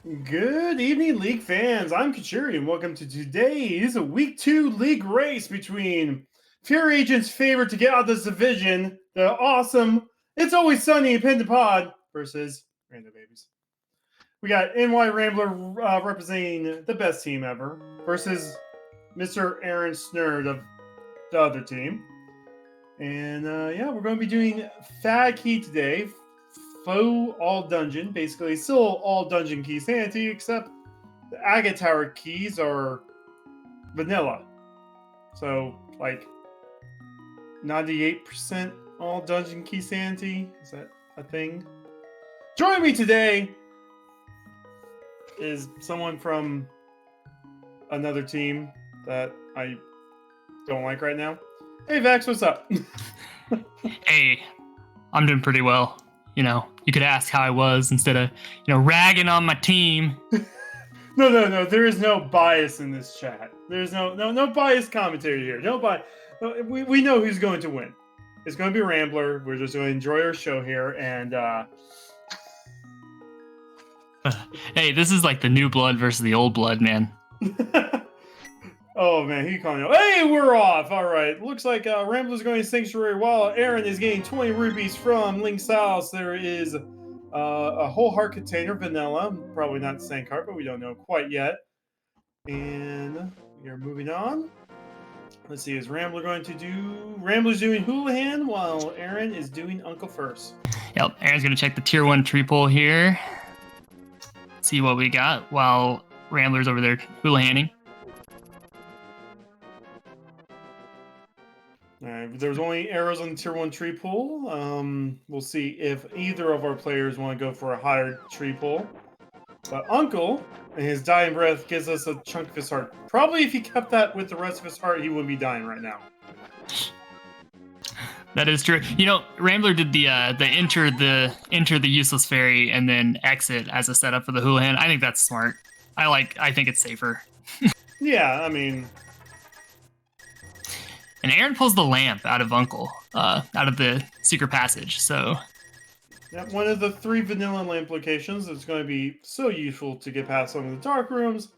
Good evening, League fans. I'm Kachuri, and welcome to today's Week 2 League race between Fear Agent's favorite to get out of this division, the awesome It's Always Sunny in Pin Pod, versus Random Babies. We got NYRambler representing the best team ever versus MrAaronSnerd of the other team. And yeah, we're going to be doing Fad Key today. Faux all dungeon, basically still all dungeon key sanity, except the Agate Tower keys are vanilla. So, like, 98% all dungeon key sanity. Is that a thing? Joining me today is someone from another team that I don't like right now. Hey, Vax, what's up? Hey, I'm doing pretty well. You know, you could ask how I was instead of, ragging on my team. No. There is no bias in this chat. There's no biased commentary here. No bias. We know who's going to win. It's going to be Rambler. We're just going to enjoy our show here. And Hey, this is like the new blood versus the old blood, man. Oh man, he calling out. Hey, we're off. All right. Looks like Rambler's going to Sanctuary while Aaron is getting 20 rupees from Link's house. There is a whole heart container, vanilla. Probably not the same card, but we don't know quite yet. And we are moving on. Let's see, is Rambler going to do... Rambler's doing Houlihan while Aaron is doing Uncle First. Yep, Aaron's going to check the tier 1 tree pull here. See what we got while Rambler's over there Houlihaning. Alright, there's only arrows on the tier 1 tree pull. We'll see if either of our players want to go for a higher tree pull. But Uncle, and his dying breath, gives us a chunk of his heart. Probably if he kept that with the rest of his heart, he wouldn't be dying right now. That is true. You know, Rambler did the enter the useless fairy and then exit as a setup for the Houlihan. I think that's smart. I think it's safer. Yeah, I mean... And Aaron pulls the lamp out of Uncle, out of the secret passage, so... Yep, one of the 3 vanilla lamp locations that's going to be so useful to get past some of the dark rooms.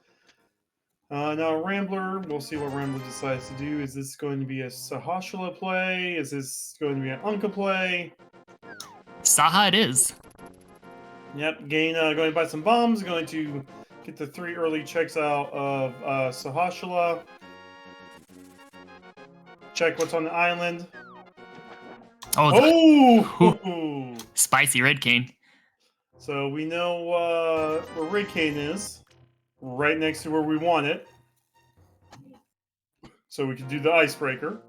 Now, Rambler, we'll see what Rambler decides to do. Is this going to be a Sahashala play? Is this going to be an Unka play? Saha it is. Yep, going to buy some bombs, going to get the 3 early checks out of Sahashala. Check what's on the island. Oh! Spicy red cane. So we know where red cane is. Right next to where we want it. So we can do the icebreaker.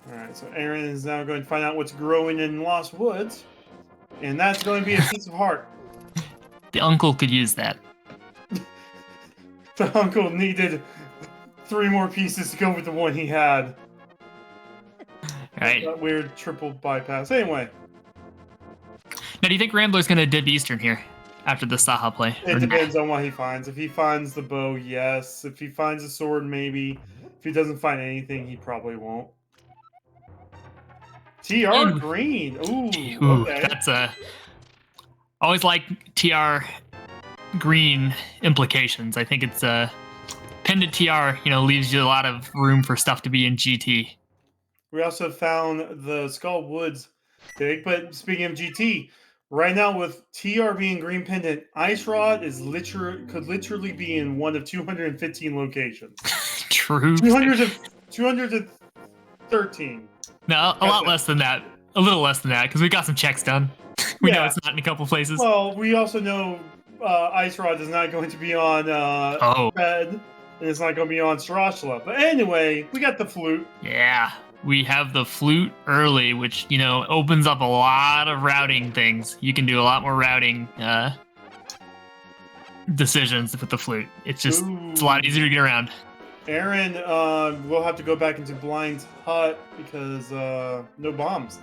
Alright, so Aaron is now going to find out what's growing in Lost Woods. And that's going to be a piece of heart. The uncle could use that. The uncle needed 3 more pieces to go with the one he had. Right. That weird triple bypass. Anyway. Now, do you think Rambler's going to dip Eastern here after the Saha play? It depends on what he finds. If he finds the bow, yes. If he finds a sword, maybe. If he doesn't find anything, he probably won't. TR green. Ooh, okay. That's always like TR green implications. I think it's pendant TR, leaves you a lot of room for stuff to be in GT. We also found the Skull Woods dig, but speaking of GT, right now with TR being green pendant, Ice Rod could literally be in one of 215 locations. True. 213. No, a lot less than that. A little less than that, because we got some checks done. We know it's not in a couple places. Well, we also know Ice Rod is not going to be on Red, and it's not going to be on Sarashla. But anyway, we got the flute. Yeah. We have the flute early, which, opens up a lot of routing things. You can do a lot more routing decisions with the flute. It's just it's a lot easier to get around. Aaron will have to go back into Blind's hut because no bombs.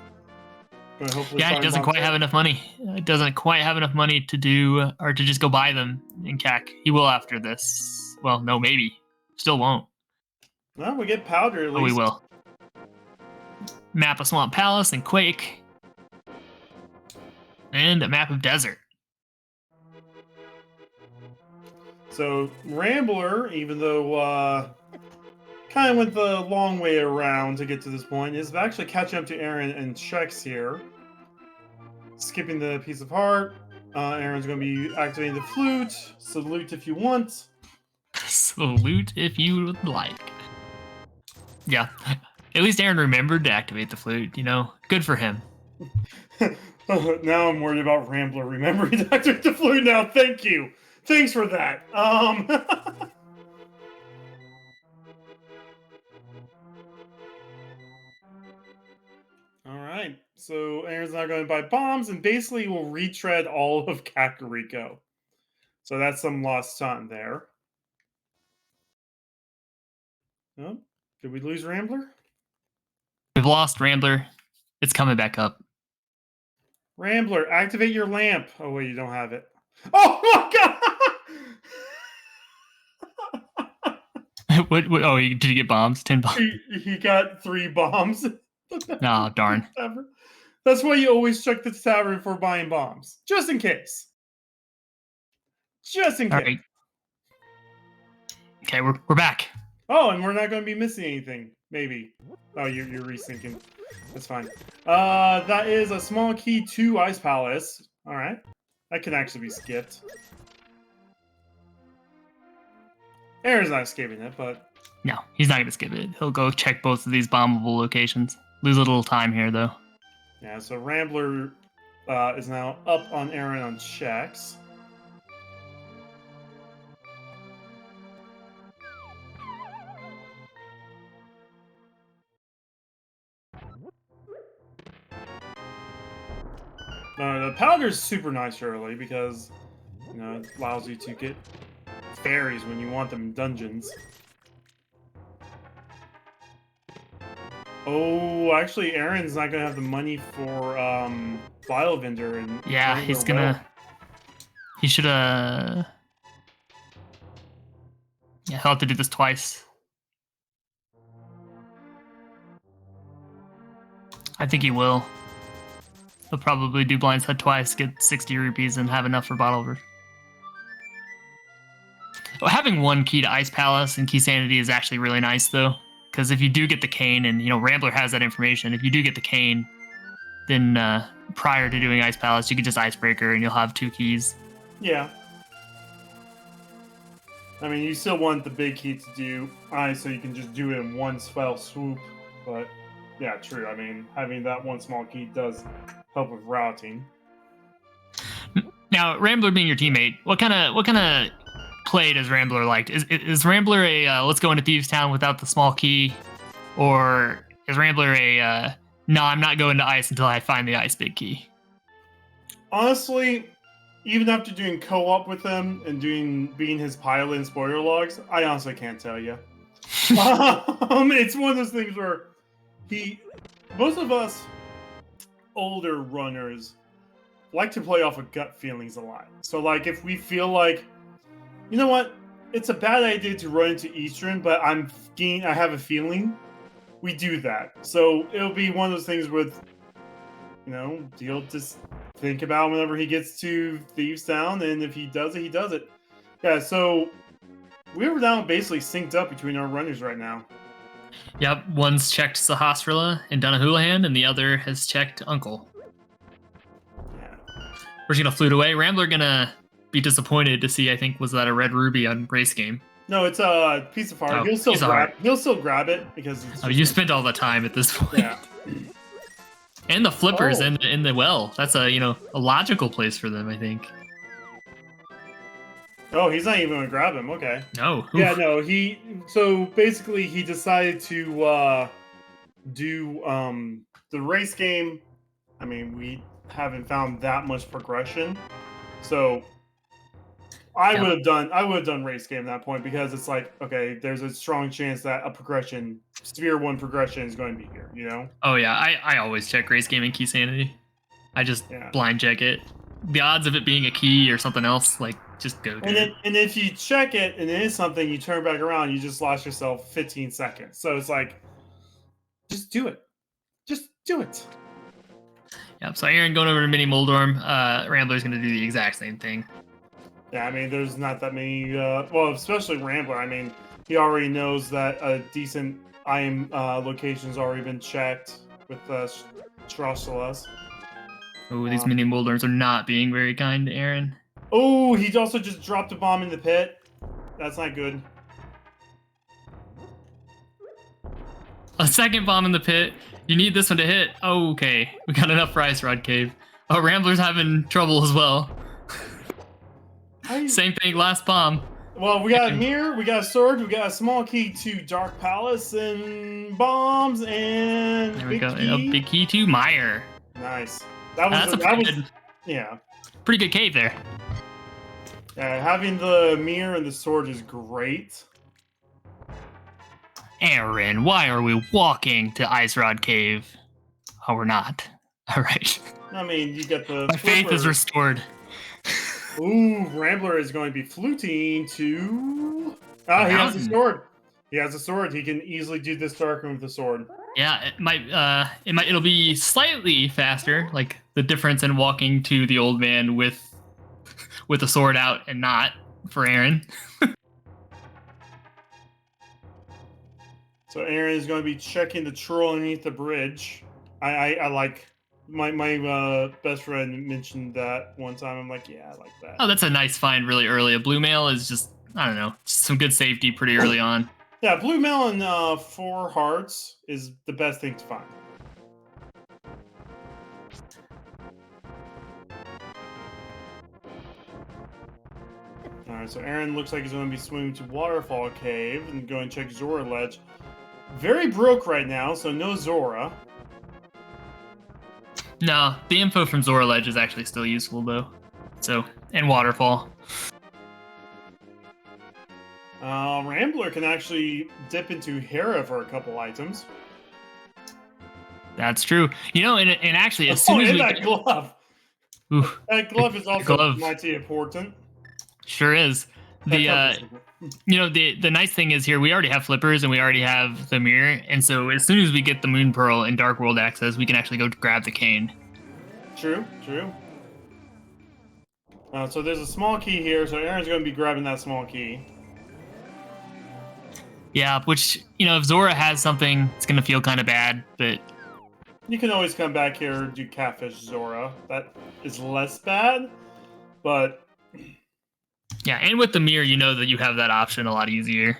Yeah, he doesn't quite have enough money. It doesn't quite have enough money to do or to just go buy them in CAC. He will after this. Well, no, maybe. Still won't. Well, we get powder at least. Oh, we will. Map of Swamp Palace and Quake. And a map of Desert. So Rambler, even though kind of went the long way around to get to this point, is actually catching up to Aaron and checks here. Skipping the piece of heart. Aaron's going to be activating the flute. Salute if you want. Salute if you would like. Yeah. At least Aaron remembered to activate the flute, you know? Good for him. Now I'm worried about Rambler remembering to activate the flute now. Thank you. Thanks for that. Alright. So Aaron's now going to buy bombs and basically will retread all of Kakariko. So that's some lost time there. Oh, did we lose Rambler? We've lost Rambler. It's coming back up. Rambler, activate your lamp. Oh, wait, you don't have it. Oh, my God! what? Oh, did he get bombs? 10 bombs? He got 3 bombs. Oh, darn. That's why you always check the tavern for buying bombs. Just in case. Just in case. All right. Okay, we're back. Oh, and we're not going to be missing anything. Maybe. Oh, you're resyncing. That's fine. That is a small key to Ice Palace. All right. That can actually be skipped. Aaron's not skipping it, but... No, he's not going to skip it. He'll go check both of these bombable locations. Lose a little time here, though. Yeah, so Rambler is now up on Aaron on checks. The powder's super nice early because, you know, it allows you to get fairies when you want them in dungeons. Oh, actually, Aaron's not gonna have the money for Vial Vendor, and yeah, he's gonna. He should Yeah, he'll have to do this twice. I think he will. He'll probably do Blindside twice, get 60 rupees, and have enough for Bottle Over. Well, having one key to Ice Palace and Key Sanity is actually really nice, though. Because if you do get the cane, and, you know, Rambler has that information, if you do get the cane, then prior to doing Ice Palace, you could just Icebreaker, and you'll have 2 keys. Yeah. I mean, you still want the big key to do Ice, so you can just do it in one fell swoop, but... Yeah, true. I mean, having that one small key does help with routing. Now, Rambler being your teammate, what kind of play does Rambler like? Is Rambler a let's go into Thieves Town without the small key, or is Rambler a no, I'm not going to ice until I find the ice big key? Honestly, even after doing co-op with him and being his pilot in spoiler logs, I honestly can't tell you. It's one of those things where most of us older runners like to play off of gut feelings a lot. So, like, if we feel like, you know what, it's a bad idea to run into Eastern, but I have a feeling, we do that. So it'll be one of those things with, you know, he'll just think about whenever he gets to Thieves Town, and if he does it, he does it. Yeah, so we were down basically synced up between our runners right now. Yep, one's checked Sahasrara and done a Houlihan, and the other has checked Uncle. Yeah. We're just gonna flute away. Rambler gonna be disappointed to see, I think, was that a red ruby on race game? No, it's a piece of heart. Oh, he'll still grab it because it's you spent all the time at this point. Yeah. And the flippers in the well. That's a logical place for them, I think. Oh, he's not even gonna grab him. Okay. No. Yeah, no. So basically, he decided to do the race game. I mean, we haven't found that much progression, so I would have done race game at that point, because it's like, okay, there's a strong chance that a progression, Sphere 1 progression, is going to be here. You know? Oh yeah, I always check race game and Key Sanity. I just blind check it. The odds of it being a key or something else, like, just go. And if you check it and it is something, you turn back around, you just lost yourself 15 seconds. So it's like, just do it. Just do it. Yep. So Aaron going over to Mini Moldorm. Rambler's going to do the exact same thing. Yeah, I mean, there's not that many. Well, especially Rambler. I mean, he already knows that a decent IM location's already been checked with Straussela's. Oh, these mini Moldorms are not being very kind to Aaron. Oh, he also just dropped a bomb in the pit. That's not good. A second bomb in the pit. You need this one to hit. Oh, okay. We got enough for Ice Rod Cave. Oh, Rambler's having trouble as well. Same thing, last bomb. Well, we got a mirror, we got a sword, we got a small key to Dark Palace, and bombs, and there we go. Key. A big key to Meyer. Nice. That was yeah. Pretty good cave there. Yeah, having the mirror and the sword is great. Aaron, why are we walking to Ice Rod Cave? Oh, we're not. All right. I mean, you get the. My faith is restored. Ooh, Rambler is going to be fluting to. Oh, he has a sword. He has a sword. He can easily do this dark room with the sword. Yeah, it'll be slightly faster, like the difference in walking to the old man with a sword out and not for Aaron. So Aaron is going to be checking the troll underneath the bridge. I like my best friend mentioned that one time. I'm like, yeah, I like that. Oh, that's a nice find really early. A blue mail is just, I don't know, just some good safety pretty early on. Yeah, blue mail and 4 hearts is the best thing to find. Alright, so Aaron looks like he's going to be swimming to Waterfall Cave and go and check Zora Ledge. Very broke right now, so no Zora. No, the info from Zora Ledge is actually still useful, though. So, and Waterfall. Rambler can actually dip into Hera for a couple items. That's true. You know, and actually, as soon as we that glove. Oof, that glove is also mighty important. Sure is. The you know, the nice thing is here we already have flippers and we already have the mirror, and so as soon as we get the Moon Pearl and Dark World access, we can actually go grab the cane. True. So there's a small key here, so Aaron's going to be grabbing that small key. Yeah, which, you know, if Zora has something, it's going to feel kind of bad, but you can always come back here and do Catfish Zora. That is less bad, but yeah, and with the mirror, you know that you have that option a lot easier.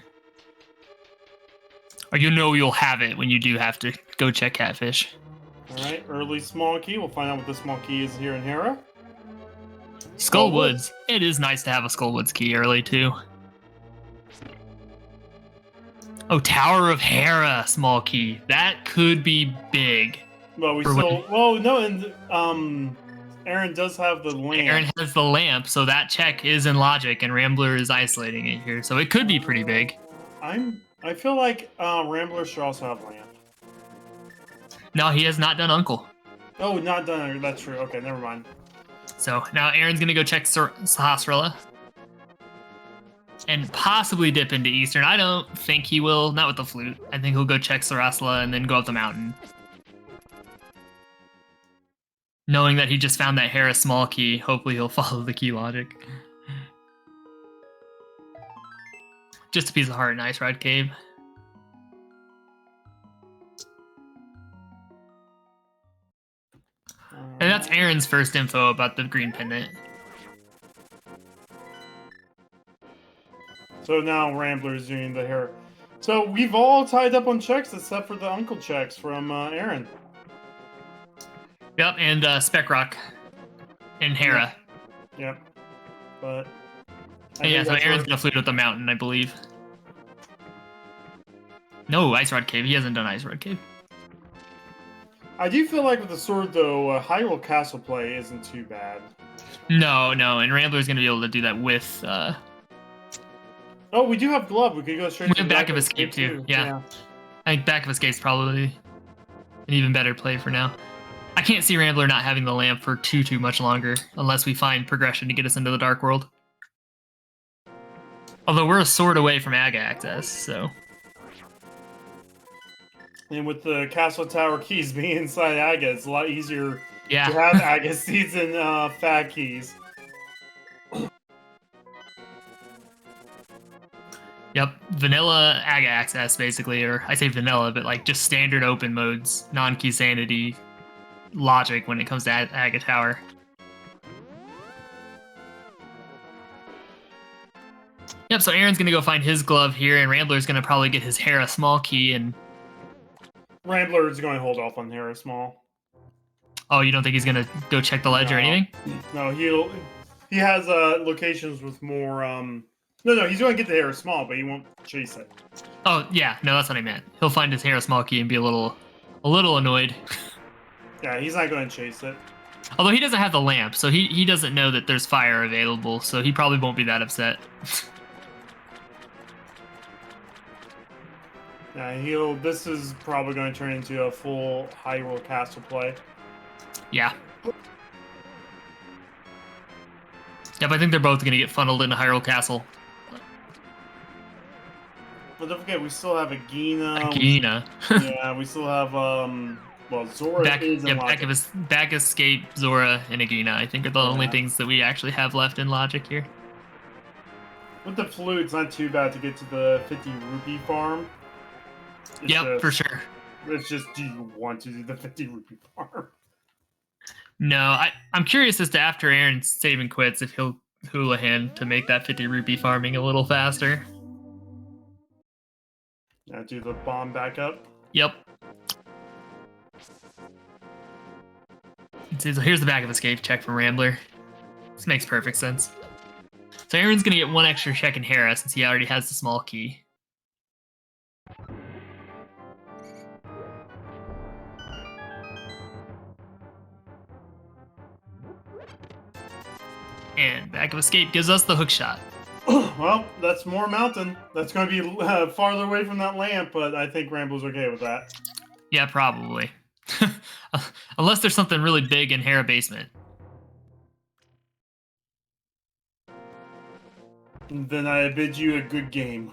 Or you know you'll have it when you do have to go check Catfish. Alright, early small key. We'll find out what the small key is here in Hera. Skull Woods. It is nice to have a Skull Woods key early, too. Oh, Tower of Hera small key. That could be big. Well, we still... Well, no, and Aaron does have the lamp. Aaron has the lamp, so that check is in logic, and Rambler is isolating it here, so it could be pretty big. I feel like Rambler should also have lamp. No, he has not done Uncle. Oh, not done. That's true. Okay, never mind. So now Aaron's gonna go check Sahasrara. And possibly dip into Eastern. I don't think he will, not with the flute. I think he'll go check Sarasla and then go up the mountain. Knowing that he just found that Hera small key, hopefully he'll follow the key logic. Just a piece of heart in Ice Rod Cave. And that's Aaron's first info about the green pendant. So now Rambler is doing the hair. So we've all tied up on checks except for the uncle checks from Aaron. Yep, and Spec Rock and Hera. Yep. But yeah, so Aaron's gonna flute up the mountain, I believe. No, Ice Rod Cave. He hasn't done Ice Rod Cave. I do feel like with the sword, though, Hyrule Castle play isn't too bad. No, and Rambler's gonna be able to do that with. Oh, we do have glove. We could go straight. We have Back of Escape too. Yeah. I think Back of Escape's probably an even better play for now. I can't see Rambler not having the lamp for too much longer, unless we find progression to get us into the Dark World. Although we're a sword away from Aga access, so. And with the Castle Tower keys being inside Aga, it's a lot easier to have Aga seeds and Fat keys. vanilla Aga access, basically, or I say vanilla, but like just standard open modes, non-key sanity logic when it comes to Aga Tower. Yep, so Aaron's gonna go find his glove here, and Rambler's gonna probably get his Hera small key, and Rambler is going to hold off on Hera Small. oh, you don't think he's gonna go check the ledge or anything? No, he has locations with more. No, he's going to get the Hera Small, but he won't chase it. Oh yeah, no, that's what I meant. He'll find his Hera small key and be a little annoyed. Yeah, he's not going to chase it. Although he doesn't have the lamp, so he doesn't know that there's fire available, so he probably won't be that upset. Yeah, this is probably going to turn into a full Hyrule Castle play. Yeah. Yep, I think they're both going to get funneled into Hyrule Castle. But don't forget, we still have Agina. Yeah, we still have Zora is in Logic. Back Escape, Zora, and Agina, I think are the only things that we actually have left in Logic here. With the flute, it's not too bad to get to the 50 rupee farm. For sure. It's just, do you want to do the 50 rupee farm? No, I'm curious as to after Aaron save and quits if he'll Houlihan to make that 50 rupee farming a little faster. Now do the bomb back up. Yep. So here's the back of escape check from Rambler. This makes perfect sense. So Aaron's going to get one extra check in Hera since he already has the small key. And back of escape gives us the hook shot. Well, that's more mountain. That's going to be farther away from that lamp, but I think Rambler's okay with that. Yeah, probably. Unless there's something really big in Hera Basement. Then I bid you a good game.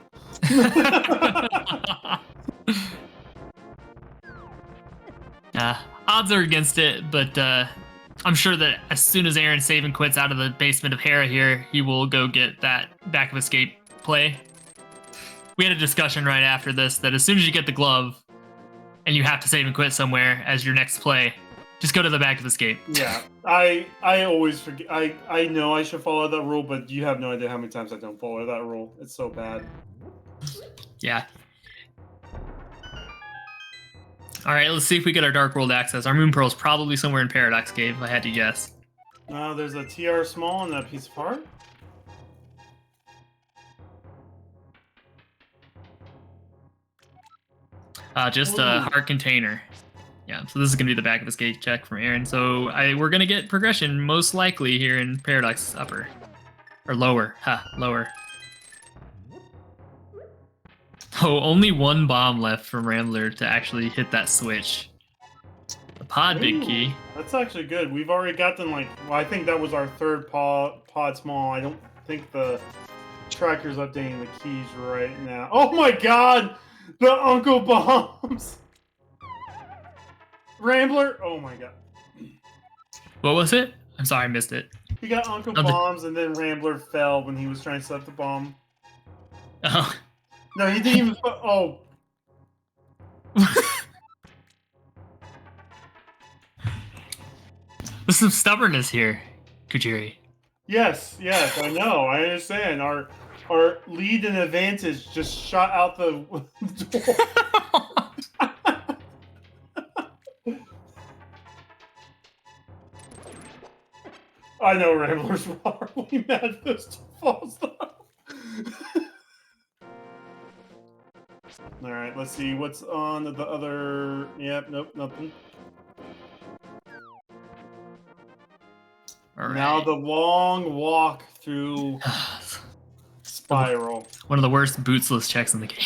Odds are against it, but I'm sure that as soon as Aaron save and quits out of the basement of Hera here, he will go get that back of escape play. We had a discussion right after this that as soon as you get the glove and you have to save and quit somewhere as your next play, just go to the back of escape. Yeah, I always forget. I know I should follow that rule, but you have no idea how many times I don't follow that rule. It's so bad. Yeah. All right, let's see if we get our Dark World access. Our Moon Pearl's probably somewhere in Paradox Cave, if I had to guess. There's a TR small in that piece of heart. Just a heart container. Yeah, so this is going to be the back of escape check from Aaron. So we're going to get progression most likely here in Paradox Upper. Or lower. Lower. Oh, only one bomb left from Rambler to actually hit that switch. The pod big key. That's actually good. We've already got them I think that was our third pod small. I don't think the tracker's updating the keys right now. Oh my god! The Uncle Bombs! Rambler? Oh my god. What was it? I'm sorry, I missed it. He got Uncle Bombs and then Rambler fell when he was trying to set up the bomb. Oh. No, he didn't even. Oh. There's some stubbornness here, Kujiri. Yes, I know. I understand. Our lead and advantage just shot out the door. I know Rambler's probably mad if this two falls down. Alright, let's see what's on the other. Yep, nope, nothing. All right. Now the long walk through Spiral. One of the worst bootsless checks in the game.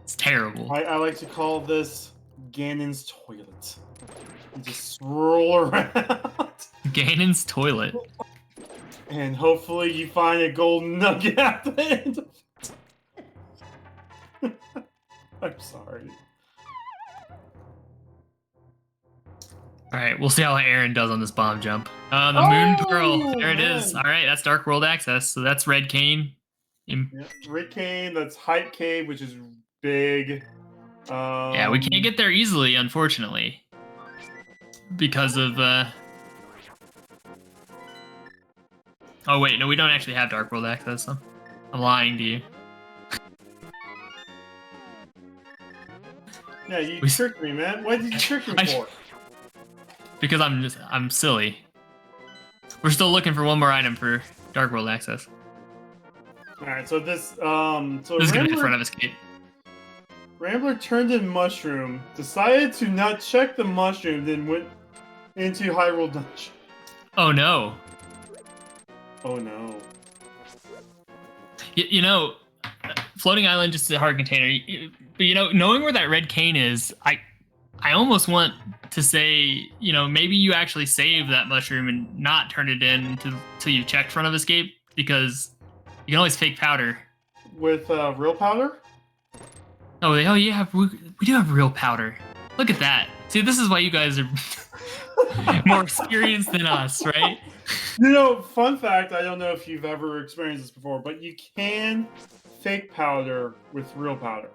It's terrible. I like to call this Ganon's toilet. You just roll around. Ganon's toilet. And hopefully you find a golden nugget at the end of it. I'm sorry. Alright, we'll see how Aaron does on this bomb jump. The Moon Pearl. There it is. Alright, that's Dark World access. So that's Red Cane. Yeah, Rick Kane, that's Hype Cave, which is big. we can't get there easily, unfortunately, because of. Oh wait, no, we don't actually have Dark World access. I'm lying to you. Yeah, you tricked me, man. What did you trick me for? Because I'm silly. We're still looking for one more item for Dark World access. All right, so this This is gonna be the front of escape. Rambler turned in Mushroom, decided to not check the Mushroom, then went into Hyrule Dungeon. Oh no. Oh no. You know, Floating Island just a hard container. But you know, knowing where that red cane is, I almost want to say, you know, maybe you actually save that mushroom and not turn it in till you checked front of escape, because you can always fake powder. With real powder? Oh yeah, we do have real powder. Look at that. See, this is why you guys are more experienced than us, right? You know, fun fact, I don't know if you've ever experienced this before, but you can fake powder with real powder.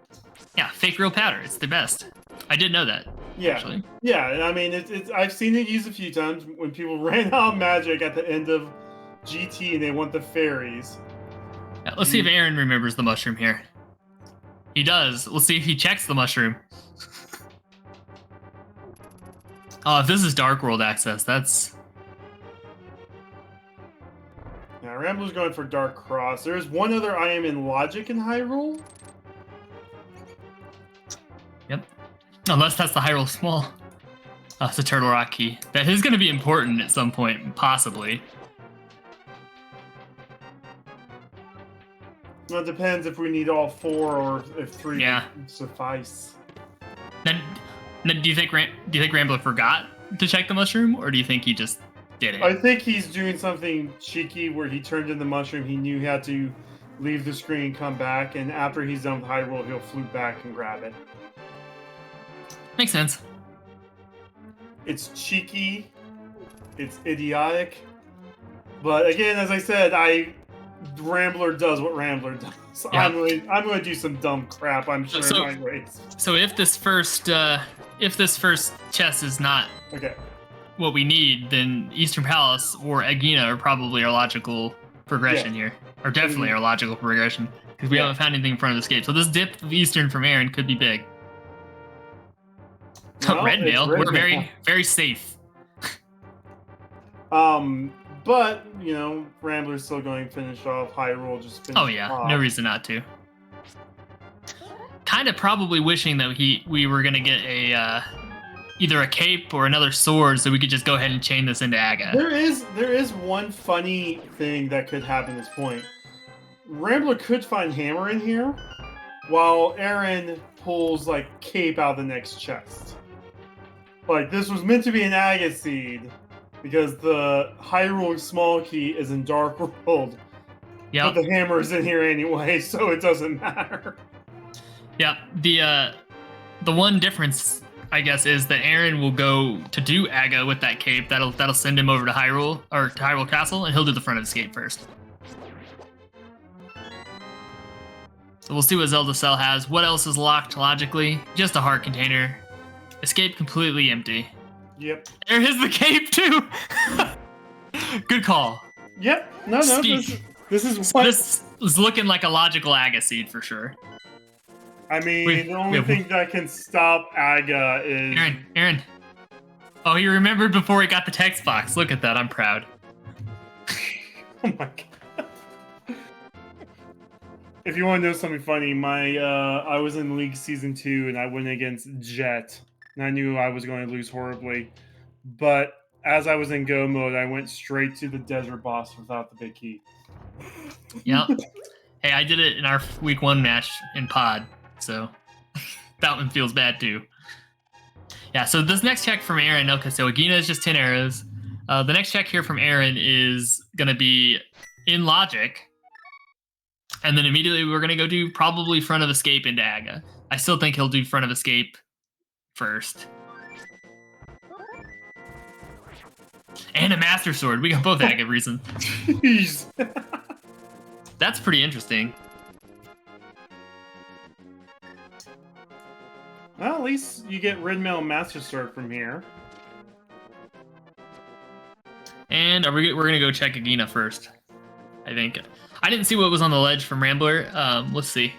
Yeah, fake real powder. It's the best. I did know that. Yeah. Actually. Yeah, I mean, it's I've seen it used a few times when people ran out of magic at the end of GT and they want the fairies. Yeah, let's see if Aaron remembers the mushroom here. He does. Let's see if he checks the mushroom. Oh, if this is Dark World access, that's... Yeah, Rambler's going for Dark Cross. There's one other item in Logic in Hyrule. Yep. Unless that's the Hyrule Small. Oh, it's a Turtle Rock key. That is going to be important at some point, possibly. Well, it depends if we need all 4 or if 3 suffice. Then do you think Rambler forgot to check the mushroom, or do you think he just did it? I think he's doing something cheeky where he turned in the mushroom. He knew he had to leave the screen and come back, and after he's done with Hyrule, he'll flute back and grab it. Makes sense. It's cheeky. It's idiotic. But again, as I said, Rambler does what Rambler does. Yeah. I'm going to do some dumb crap, I'm sure, in my race. So if this first chest is not what we need, then Eastern Palace or Agina are probably our logical progression here. Or definitely our logical progression. Because we haven't found anything in front of Escape. So this dip of Eastern from Aaron could be big. Well, Red Mail. We're very, very safe. But, you know, Rambler's still going to finish off Hyrule. Oh yeah, no reason not to. Kind of probably wishing that we were going to get a either a cape or another sword so we could just go ahead and chain this into Aga. There is one funny thing that could happen at this point. Rambler could find Hammer in here, while Aaron pulls, like, cape out of the next chest. Like, this was meant to be an Aga seed, because the Hyrule Small Key is in Dark World. Yep. But the hammer is in here anyway, so it doesn't matter. Yeah, the one difference, I guess, is that Aaron will go to do Aga with that cape. That'll send him over to Hyrule, or to Hyrule Castle, and he'll do the front of escape first. So we'll see what Zelda Cell has. What else is locked logically? Just a heart container. Escape completely empty. Yep. There is the cape too. Good call. Yep. No. This is what... This is looking like a logical Aga seed for sure. I mean, the only thing that can stop Aga is... Aaron. Oh, he remembered before he got the text box. Look at that. I'm proud. Oh my god. If you want to know something funny, I was in League Season 2 and I went against Jet. And I knew I was going to lose horribly. But as I was in go mode, I went straight to the desert boss without the big key. Yep. Hey, I did it in our week 1 match in pod. So that one feels bad too. Yeah, so this next check from Aaron, okay, so Agina is just 10 arrows. The next check here from Aaron is going to be in Logic. And then immediately we're going to go do probably front of escape into Aga. I still think he'll do front of escape first. And a Master Sword. We got both Aga reasons. Jeez. That's pretty interesting. Well, at least you get Red Master Sword from here. And we're gonna go check Agina first, I think. I didn't see what was on the ledge from Rambler. Let's see.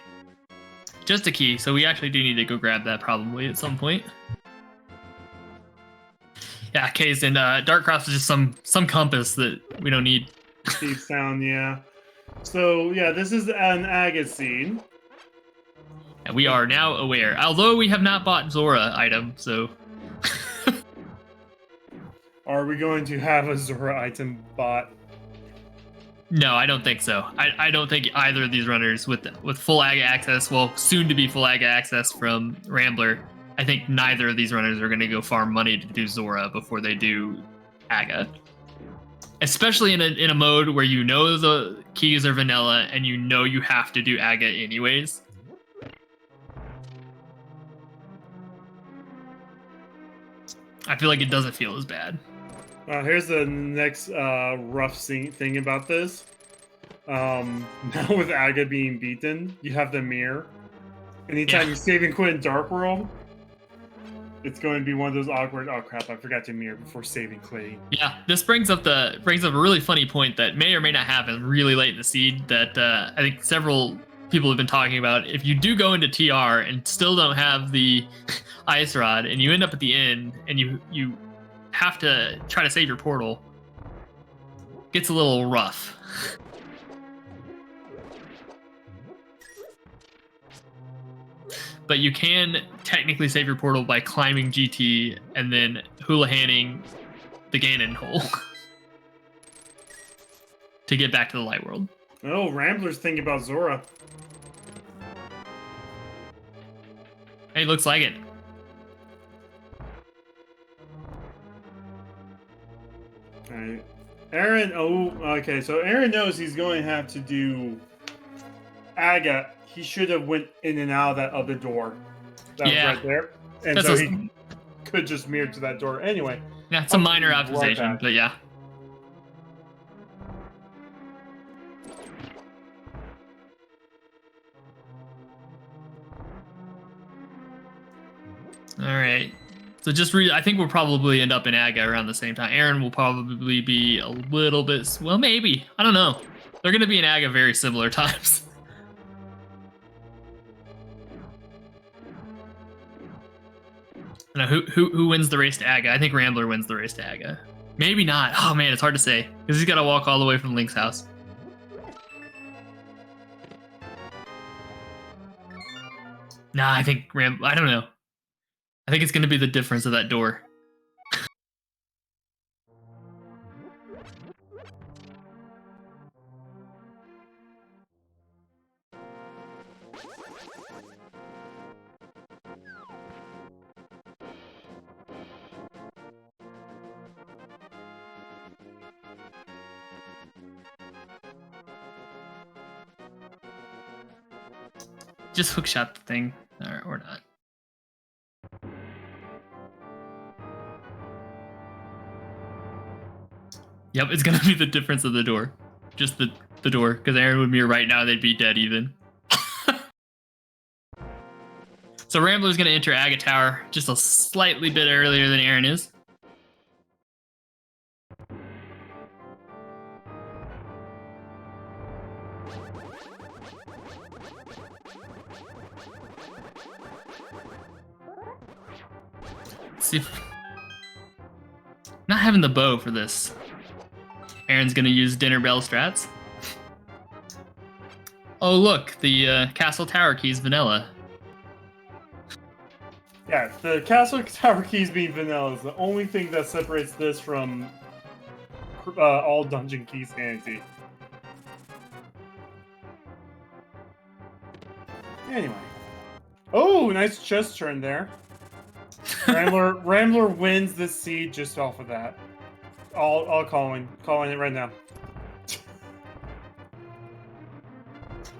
Just a key, so we actually do need to go grab that probably at some point. Yeah, K's and Dark Cross is just some compass that we don't need. Deep sound, yeah. So yeah, this is an agate seed. And we are now aware, although we have not bought Zora item, so. Are we going to have a Zora item bought? No, I don't think so. I don't think either of these runners with full AGA access, well, soon to be full AGA access from Rambler, I think neither of these runners are going to go farm money to do Zora before they do AGA. Especially in a mode where you know the keys are vanilla and you know you have to do AGA anyways. I feel like it doesn't feel as bad. Here's the next rough thing about this. Now with Aga being beaten, you have the mirror. Anytime you save and quit in Dark World, it's going to be one of those awkward, oh crap, I forgot to mirror before saving quitting. Yeah, this brings up a really funny point that may or may not happen really late in the seed that I think several people have been talking about. If you do go into TR and still don't have the Ice Rod and you end up at the end and you have to try to save your portal, it gets a little rough. But you can technically save your portal by climbing GT and then hula-hanning the Ganon hole to get back to the light world. Oh, Rambler's thinking about Zora. Hey, looks like it. Alright. Aaron, okay, so Aaron knows he's going to have to do Aga. He should have went in and out of that other door. That was right there. And so he could just mirror to that door. Anyway. Yeah, it's a minor optimization, but yeah. Alright. So just I think we'll probably end up in Aga around the same time. Aaron will probably be a little bit... Well, maybe. I don't know. They're going to be in Aga very similar times. Now, who wins the race to Aga? I think Rambler wins the race to Aga. Maybe not. Oh, man, it's hard to say. Because he's got to walk all the way from Link's house. Nah, I think I don't know. I think it's going to be the difference of that door. Just hookshot the thing, or not. Yep, it's gonna be the difference of the door. Just the door, because Aaron would mirror right now, they'd be dead even. So Rambler's gonna enter Aga Tower just a slightly bit earlier than Aaron is. See if... Not having the bow for this. Aaron's gonna use dinner bell strats. Oh look, the castle tower key's vanilla. Yeah, the castle tower keys being vanilla is the only thing that separates this from all dungeon key sanity. Anyway. Oh, nice chest turn there. Rambler wins this seed just off of that. I'll calling it right now.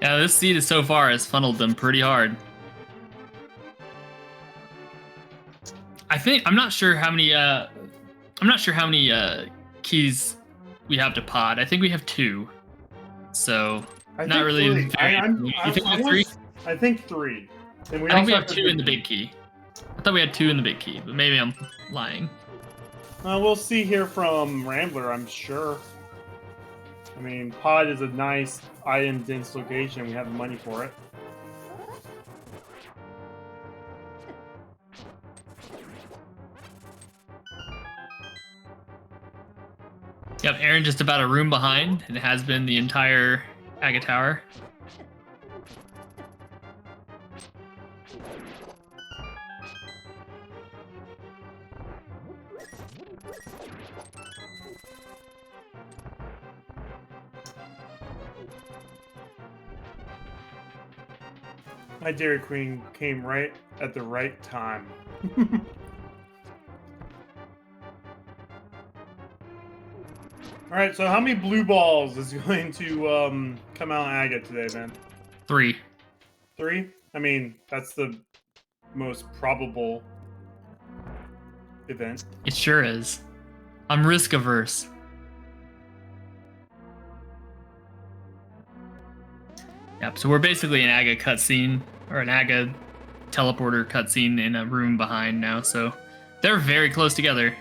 Yeah, this seed is so far has funneled them pretty hard. I'm not sure how many keys we have to pod. I think we have 2. So I Not think really. three. You think it's 3? I think 3. And I think we also have 2 in the big key. I thought we had 2 in the big key, but maybe I'm lying. We'll see here from Rambler, I'm sure. I mean, pod is a nice item-dense location. We have the money for it. Yep, Aaron just about a room behind, and it has been the entire Aga Tower. My Dairy Queen came right at the right time. Alright, so how many blue balls is going to come out in Aga today, man? 3. 3? I mean, that's the most probable event. It sure is. I'm risk averse. Yep, so we're basically an Aga cutscene, or an Aga teleporter cutscene in a room behind now, so they're very close together.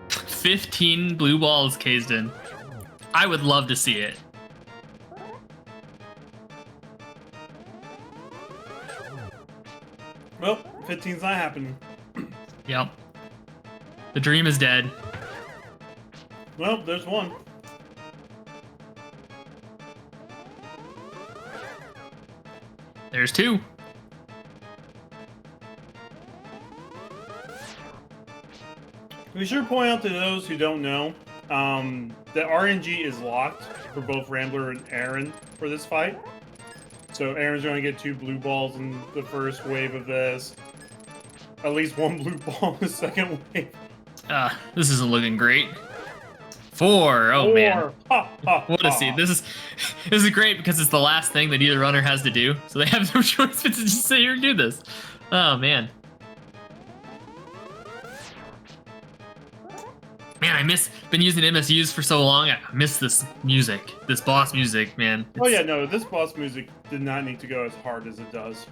$15 blue balls, Kaysden. I would love to see it. Well, 15's not happening. Yep. The dream is dead. Well, there's one. There's 2. We should point out to those who don't know that RNG is locked for both Rambler and Aaron for this fight. So Aaron's going to get 2 blue balls in the first wave of this. At least 1 blue ball in the second wave. This isn't looking great. 4. Oh, 4. man. Ha, ha, What a scene. This is great because it's the last thing that either runner has to do. So they have no choice but to just sit here and do this. Oh, man. Man, been using MSUs for so long. I miss this music, this boss music, man. Oh yeah, no, this boss music did not need to go as hard as it does.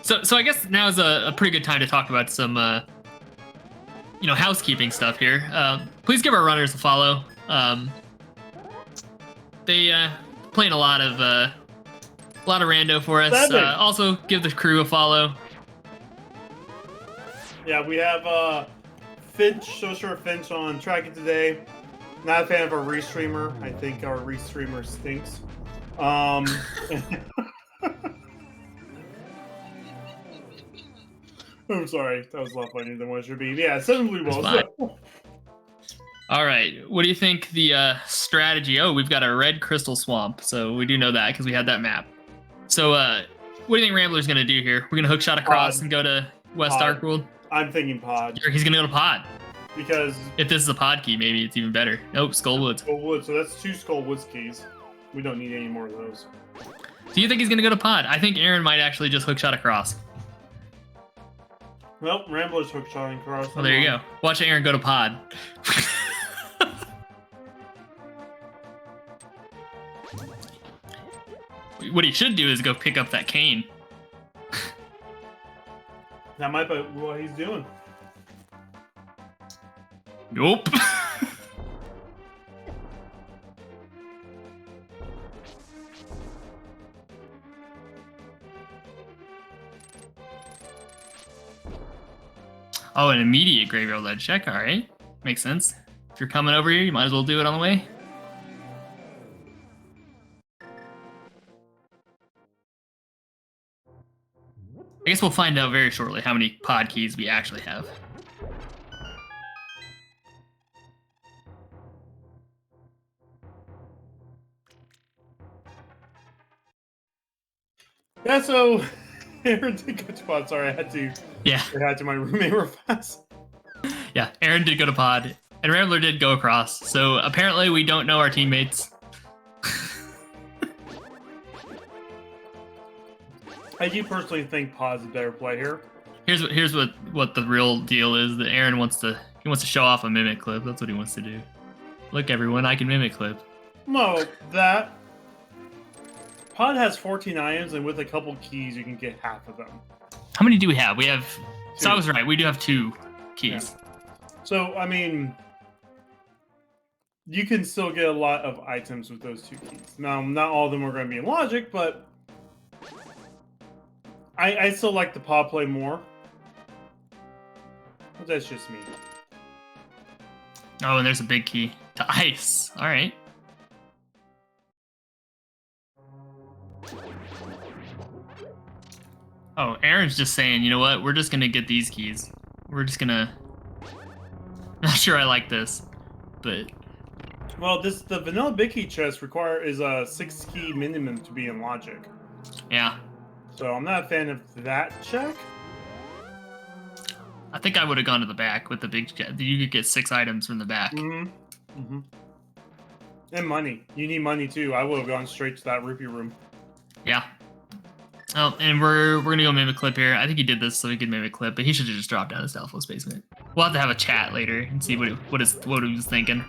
So I guess now is a pretty good time to talk about some, housekeeping stuff here. Please give our runners a follow. They playing a lot of rando for us. Also, give the crew a follow. Yeah, we have Finch, Social Finch on Track It today. Not a fan of our restreamer. I think our restreamer stinks. I'm sorry, that was a lot funnier than what it should be. Yeah, 7 blue balls. All right, what do you think the strategy? Oh, we've got a red crystal swamp, so we do know that because we had that map. So, what do you think Rambler's gonna do here? We're gonna hookshot across and go to West Darkworld. I'm thinking pod. He's gonna go to pod. Because if this is a pod key, maybe it's even better. Nope, Skullwood. Skullwood, so that's 2 Skullwoods keys. We don't need any more of those. Do you think he's gonna go to pod? I think Aaron might actually just hookshot across. Well, Rambler's hookshotting across. Well, there you go. Watch Aaron go to pod. What he should do is go pick up that cane. That might be what he's doing. Nope. Oh, an immediate graveyard ledge check. All right. Makes sense. If you're coming over here, you might as well do it on the way. I guess we'll find out very shortly how many pod keys we actually have. Yeah, so Aaron did go to pod. Sorry, I had to. Yeah. I had to my roommate real fast. Yeah, Aaron did go to pod, and Rambler did go across. So apparently, we don't know our teammates. I do personally think pod's a better play here. Here's what the real deal is. That Aaron wants to show off a mimic clip. That's what he wants to do. Look, everyone, I can mimic clip. No, that pod has 14 items, and with a couple keys, you can get half of them. How many do we have? We have. 2. So I was right. We do have 2 keys. Yeah. So I mean, you can still get a lot of items with those 2 keys. Now, not all of them are going to be in logic, but I still like the pod play more. But that's just me. Oh, and there's a big key to ice. All right. Oh, Aaron's just saying, you know what? We're just gonna get these keys. We're just gonna. Not sure I like this, but. Well, the vanilla big key chest is a 6 key minimum to be in logic. Yeah. So I'm not a fan of that check. I think I would have gone to the back with the big. You could get 6 items from the back. Mm-hmm. Mm-hmm. And money. You need money too. I would have gone straight to that rupee room. Yeah. Oh, and we're gonna go mimic clip here. I think he did this so he could mimic clip, but he should have just dropped down to Stealthful's basement. We'll have to have a chat later and see what he was thinking.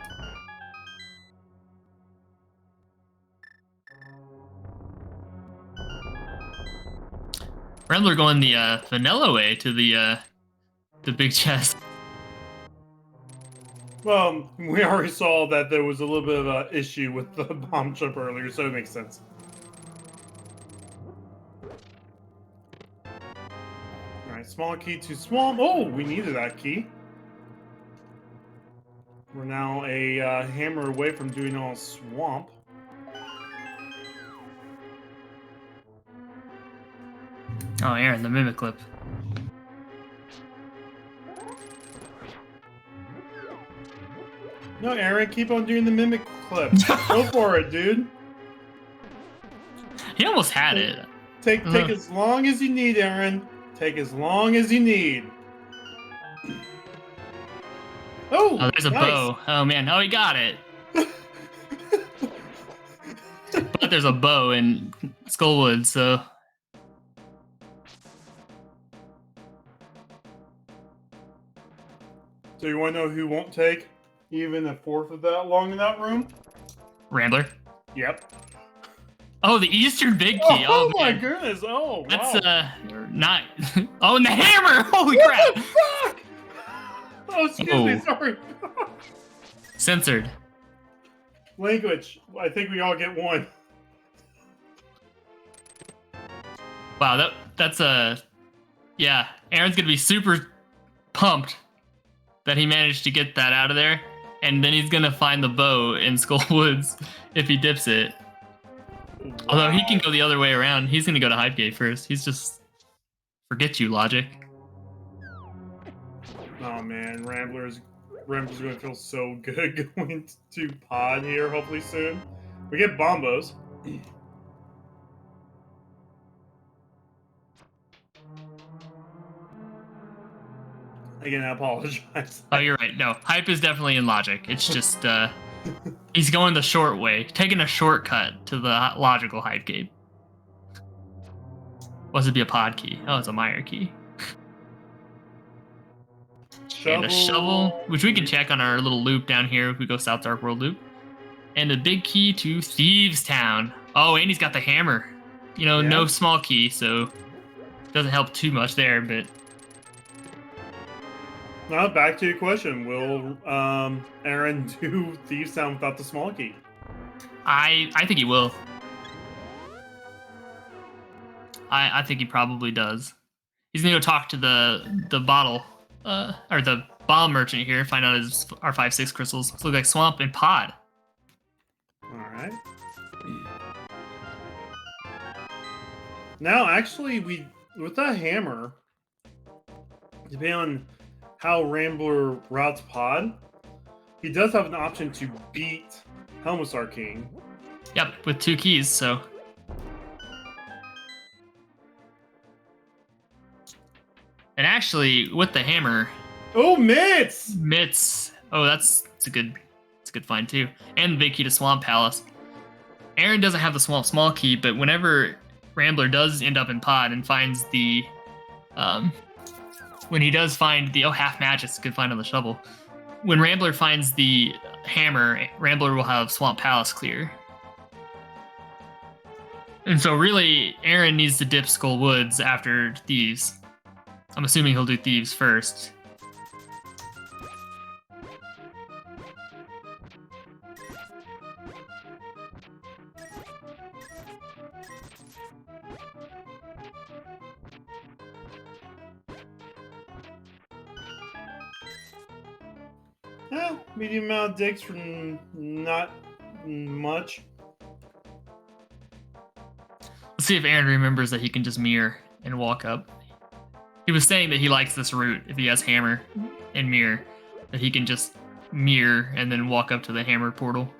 Rambler going the vanilla way to the big chest. Well, we already saw that there was a little bit of an issue with the bomb jump earlier, so it makes sense. Alright, small key to swamp. Oh, we needed that key. We're now a hammer away from doing all swamp. Oh, Aaron, the mimic clip. No, Aaron, keep on doing the mimic clip. Go for it, dude. He almost had it. Take as long as you need, Aaron. Take as long as you need. Oh, there's a bow. Oh man, oh he got it. But there's a bow in Skullwood, so. So you want to know who won't take even a fourth of that long in that room? Rambler. Yep. Oh, the Eastern big key. Oh my goodness. Oh, wow. That's not. Oh, and the hammer. Holy crap. What the fuck? Oh, excuse me. Sorry. Censored. Language. I think we all get one. Wow, that's yeah. Aaron's gonna be super pumped that he managed to get that out of there, and then he's gonna find the bow in Skull Woods if he dips it. Wow. Although he can go the other way around. He's gonna go to Hypegate first. He's just forget you, logic. Oh man, Rambler's gonna feel so good going to pod here. Hopefully soon. We get bombos. Again, I apologize. Oh, you're right. No, hype is definitely in logic. It's just he's going the short way, taking a shortcut to the logical hype game. Was it be a pod key? Oh, it's a Meyer key. And a shovel, which we can check on our little loop down here if we go South Dark World loop. And a big key to Thieves Town. Oh, and he's got the hammer. You know, no small key, so doesn't help too much there, but. Now, back to your question. Will Aaron do Thieves Town without the small key? I think he will. I think he probably does. He's gonna go talk to the bottle, or the bottle merchant here, find out his R56 crystals. Look like swamp and pod. Alright. Now, actually, with that hammer, depending on how Rambler routes pod, he does have an option to beat Helmusar King. Yep, with 2 keys, so. And actually, with the hammer. Oh, Mitts! Mitts. Oh, that's a good find too. And the big key to Swamp Palace. Aaron doesn't have the small key, but whenever Rambler does end up in pod and finds the when he does find the half magic's a good find on the shovel. When Rambler finds the hammer, Rambler will have Swamp Palace clear. And so really, Aaron needs to dip Skull Woods after Thieves. I'm assuming he'll do Thieves first. Medium amount of digs from not much. Let's see if Aaron remembers that he can just mirror and walk up. He was saying that he likes this route if he has hammer and mirror, that he can just mirror and then walk up to the hammer portal.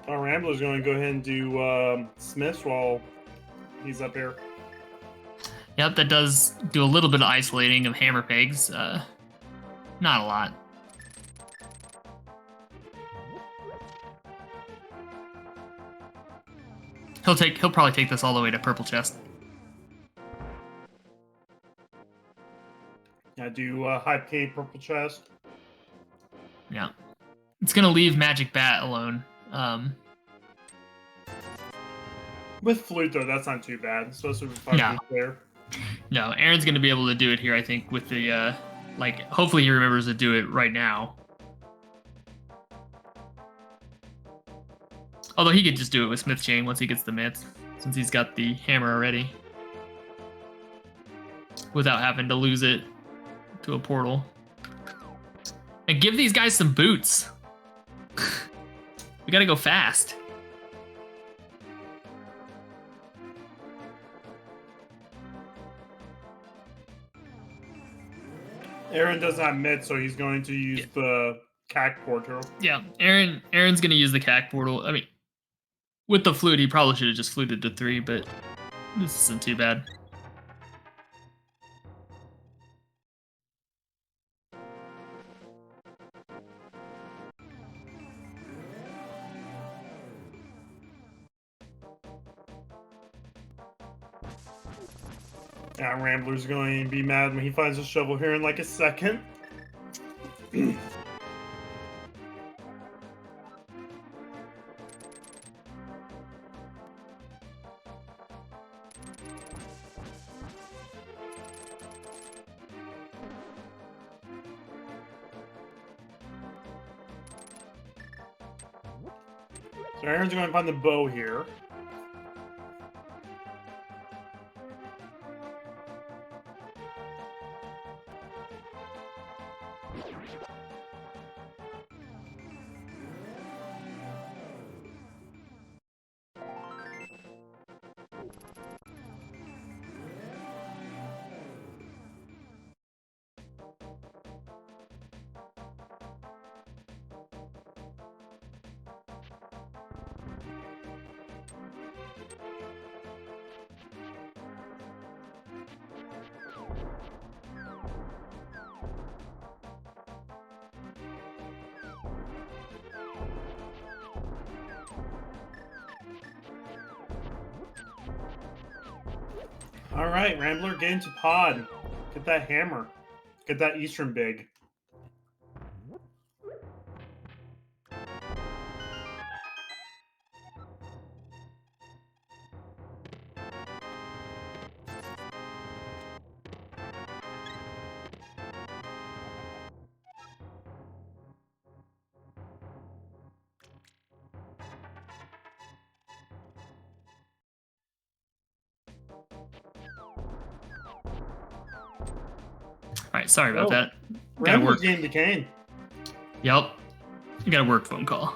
Rambler's going to go ahead and do Smiths while he's up here. Yep, that does do a little bit of isolating of hammer pegs. Not a lot. He'll probably take this all the way to purple chest. I do high K purple chest. Yeah, it's gonna leave Magic Bat alone. With flute though, that's not too bad. Especially with 5 there. No, Aaron's gonna be able to do it here. I think with the hopefully he remembers to do it right now. Although he could just do it with Smith Chain once he gets the mitts, since he's got the hammer already. Without having to lose it to a portal. And give these guys some boots. We gotta go fast. Aaron does not mid, so he's going to use the CAC portal. Yeah, Aaron's gonna use the CAC portal. I mean, with the flute, he probably should have just fluted to 3, but this isn't too bad. Yeah, Rambler's going to be mad when he finds a shovel here in like a second. So Aaron's going to find the bow here. All right, Rambler, get into pod. Get that hammer. Get that Eastern big. Alright, sorry about that. Rambler's getting the cane. Yep. You got a work phone call.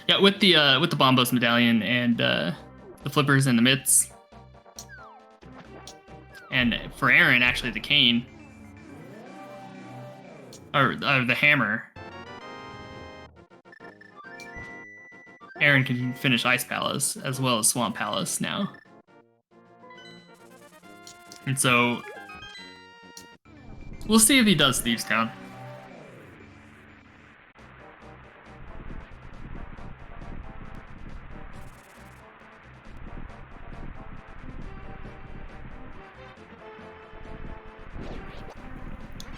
Yeah, with the Bombos medallion and the flippers and the mitts. And for Aaron, actually the cane. Or the hammer. Aaron can finish Ice Palace as well as Swamp Palace now. And so we'll see if he does Thieves Town.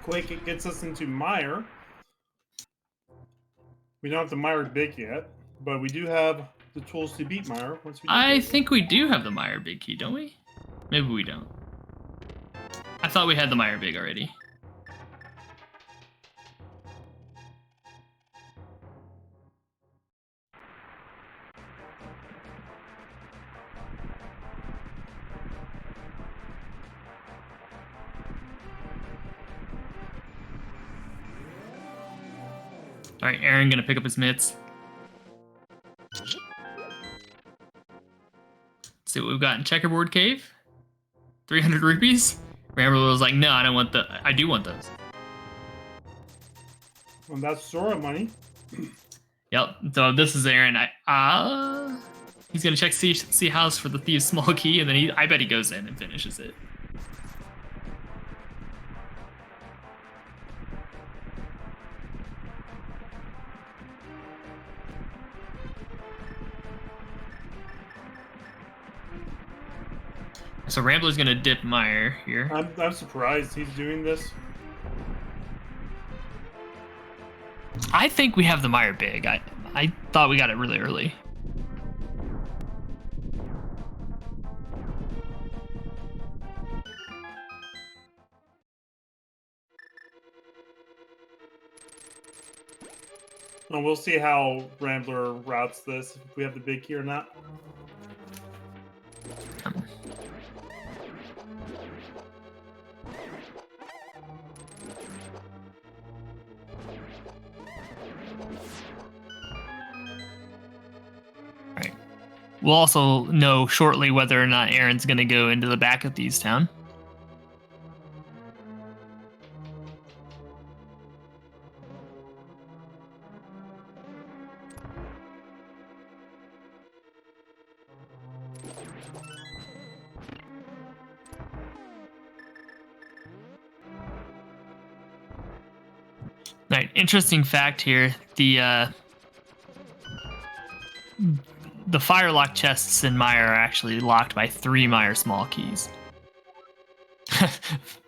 quick it gets us into Mire. We don't have the Mire big yet, but we do have the tools to beat Mire. Once we I think we do have the Mire big key, don't we? Maybe we don't. I thought we had the Mire big already. All right, Aaron gonna pick up his mitts. Let's see what we've got in Checkerboard Cave. 300 rupees. Rambler was like, no, I don't want the. I do want those. Well, that's Sora money. Yep. So this is Aaron. He's gonna check C house for the thieves' small key, and then I bet he goes in and finishes it. So Rambler's gonna dip Mire here. I'm surprised he's doing this. I think we have the Mire big. I thought we got it really early. Well, we'll see how Rambler routes this, if we have the big key or not. We'll also know shortly whether or not Aaron's going to go into the back of Thieves Town. All right, interesting fact here. The firelock chests in Mire are actually locked by 3 Mire small keys.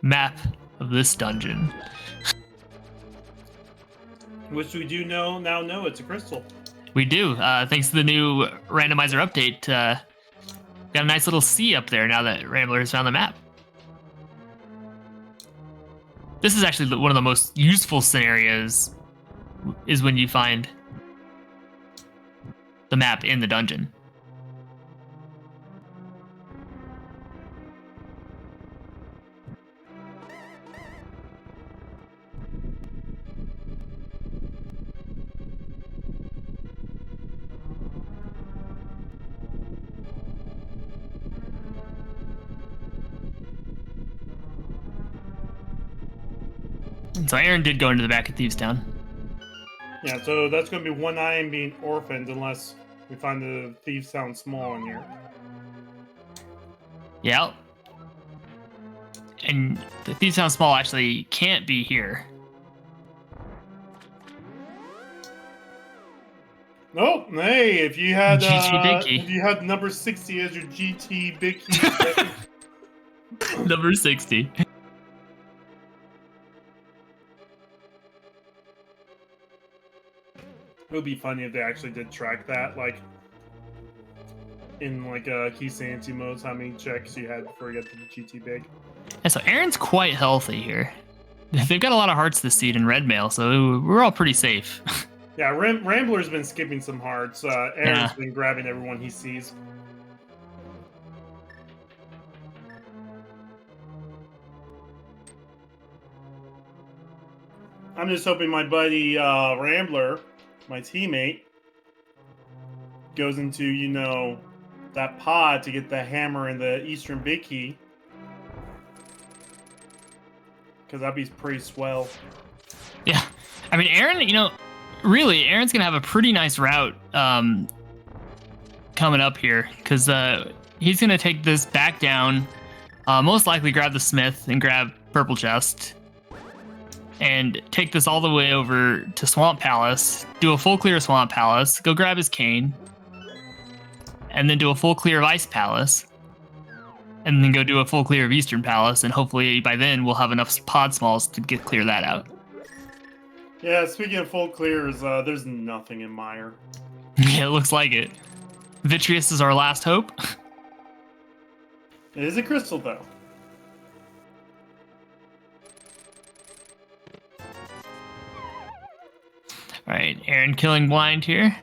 Map of this dungeon. Which we do now know it's a crystal. We do. Thanks to the new randomizer update. Got a nice little C up there now that Rambler has found the map. This is actually one of the most useful scenarios, is when you find the map in the dungeon. And so Aaron did go into the back of Thieves Town. Yeah, so that's going to be one iron being orphaned unless we find the Thieves Town small in here. Yeah. And the Thieves Town small actually can't be here. Nope. Hey, if you had GT Big Key. if you had number 60 as your GT Big Key. Number 60. It would be funny if they actually did track that, like in like key sanity modes, how many checks you had before you got to the GT Big. And so Aaron's quite healthy here. They've got a lot of hearts this seed in red mail, so we're all pretty safe. Yeah, Rambler's been skipping some hearts. Aaron's been grabbing everyone he sees. I'm just hoping my buddy Rambler, my teammate, goes into, you know, that pod to get the hammer and the Eastern Big Key. Because that'd be pretty swell. Yeah. I mean, Aaron, you know, really, Aaron's going to have a pretty nice route coming up here. Because he's going to take this back down, most likely grab the Smith and grab Purple Chest. And take this all the way over to Swamp Palace, do a full clear of Swamp Palace, go grab his cane, and then do a full clear of Ice Palace, and then go do a full clear of Eastern Palace, and hopefully by then we'll have enough pod smalls to clear that out. Yeah, speaking of full clears, there's nothing in Mire. Yeah, it looks like it. Vitreous is our last hope. It is a crystal, though. Alright, Aaron killing blind here.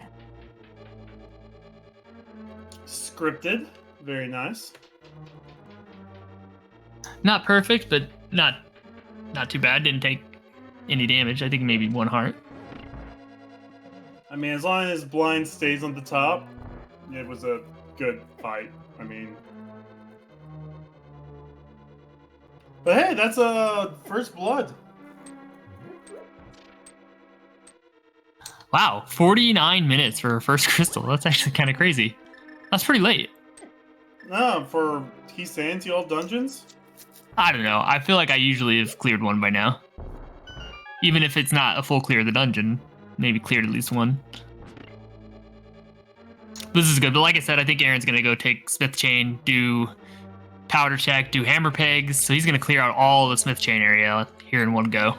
Scripted. Very nice. Not perfect, but not too bad. Didn't take any damage. I think maybe 1 heart. I mean, as long as blind stays on the top, it was a good fight. I mean... But hey, that's a first blood. Wow, 49 minutes for a first crystal. That's actually kind of crazy. That's pretty late. No, for East Anti-all dungeons? I don't know. I feel like I usually have cleared one by now. Even if it's not a full clear of the dungeon. Maybe cleared at least one. This is good, but like I said, I think Aaron's going to go take Smith Chain, do powder check, do hammer pegs. So he's going to clear out all the Smith Chain area here in one go.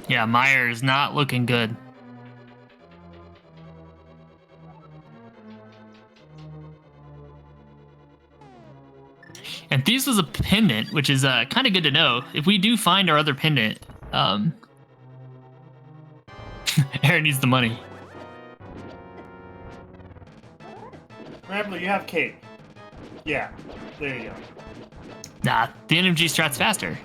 Yeah, Mire is not looking good. And Thieves was a pendant, which is kind of good to know. If we do find our other pendant, Aaron needs the money. Rambler, you have cape. Yeah, there you go. Nah, the NMG strat's faster.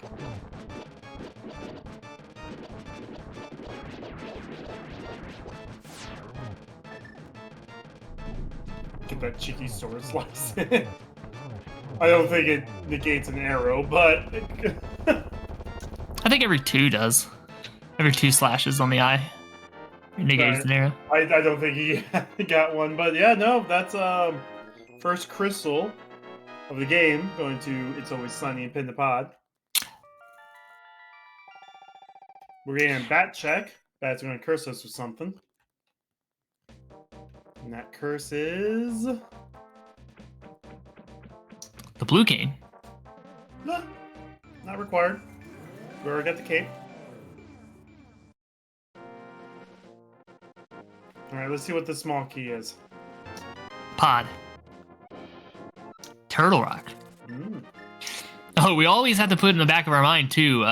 Get that cheeky sword slice. I don't think it negates an arrow, but... I think every 2 does. Every 2 slashes on the eye. It negates an arrow. I don't think he got one, but yeah, no, that's first crystal of the game going to It's Always Sunny and Pin the Pod. We're getting a bat check. Bat's going to curse us with something. And that curse is... The blue cane. No, not required. We already got the cape. Alright, let's see what the small key is. Pod. Turtle Rock. Mm. Oh, we always have to put in the back of our mind, too.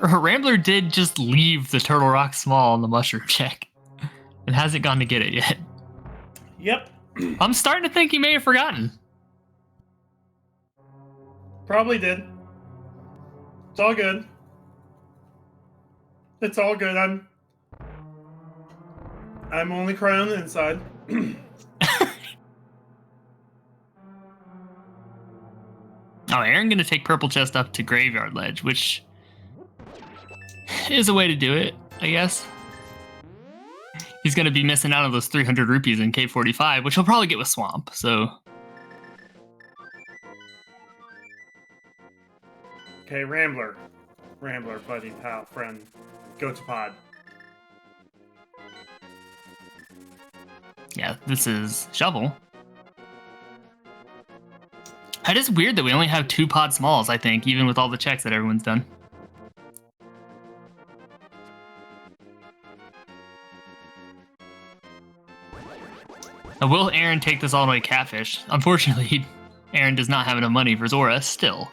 Rambler did just leave the Turtle Rock small on the mushroom check. And hasn't gone to get it yet. Yep. I'm starting to think he may have forgotten. Probably did. It's all good. It's all good. I'm only crying on the inside. Oh, Aaron gonna take Purple Chest up to Graveyard Ledge, which is a way to do it, I guess. He's gonna be missing out on those 300 rupees in K45, which he'll probably get with Swamp, so... Okay, Rambler. Rambler, buddy, pal, friend. Go to pod. Yeah, this is Shovel. It is weird that we only have 2 pod smalls, I think, even with all the checks that everyone's done. Now, will Aaron take this all the way to Catfish? Unfortunately, Aaron does not have enough money for Zora still.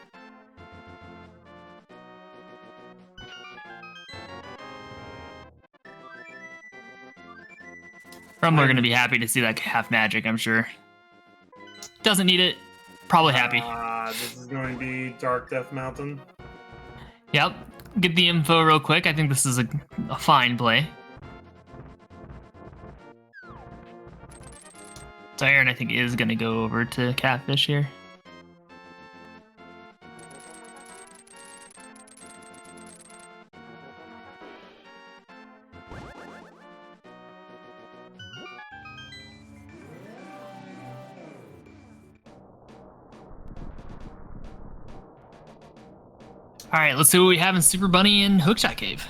Rumbler going to be happy to see that half magic, I'm sure. Doesn't need it. Probably happy. This is going to be Dark Death Mountain. Yep. Get the info real quick. I think this is a fine play. So Aaron, I think, is going to go over to Catfish here. All right, let's see what we have in Super Bunny and Hookshot Cave.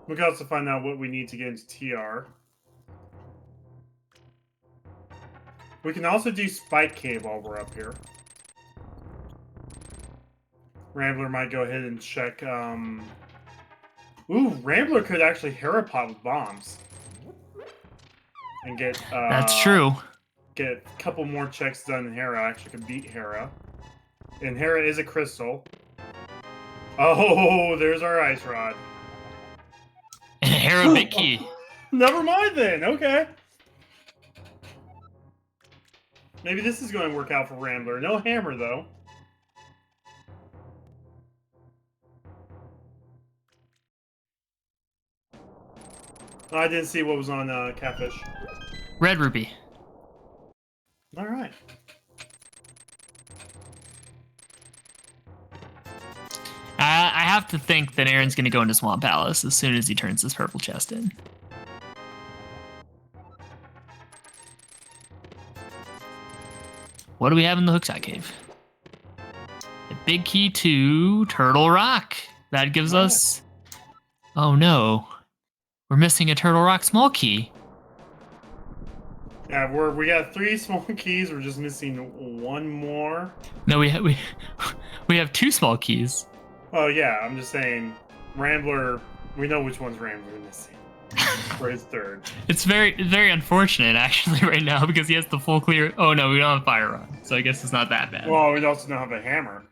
We can also find out what we need to get into TR. We can also do Spike Cave while we're up here. Rambler might go ahead and check. Ooh, Rambler could actually Hera pot with bombs. And get. That's true. Get a couple more checks done, and Hera actually can beat Hera. And Hera is a crystal. Oh, there's our ice rod. And Hera big key. Never mind then. Okay. Maybe this is going to work out for Rambler. No hammer though. I didn't see what was on Catfish. Red ruby. All right. I have to think that Aaron's going to go into Swamp Palace as soon as he turns this purple chest in. What do we have in the Hookshot Cave? A big key to Turtle Rock. That gives us... Oh no. We're missing a Turtle Rock small key. Yeah, we got 3 small keys. We're just missing 1 more. No, we have 2 small keys. Oh yeah, I'm just saying, Rambler. We know which one's Rambler missing. For his 3rd. It's very unfortunate actually right now because he has the full clear. Oh no, we don't have Fire Rod, so I guess it's not that bad. Well, we also don't have a hammer.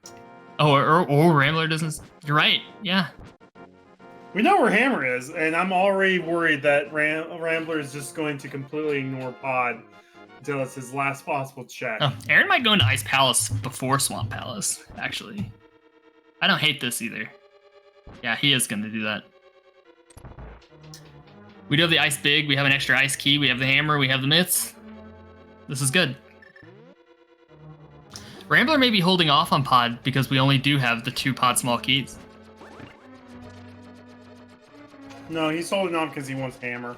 Oh, or Rambler doesn't. You're right. Yeah. We know where hammer is, and I'm already worried that Rambler is just going to completely ignore Pod until it's his last possible check. Oh, Aaron might go into Ice Palace before Swamp Palace. Actually, I don't hate this either. Yeah, he is going to do that. We do have the Ice Big, we have an extra Ice Key, we have the Hammer, we have the Myths. This is good. Rambler may be holding off on Pod because we only do have the 2 Pod small keys. No, he's holding on because he wants hammer.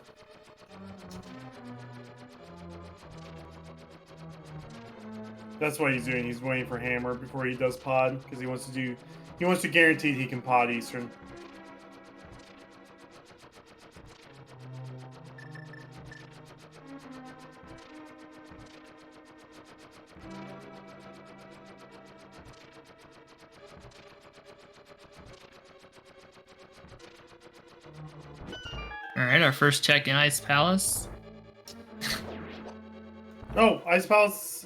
That's what he's doing. He's waiting for hammer before he does Pod because he wants to guarantee he can Pod Eastern. Alright, our first check in Ice Palace. Oh, Ice Palace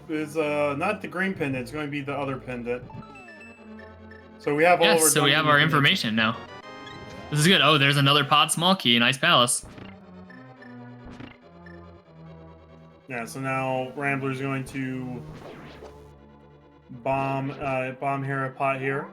is not the green pendant, it's going to be the other pendant. So we have all Yes, so we have our information now. This is good. Oh, there's another Pod small key in Ice Palace. Yeah, so now Rambler's going to bomb Hera pot here.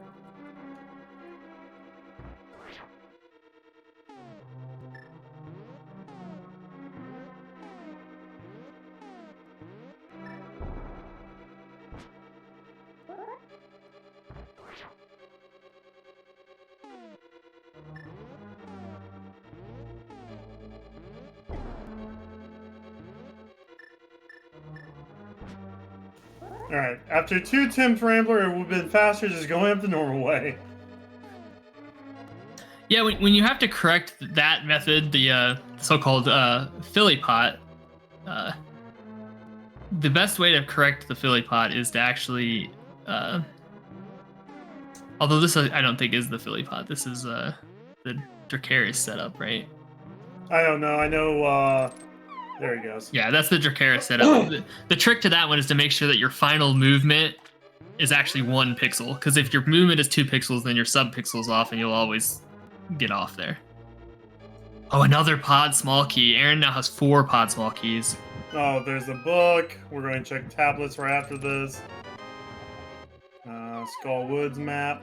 Alright, after 2 attempts, Rambler, it would have been faster just going up the normal way. Yeah, when you have to correct that method, the so-called Philly pot, the best way to correct the Philly pot is to actually, although this I don't think is the Philly pot, this is the Dracarys setup, right? I don't know, I know, there he goes. Yeah, that's the Dracarys setup. The trick to that one is to make sure that your final movement is actually 1 pixel, because if your movement is 2 pixels, then your sub-pixel's off and you'll always get off there. Oh, another Pod small key. Aaron now has 4 Pod small keys. Oh, there's the book. We're going to check tablets right after this. Skull Woods map.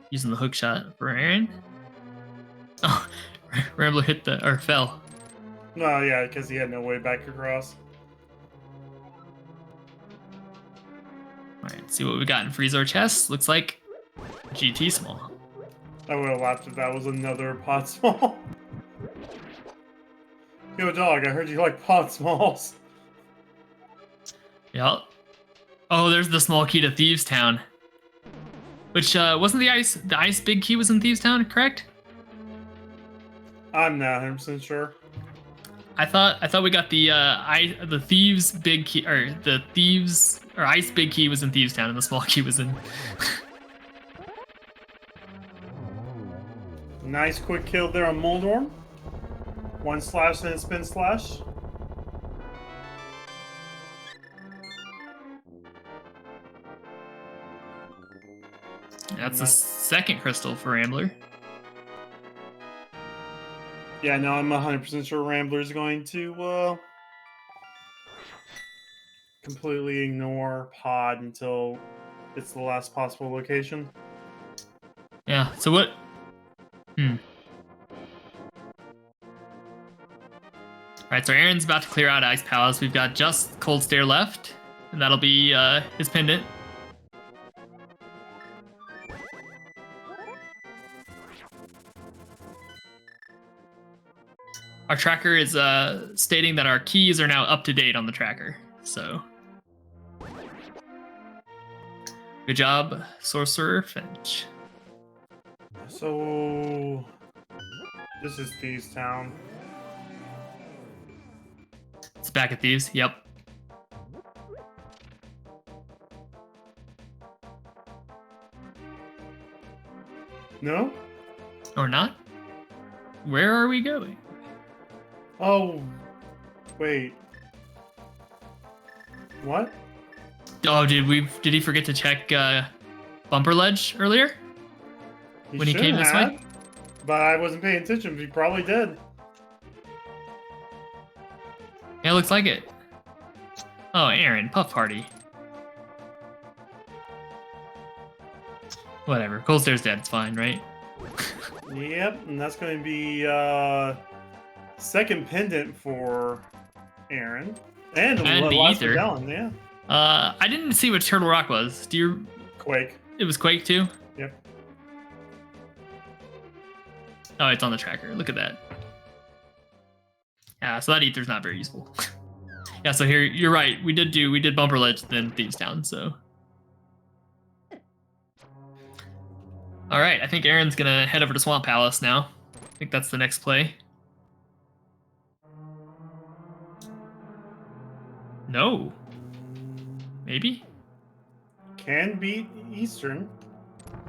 Using the hook shot for Aaron. Oh, Rambler hit or fell. No, yeah, because he had no way back across. Alright, let's see what we got in Freezor chest. Looks like GT small. I would have laughed if that was another pot small. Yo, dog, I heard you like pot smalls. Yep. Oh, there's the small key to Thieves Town. Which, wasn't the ice big key was in Thieves Town, correct? I'm not 100% sure. I thought we got the thieves big key, or the thieves or ice big key was in Thieves Town and the small key was in. Nice quick kill there on Moldorm. 1 slash and then spin slash. That's the second crystal for Rambler. Yeah, no, I'm 100% sure Rambler is going to completely ignore Pod until it's the last possible location. Yeah, so what? Alright, so Aaron's about to clear out Ice Palace. We've got just Cold Stare left, and that'll be his pendant. Our tracker is stating that our keys are now up to date on the tracker, so good job, Sorcerer Finch. So this is Thieves Town. It's back at Thieves. Yep. No? Or not? Where are we going? Oh, wait. What? Oh, did he forget to check Bumper Ledge earlier? When he came this way? But I wasn't paying attention. He probably did. Yeah, it looks like it. Oh, Aaron, Puff Party. Whatever. Cold Stare's dead. It's fine, right? Yep, and that's going to be second pendant for Aaron. And the last Ether. medallion, yeah. I didn't see what Turtle Rock was. Do you... Quake. It was Quake too? Yep. Oh, it's on the tracker. Look at that. Yeah, so that Ether's not very useful. Yeah, so here, you're right. We did Bumper Ledge, then Thieves Town, so. All right, I think Aaron's gonna head over to Swamp Palace now. I think that's the next play. No. Maybe? Can beat Eastern.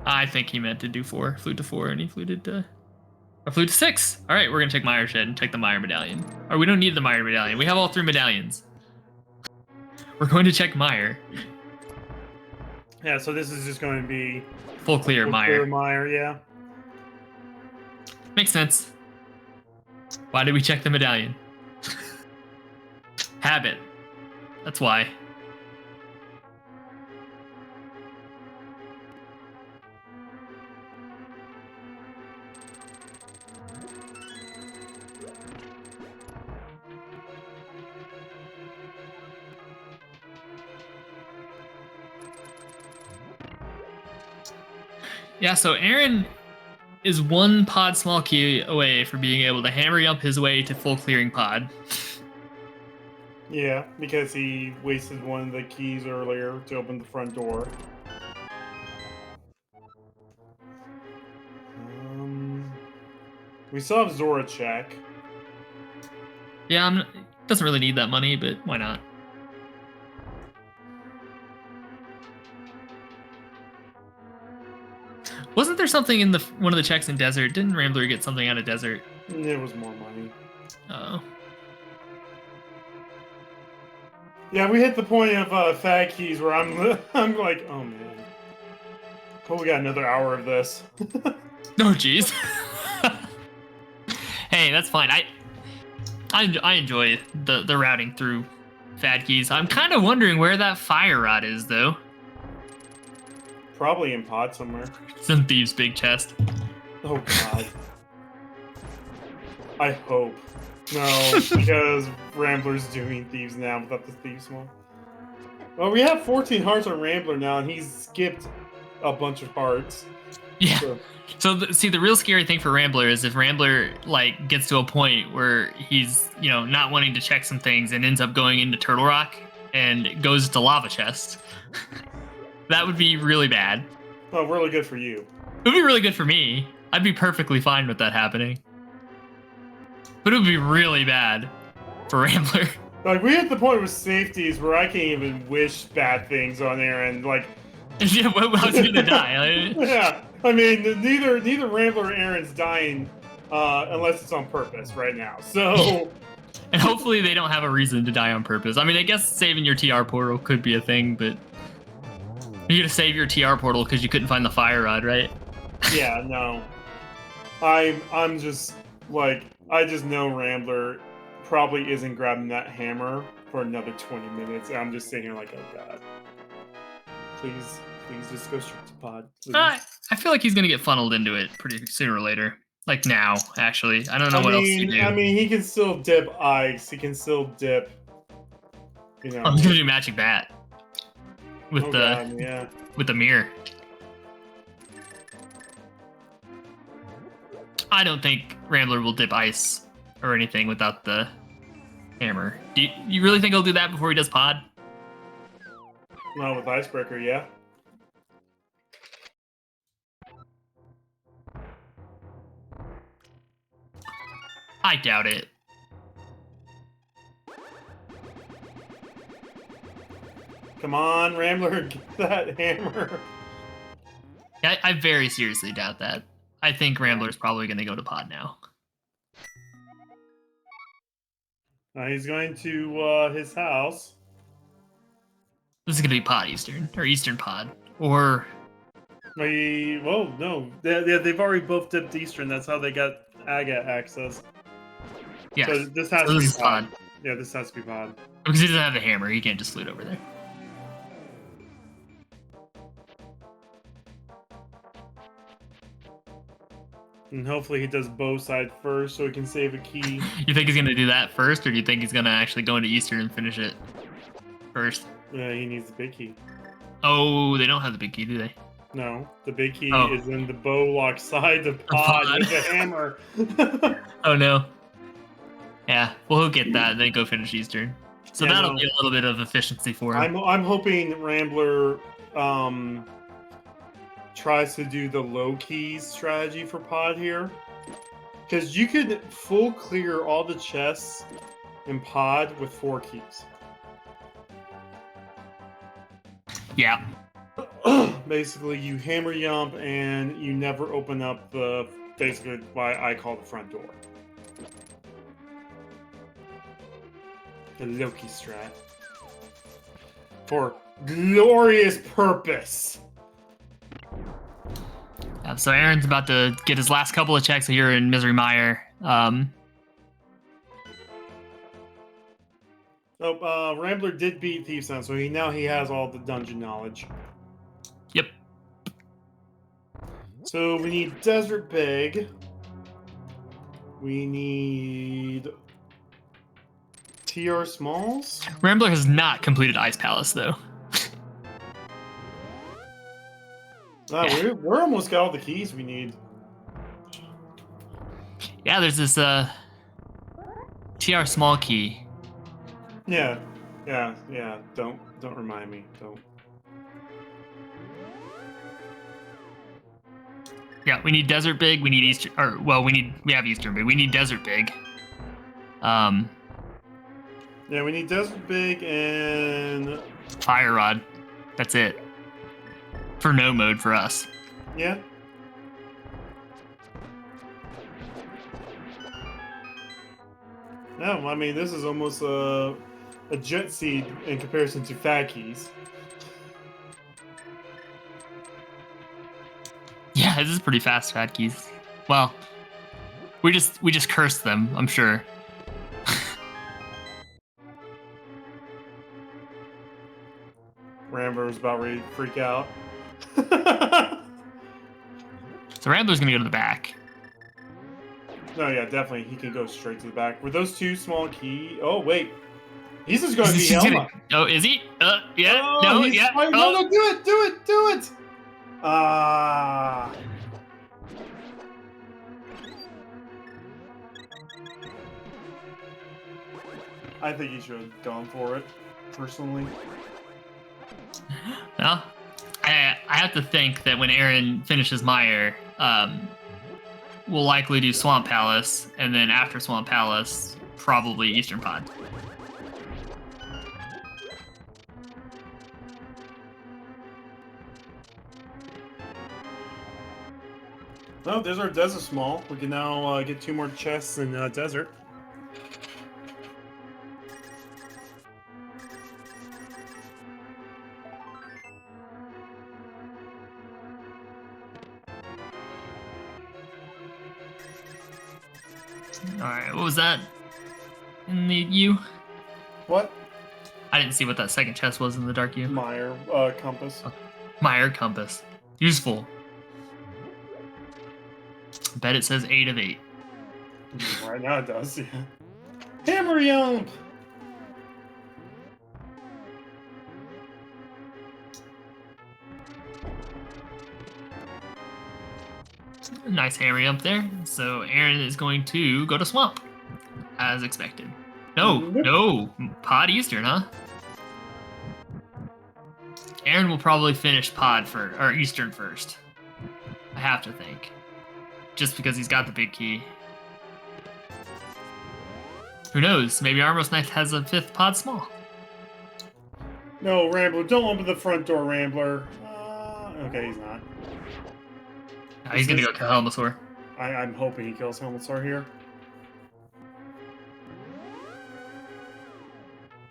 I think he meant to do 4. Flew to 4, and he fluted to... Or flew to 6. All right, we're going to take Mire Shed and take the Mire Medallion. Or we don't need the Mire Medallion. We have all 3 medallions. We're going to check Mire. Yeah, so this is just going to be... Full clear Mire. Clear Mire, yeah. Makes sense. Why did we check the medallion? Habit. That's why. Yeah, so Aaron is 1 pod small key away from being able to hammer up his way to full clearing pod. Yeah, because he wasted one of the keys earlier to open the front door. We still have Zora check. Yeah, doesn't really need that money, but why not? Wasn't there something in one of the checks in Desert? Didn't Rambler get something out of Desert? It was more money. Oh. Yeah, we hit the point of fag keys where I'm like, oh man. Hope we got another hour of this. Oh jeez. Hey, that's fine. I enjoy the routing through fad keys. I'm kind of wondering where that fire rod is though. Probably in pod somewhere. It's in Thieves' big chest. Oh god. I hope. No, because Rambler's doing Thieves now without the Thieves one. Well, we have 14 hearts on Rambler now, and he's skipped a bunch of hearts. Yeah. So see, the real scary thing for Rambler is if Rambler like gets to a point where he's not wanting to check some things and ends up going into Turtle Rock and goes to Lava Chest. That would be really bad. Oh, really good for you. It would be really good for me. I'd be perfectly fine with that happening. But it would be really bad. for Rambler. Like, we hit the point with safeties where I can't even wish bad things on Aaron. Like, Yeah, how's he gonna die? yeah, I mean, neither Rambler or Aaron's dying unless it's on purpose right now. So, and hopefully they don't have a reason to die on purpose. I mean, I guess saving your TR portal could be a thing, but you're gonna save your TR portal because you couldn't find the fire rod, right? Yeah, no. I'm just like, I just know Rambler probably isn't grabbing that hammer for another 20 minutes. And I'm just sitting here like, oh god. Please just go straight to pod. I feel like he's gonna get funneled into it pretty sooner or later. Like now, actually. I don't know what else to do. I mean, he can still dip ice. He can still dip. You know. I'm gonna do magic bat with yeah. with the mirror. I don't think Rambler will dip ice or anything without the hammer. Do you really think he'll do that before he does pod? Not with Icebreaker, yeah. I doubt it. Come on, Rambler, get that hammer. Yeah, I very seriously doubt that. I think Rambler's probably going to go to pod now. He's going to his house. This is going to be pod Eastern, or Eastern pod, or... Well, no. They've already both dipped Eastern. That's how they got Aga access. Yeah, so this has to be pod. Yeah, this has to be pod. Because he doesn't have the hammer, he can't just loot over there. And hopefully he does bow side first so he can save a key. You think he's going to do that first, or do you think he's going to actually go into Eastern and finish it first? Yeah, he needs the big key. Oh, they don't have the big key, do they? No, the big key is in the bow lock side of pod with the hammer. Oh no. Yeah, well, he'll get that and then go finish Eastern. So that'll be a little bit of efficiency for him. I'm hoping Rambler tries to do the low keys strategy for pod here. Because you could full clear all the chests in pod with 4 keys. Yeah. Basically, you hammer yump and you never open up the, basically, what I call the front door. The Loki strat. For glorious purpose. So Aaron's about to get his last couple of checks here in Misery Mire. Rambler did beat Thief's Sound, so now he has all the dungeon knowledge. Yep. So we need Desert Big. We need TR Smalls. Rambler has not completed Ice Palace, though. We're almost got all the keys we need. Yeah, there's this TR small key. Yeah. Don't remind me. Don't. Yeah, we need Desert Big. We need Eastern. Or well, we have Eastern Big. We need Desert Big. Yeah, we need Desert Big and Fire Rod. That's it. For no mode for us. Yeah. No, I mean this is almost a jet seed in comparison to Fat Keys. Yeah, this is pretty fast, Fat Keys. Well, we just cursed them, I'm sure. Rambler's about ready to freak out. So Rambler's gonna go to the back. No, yeah, definitely. He can go straight to the back. Were those 2 small key? Oh, wait. He's just going to be Helma. Oh, is he? Yeah. Oh, no, yeah. No, do it. Ah. I think he should have gone for it, personally. Well, I have to think that when Aaron finishes Mire, we'll likely do Swamp Palace, and then after Swamp Palace, probably Eastern Pod. Oh, there's our desert small. We can now get 2 more chests in desert. Alright, what was that? In the U? What? I didn't see what that second chest was in the dark U. Meyer compass. Meyer compass. Useful. I bet it says 8 of 8. Right now it does, yeah. Hammer Yump! Nice hammer up there. So Aaron is going to go to Swamp, as expected. No, no, Pod Eastern, huh? Aaron will probably finish Pod or Eastern first. I have to think, just because he's got the big key. Who knows? Maybe ALTTTPR has a 5th Pod Small. No, Rambler, don't open the front door, Rambler. Okay, he's not. No, he's gonna go kill Helmasaur. I'm hoping he kills Helmasaur here.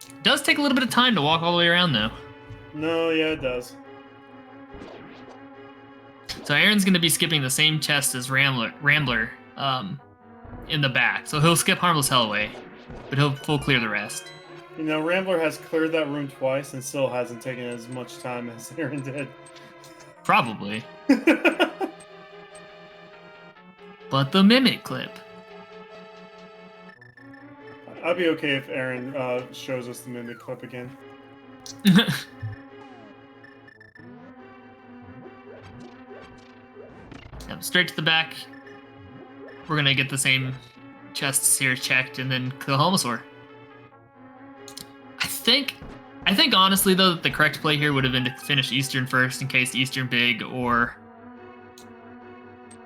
It does take a little bit of time to walk all the way around, though. No, yeah, it does. So Aaron's gonna be skipping the same chest as Rambler in the back. So he'll skip Harmless Hell away, but he'll full clear the rest. You know, Rambler has cleared that room twice and still hasn't taken as much time as Aaron did. Probably. But the Mimic clip. I'd be okay if Aaron shows us the Mimic clip again. Yep, straight to the back. We're gonna get the same chests here checked and then kill Helmasaur. I think honestly though that the correct play here would have been to finish Eastern first in case Eastern Big or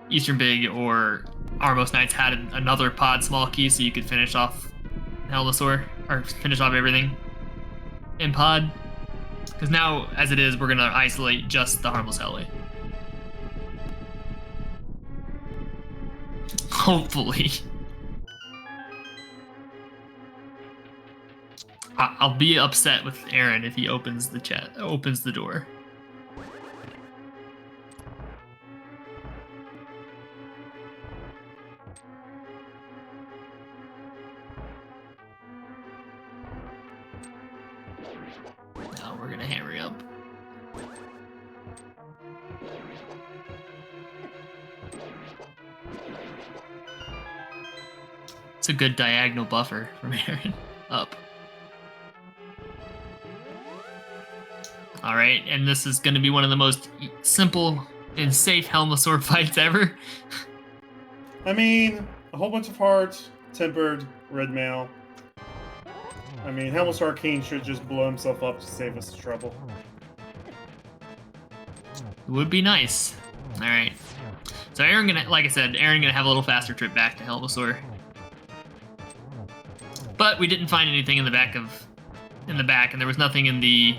Armos Knights had another Pod Small key so you could finish off Helmasaur or finish off everything in Pod. Because now, as it is, we're gonna isolate just the Harmless Hellway. Hopefully. I'll be upset with Aaron if he opens the door. No, we're gonna hammer you up. It's a good diagonal buffer from Aaron. Up. Alright, and this is going to be one of the most simple and safe Helmasaur fights ever. I mean, a whole bunch of hearts, tempered, red mail. I mean, Helmasaur Arcane should just blow himself up to save us the trouble. It would be nice. Alright. So Aaron gonna, like I said, Aaron gonna have a little faster trip back to Helmasaur. But we didn't find anything in the back, and there was nothing in the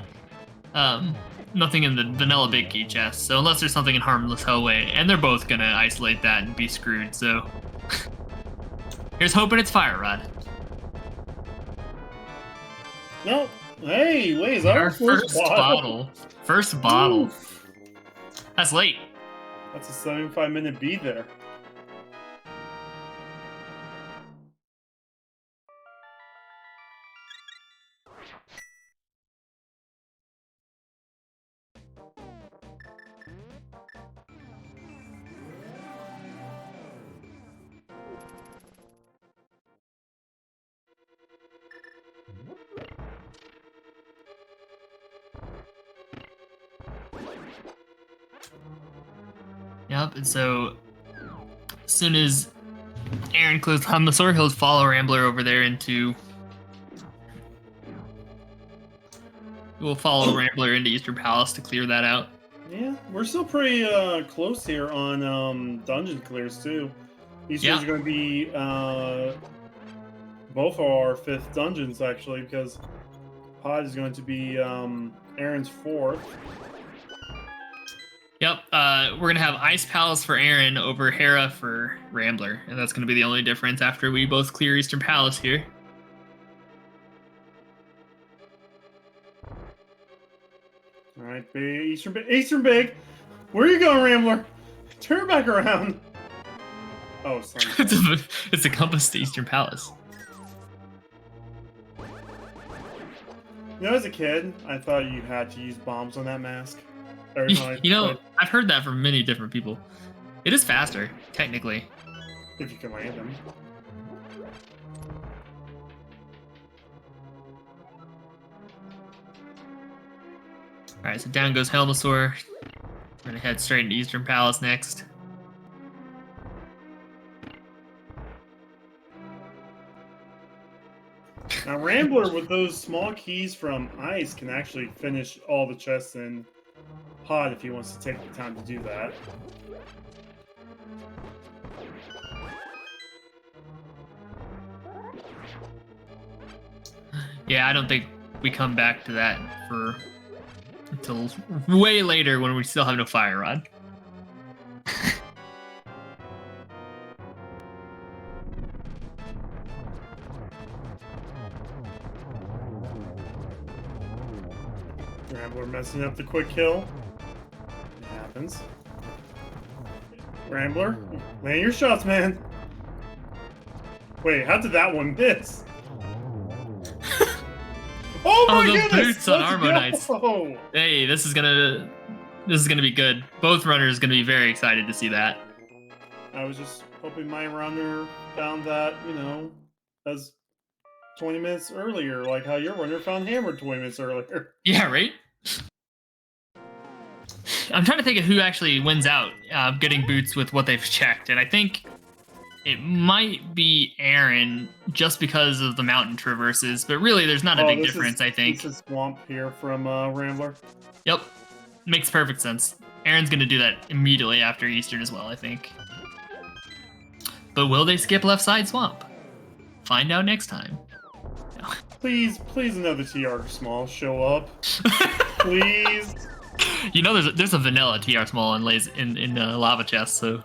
vanilla big key chest. So unless there's something in Harmless Hellway, and they're both gonna isolate that and be screwed. So here's hoping it's Fire Rod. No, hey, wait, is that our first bottle? First bottle. Oof. That's late. That's a 75-minute beat there. Yep, and so as soon as Aaron closes Helmasaur, he'll follow Rambler over there into... We'll follow Rambler into Eastern Palace to clear that out. Yeah, we're still pretty close here on dungeon clears too. These guys are going to be Both are 5th dungeons, actually, because Pod is going to be Aaron's 4th. Yep, we're going to have Ice Palace for Aaron over Hera for Rambler, and that's going to be the only difference after we both clear Eastern Palace here. All right, big Eastern Big. Where are you going, Rambler? Turn back around. Oh, sorry. It's a compass to Eastern Palace. You know, as a kid, I thought you had to use bombs on that mask. You know, I've heard that from many different people. It is faster, technically. If you can land them. Alright, so down goes Helmasaur. We're gonna head straight into Eastern Palace next. Now, Rambler, with those small keys from Ice, can actually finish all the chests in Pod if he wants to take the time to do that. Yeah, I don't think we come back to that until way later when we still have no fire rod. Rambler messing up the quick kill. It happens. Rambler, land your shots, man. Wait, how did that one miss? Oh my goodness! Boots on Armonites. Hey, this is gonna be good. Both runners gonna be very excited to see that. I was just hoping my runner found that, you know, as 20 minutes earlier, like how your runner found Hammer 20 minutes earlier. Yeah, right? I'm trying to think of who actually wins out getting boots with what they've checked, and I think it might be Aaron just because of the mountain traverses, but really there's not a big difference, I think. This is Swamp here from Rambler. Yep. Makes perfect sense. Aaron's going to do that immediately after Eastern as well, I think. But will they skip left side Swamp? Find out next time. No. Please another TR Small show up. Please. You know there's a vanilla TR Small in Lava Chest, so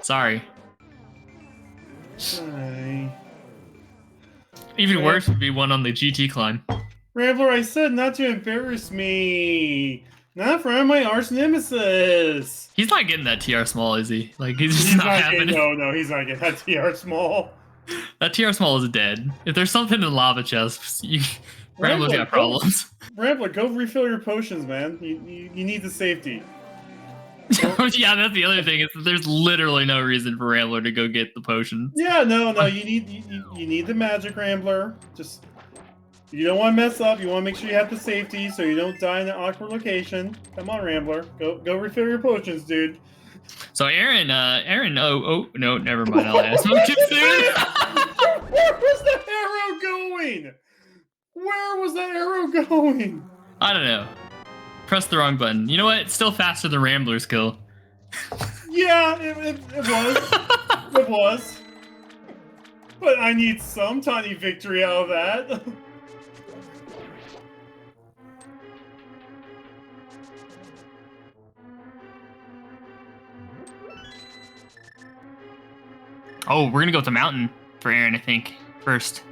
sorry. Hi. Even worse would be one on the GT climb. Rambler, I said not to embarrass me. Not in front of my arch nemesis. He's not getting that TR Small, is he? Like, he's just not having it. No, he's not getting that TR Small. That TR Small is dead. If there's something in Lava Chest, Rambler's got problems. Rambler, go refill your potions, man. You need the safety. Yeah, that's the other thing. Is that there's literally no reason for Rambler to go get the potions. Yeah, no. You need the magic, Rambler. Just you don't want to mess up. You want to make sure you have the safety so you don't die in an awkward location. Come on, Rambler. Go refill your potions, dude. So Aaron. Oh no, never mind. I'll ask him soon. Where was the arrow going? Where was that arrow going? I don't know. Press the wrong button. You know what? It's still faster than Rambler's kill. Yeah, it was. It was. But I need some tiny victory out of that. Oh, we're gonna go with the mountain for Aaron, I think, first.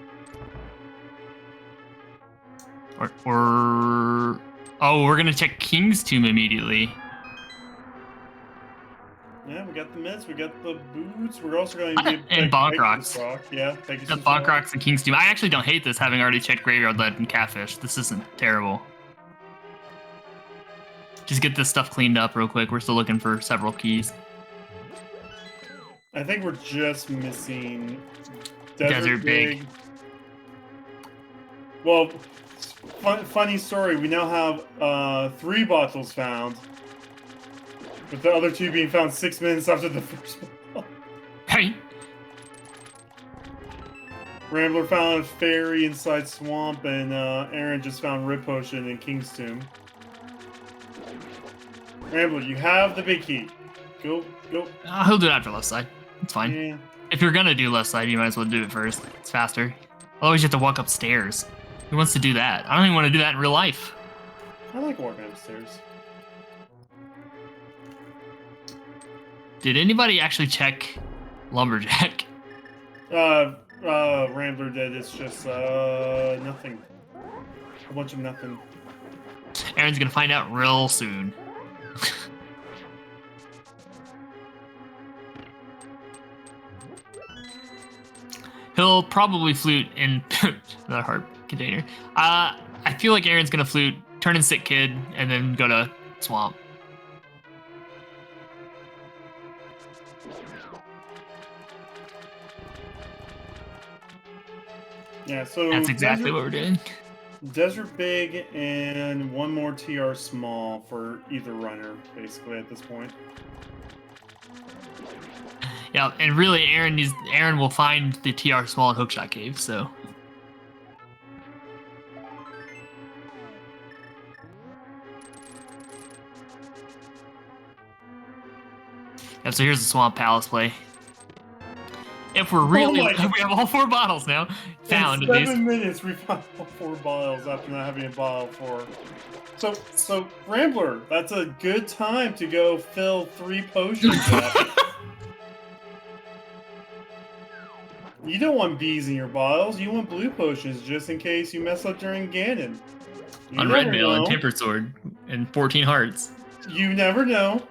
Or oh, we're gonna check King's Tomb immediately. Yeah, we got the mitts, we got the boots. We're also going to get and Bonk Rocks. Yeah, the Bonk Rocks and King's Tomb. I actually don't hate this, having already checked Graveyard Lead and Catfish. This isn't terrible. Just get this stuff cleaned up real quick. We're still looking for several keys. I think we're just missing Desert Big. Well, funny story. We now have 3 bottles found, with the other 2 being found 6 minutes after the first one. Hey. Rambler found a fairy inside Swamp, and Aaron just found Rip Potion in King's Tomb. Rambler, you have the big key. Go. He'll do it after left side. It's fine. Yeah. If you're gonna do left side, you might as well do it first. It's faster. Otherwise, you have to walk upstairs. Who wants to do that? I don't even want to do that in real life. I like walking upstairs. Did anybody actually check Lumberjack? Rambler did. It's just nothing. A bunch of nothing. Aaron's gonna find out real soon. He'll probably flute in another heart container. I feel like Aaron's gonna flute, turn in Sick Kid, and then go to Swamp. Yeah, so that's exactly what we're doing. Desert Big and one more TR Small for either runner, basically, at this point. Yeah, and really, Aaron will find the TR Small and Hookshot Cave, so. Yeah, so here's the Swamp Palace play. If we're really, we have all 4 bottles now. Found in 7 minutes, we found all 4 bottles after not having a bottle for. So Rambler, that's a good time to go fill 3 potions up. You don't want bees in your bottles. You want blue potions just in case you mess up during Ganon. On Red Mail and Tempered Sword and 14 hearts. You never know.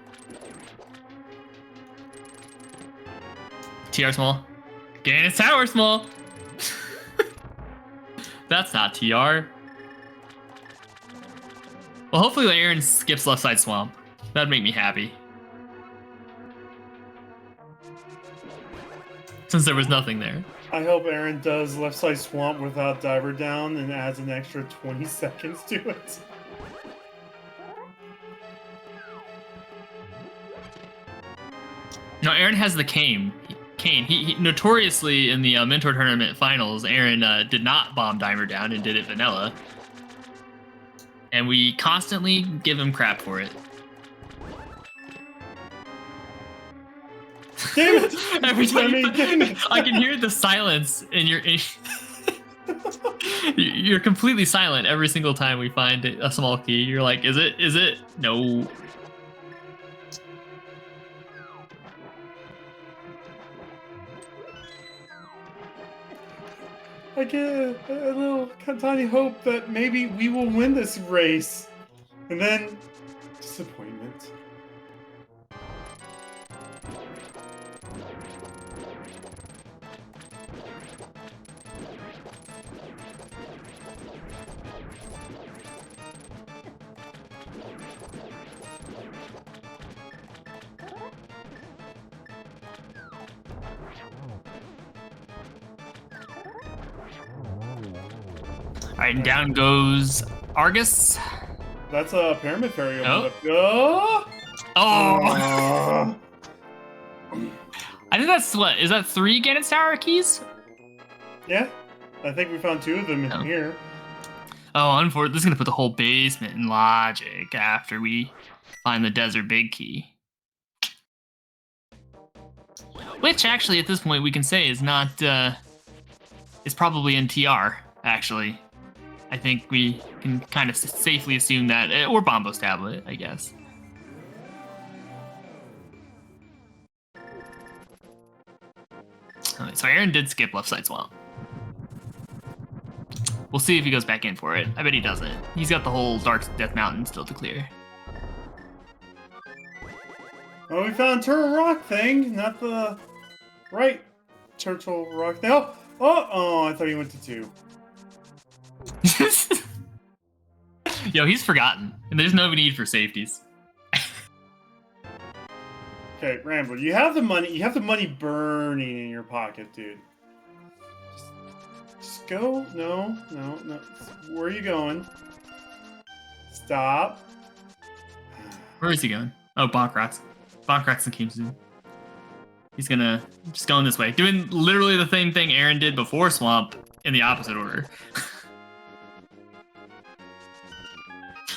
TR Small. Ganon's Tower Small. That's not TR. Well, hopefully Aaron skips left side Swamp. That'd make me happy. Since there was nothing there. I hope Aaron does left side Swamp without Diver Down and adds an extra 20 seconds to it. No, Aaron has the cane. He notoriously in the Mentor Tournament finals, Aaron did not bomb Diver Down and did it vanilla. And we constantly give him crap for it. Damn it! Every time I can hear the silence in your... You're completely silent every single time we find a small key. You're like, is it? Is it? No. I get a little tiny hope that maybe we will win this race. And then, disappointment. All right, and down goes Argus. That's a Pyramid Fairy. Oh. I think that's what, is that 3 Ganon's Tower keys? Yeah, I think we found 2 of them in here. Oh, unfortunately, this is gonna put the whole basement in logic after we find the Desert Big key. Which actually, at this point, we can say is not, is probably in TR, actually. I think we can kind of safely assume that, or Bombo's tablet, I guess. Okay, so Aaron did skip left side Swamp. We'll see if he goes back in for it. I bet he doesn't. He's got the whole Dark Death Mountain still to clear. Well, we found Turtle Rock thing, not the right Turtle Rock thing. Oh, I thought he went to 2. Yo, he's forgotten, and there's no need for safeties. Okay, Rambler, you have the money. You have the money burning in your pocket, dude. Just go. No. Where are you going? Stop. Where is he going? Oh, Bonkrats. Bonkrats and Kimsu. He's gonna just going this way, doing literally the same thing Aaron did before Swamp in the opposite order.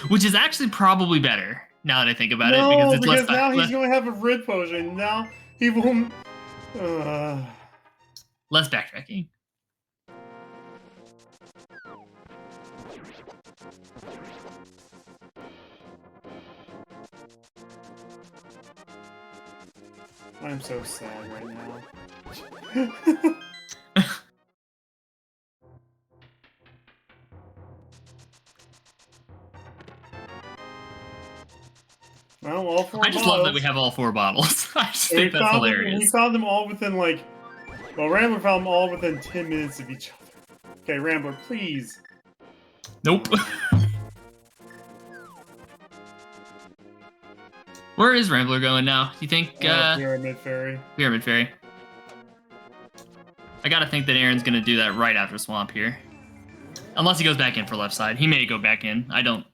Which is actually probably better, now that I think about it. Because it's because now he's going to have a Rid Potion. Now he won't... Less backtracking. I'm so sad right now. Well, all 4 I just bottles. love that we have all 4 bottles. I just And think that's hilarious. we found them all within like. Well, Rambler found them all within 10 minutes of each other. Okay, Rambler, please. Nope. Where is Rambler going now? Do you think Pyramid Fairy. Pyramid Fairy? I gotta think that Aaron's gonna do that right after Swamp here. Unless he goes back in for left side. He may go back in. I don't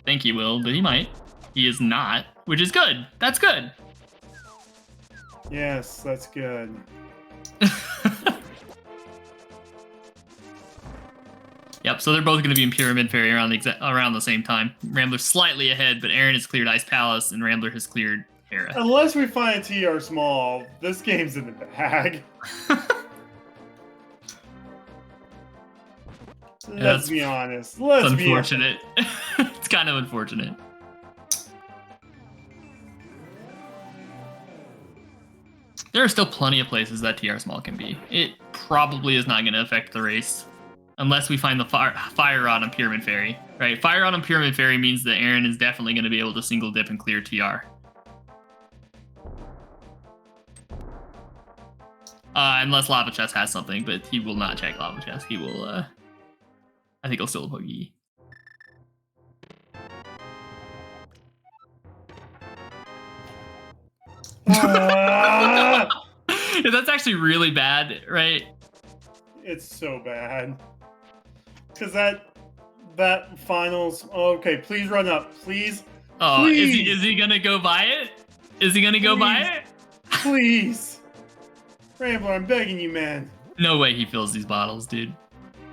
think he will, but he might. He is not, which is good. That's good. Yes, that's good. Yep, so they're both going to be in Pyramid Fairy around the same time. Rambler's slightly ahead, but Aaron has cleared Ice Palace, and Rambler has cleared Hera. Unless we find a TR small, this game's in the bag. Let's be honest. Let's be unfortunate. It's kind of unfortunate. There are still plenty of places that TR small can be. It probably is not going to affect the race. Unless we find the Fire Rod on Pyramid Fairy. Right? Fire Rod on Pyramid Fairy means that Aaron is definitely going to be able to single dip and clear TR. Unless Lava Chest has something, but he will not check Lava Chest. He will, I think he'll still boogie. That's actually really bad, right? It's so bad. Because that finals. Okay, please run up, please. Oh, please. Is he gonna go buy it? Is he gonna go buy it? Please, Rambler, I'm begging you, man. No way he fills these bottles, dude.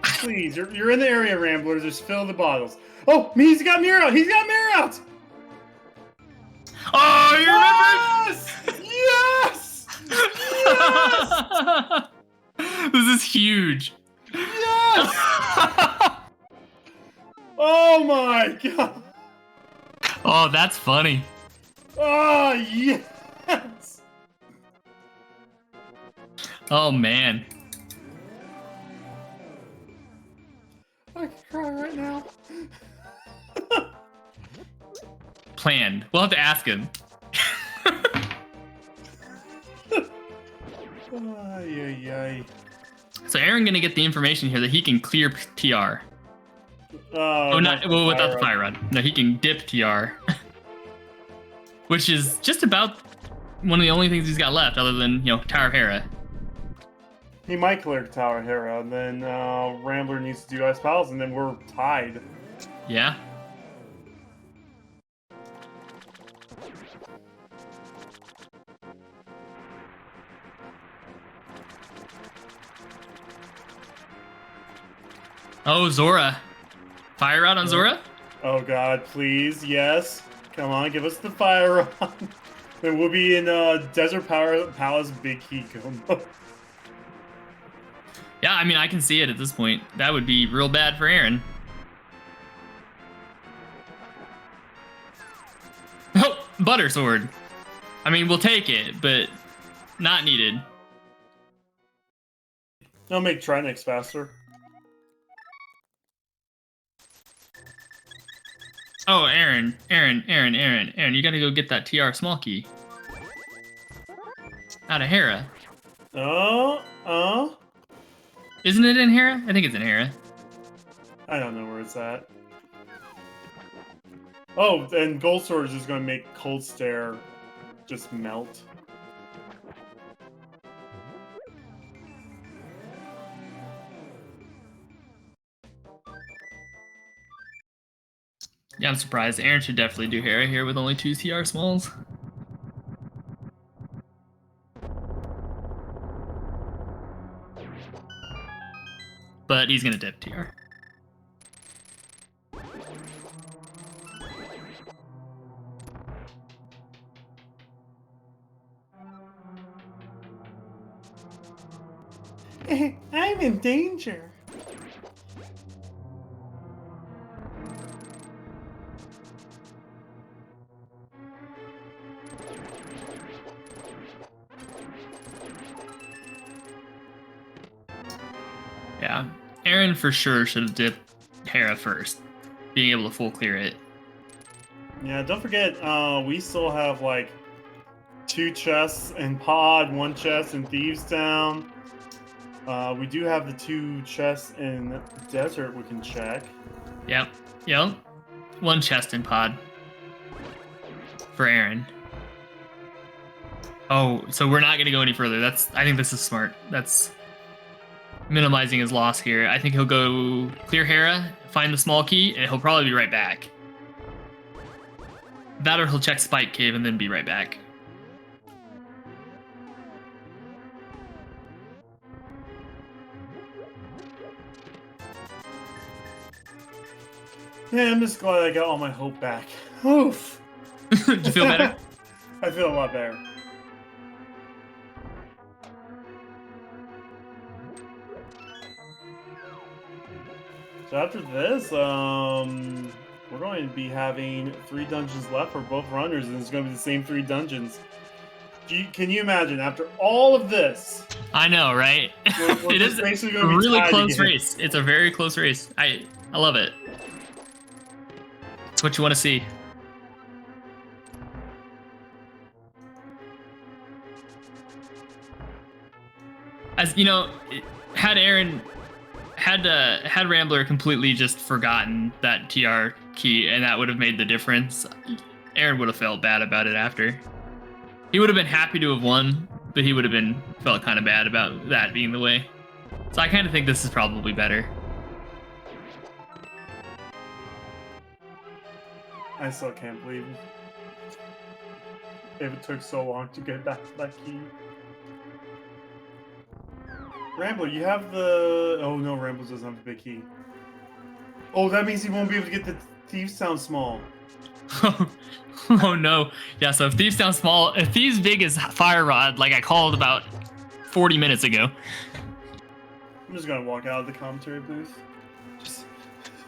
Please, you're in the area, Rambler. Just fill the bottles. Oh, he's got mirror out. He's got mirror out. Oh, you remember? Yes! Yes! This is huge. Yes! Oh my god! Oh, that's funny. Oh, yes! Oh, man. I can cry right now. Planned. We'll have to ask him. So Aaron gonna get the information here that he can clear TR. Oh, not well without the Fire Rod. No, he can dip TR, which is just about one of the only things he's got left, other than Tower of Hera. He might clear Tower of Hera, and then Rambler needs to do Ice Palace, and then we're tied. Yeah. Oh, Zora. Fire Rod on Zora? Oh god, please, yes. Come on, give us the Fire Rod. Then we'll be in Desert Palace Big Key combo. Yeah, I mean, I can see it at this point. That would be real bad for Aaron. Oh, Butter Sword. I mean, we'll take it, but not needed. I'll make Trinix faster. Oh, Aaron, you gotta go get that TR small key. Out of Hera. Isn't it in Hera? I think it's in Hera. I don't know where it's at. Oh, and Gold Sword is just gonna make Cold Stare just melt. Yeah, I'm surprised. Aaron should definitely do Hera here with only 2 TR smalls. But he's gonna dip TR. I'm in danger. Yeah. Aaron for sure should have dipped Hera first, being able to full clear it. Yeah, don't forget, we still have like 2 chests in Pod, 1 chest in Thieves Town. We do have the 2 chests in Desert we can check. Yep. 1 chest in Pod for Aaron. Oh, so we're not going to go any further. I think this is smart. That's minimizing his loss here. I think he'll go clear Hera, find the small key, and he'll probably be right back. That or he'll check Spike Cave and then be right back. Yeah, I'm just glad I got all my hope back. Oof. Do you feel better? I feel a lot better. So after this, we're going to be having 3 dungeons left for both runners, and it's going to be the same 3 dungeons. Can you imagine, after all of this? I know, right? We're it is basically a going to be really tied close again. race. It's a very close race. I love it. It's what you want to see. As you know, had Rambler completely just forgotten that TR key, and that would have made the difference, Aaron would have felt bad about it after. He would have been happy to have won, but he would have felt kind of bad about that being the way. So I kind of think this is probably better. I still can't believe it took so long to get back to that key. Rambler, you have the... Oh no, Rambler doesn't have the big key. Oh, that means he won't be able to get the Thieves Town small. Oh no. Yeah, so if Thieves Town small, if Thieves big is Fire Rod, like I called about 40 minutes ago. I'm just gonna walk out of the commentary booth. Just...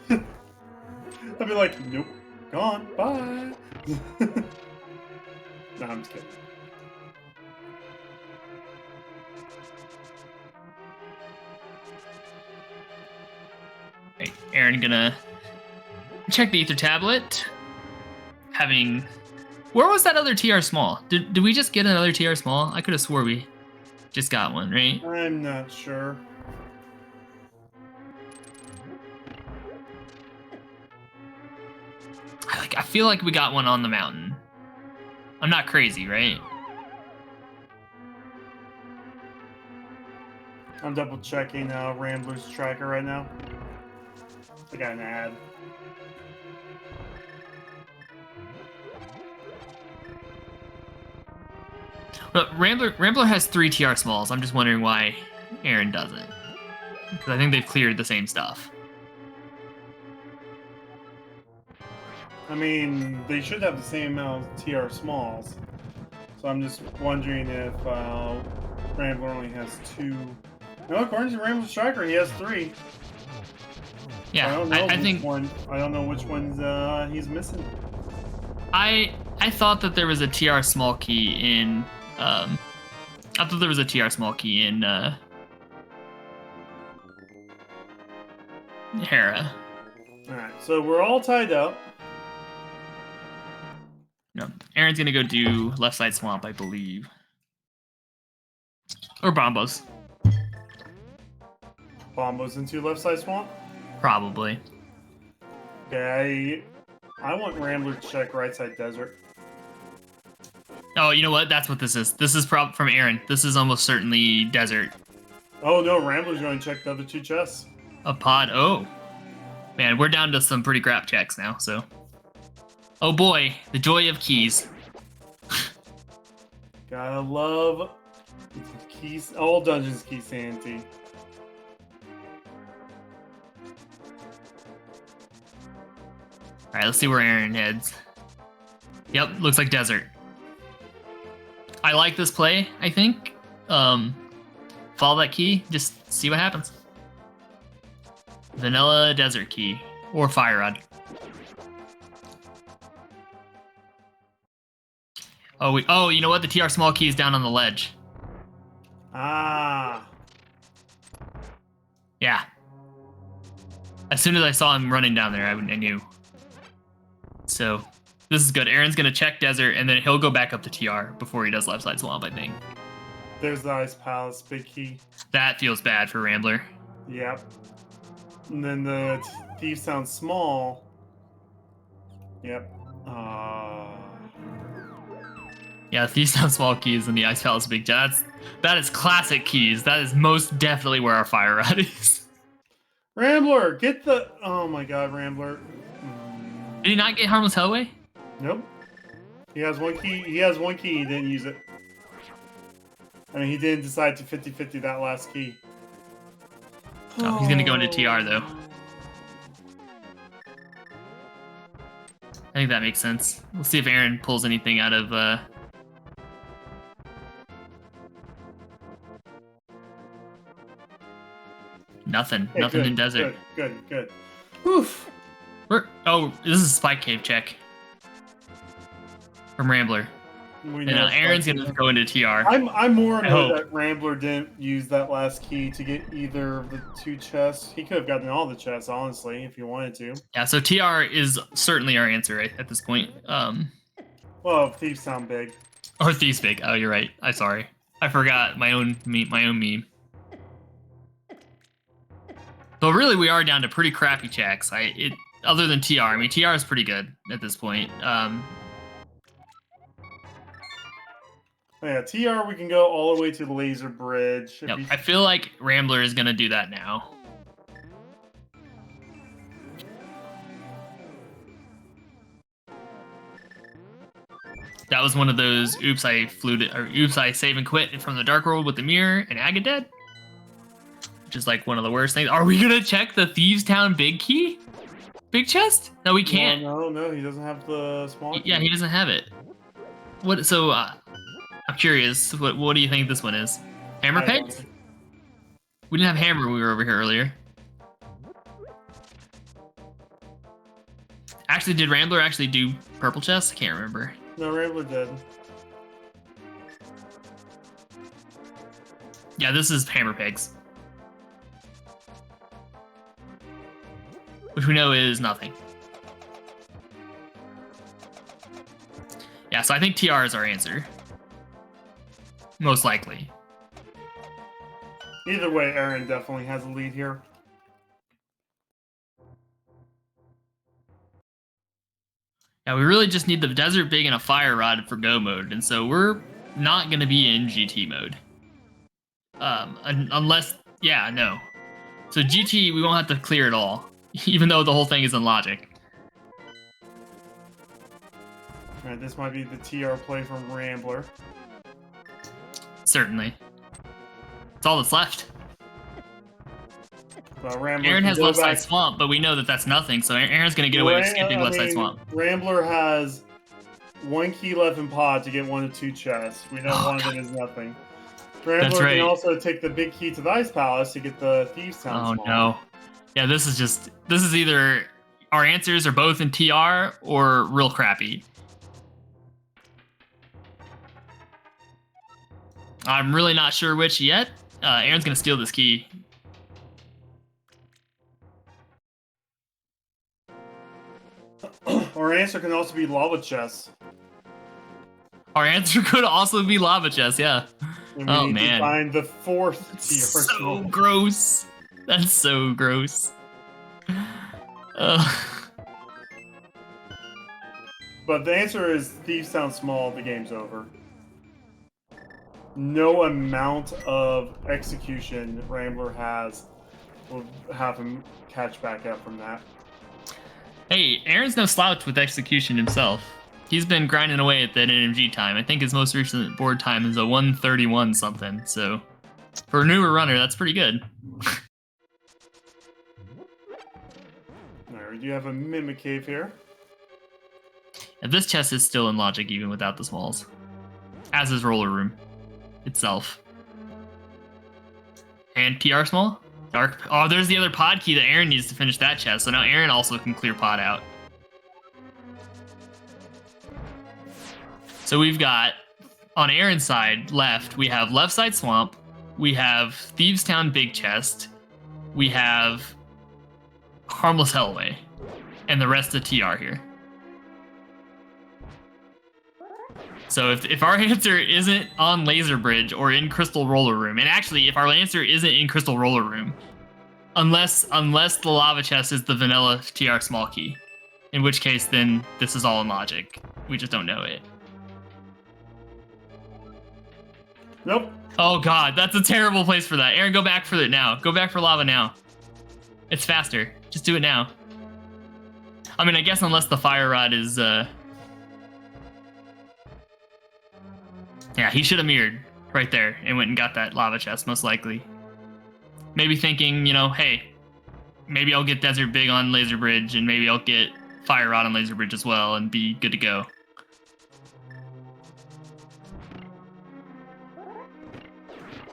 I'll be like, nope, gone, bye. No, I'm just kidding. Okay, Aaron gonna check the ether tablet. Where was that other TR small? Did we just get another TR small? I could have swore we just got one, right? I'm not sure. I feel like we got one on the mountain. I'm not crazy, right? I'm double checking Rambler's tracker right now. I got an ad. But Rambler has 3 TR smalls. I'm just wondering why Aaron doesn't. Because I think they've cleared the same stuff. I mean, they should have the same amount of TR smalls. So I'm just wondering if Rambler only has 2. No, according to Rambler's tracker, he has 3. Yeah, I don't know I think I don't know which ones he's missing. I thought that there was a TR small key in Hera. Alright, so we're all tied up. No, Aaron's gonna go do left side swamp, I believe. Or Bombos. Bombos into left side swamp. Probably. Okay, I want Rambler to check right side desert. Oh, you know what? That's what this is. This is from Aaron. This is almost certainly desert. Oh no, Rambler's going to check the other 2 chests. A pod. Oh. Man, we're down to some pretty crap checks now, so. Oh boy, the joy of keys. Gotta love keys. All dungeons key sanity. Alright, let's see where Aaron heads. Yep, looks like desert. I like this play, I think. Follow that key, just see what happens. Vanilla desert key. Or fire rod. Oh, you know what? The TR small key is down on the ledge. Ah. Yeah. As soon as I saw him running down there, I knew. So this is good. Aaron's going to check desert, and then he'll go back up to TR before he does left side swamp, I think. There's the Ice Palace, big key. That feels bad for Rambler. Yep. And then the Thief sounds small. Yep. Yeah, Thief sounds small keys and the Ice Palace big jet. That is classic keys. That is most definitely where our fire rod is. Rambler, get the... Oh my god, Rambler. Did he not get Harmless Hellway? Nope. He has one key. He has one key. He didn't use it. I mean, he didn't decide to 50-50 that last key. Oh, he's going to go into TR, though. I think that makes sense. We'll see if Aaron pulls anything out of... Nothing. Hey, Nothing good, in desert. Good. Oof. Oh, this is a Spike Cave check. From Rambler. And Aaron's going to go into TR. I'm more annoyed that Rambler didn't use that last key to get either of the two chests. He could have gotten all the chests, honestly, if he wanted to. Yeah, so TR is certainly our answer at this point. Well, Thieves sound big. Or Thieves big. Oh, you're right. I'm sorry. I forgot my own meme. But really, we are down to pretty crappy checks. Other than TR. I mean, TR is pretty good at this point. Yeah, TR, we can go all the way to the laser bridge. Yep. I feel like Rambler is going to do that now. That was one of those oops I save and quit from the Dark World with the mirror and Aga dead. Which is like one of the worst things. Are we going to check the Thieves Town big key? Big chest? No, we can't. No, he doesn't have the small key. Yeah, he doesn't have it. What? So, I'm curious. What do you think this one is? Hammer pegs? We didn't have hammer when we were over here earlier. Actually, did Rambler actually do purple chest? I can't remember. No, Rambler did. Yeah, this is hammer pegs. Which we know is nothing. Yeah, so I think TR is our answer. Most likely. Either way, Aaron definitely has a lead here. Yeah, we really just need the desert big and a fire rod for go mode, and so we're not going to be in GT mode. Unless, yeah, no. So GT, we won't have to clear it all, even though the whole thing is in logic. Alright, this might be the TR play from Rambler. Certainly. That's all that's left. Well, Rambler Aaron has left side swamp, but we know that that's nothing, so Aaron's going to get away with skipping left side swamp. Rambler has one key left in pod to get one of two chests. We know one of them is nothing. Rambler can also take the big key to the Ice Palace to get the Thieves Town. Oh, no. Yeah, this is either our answers are both in TR or real crappy. I'm really not sure which yet. Aaron's going to steal this key. Our answer can also be lava chests. Our answer could also be lava chest, yeah. Oh, man. To find the fourth tier. So gross. That's so gross. But the answer is Thieves Sound Small, the game's over. No amount of execution Rambler has will have him catch back up from that. Hey, Aaron's no slouch with execution himself. He's been grinding away at that NMG time. I think his most recent board time is a 131 something. So for a newer runner, that's pretty good. Alright, we do have a Mimic Cave here. And this chest is still in logic even without the smalls. As is Roller Room itself. And TR small? Dark. Oh, there's the other pod key that Aaron needs to finish that chest. So now Aaron also can clear pod out. So we've got, on Aaron's side left, we have left side swamp, we have Thieves Town big chest, we have Harmless Hellway, and the rest of TR here. So if our answer isn't on Laser Bridge or in Crystal Roller Room, and actually if our answer isn't in Crystal Roller Room, unless the lava chest is the vanilla TR small key, in which case then this is all in logic. We just don't know it. Nope. Oh god, that's a terrible place for that. Aaron, go back for it now. Go back for lava now. It's faster. Just do it now. I mean, I guess unless the fire rod is yeah, he should have mirrored right there and went and got that lava chest, most likely. Maybe thinking, you know, hey, maybe I'll get Desert Big on Laser Bridge, and maybe I'll get Fire Rod on Laser Bridge as well, and be good to go.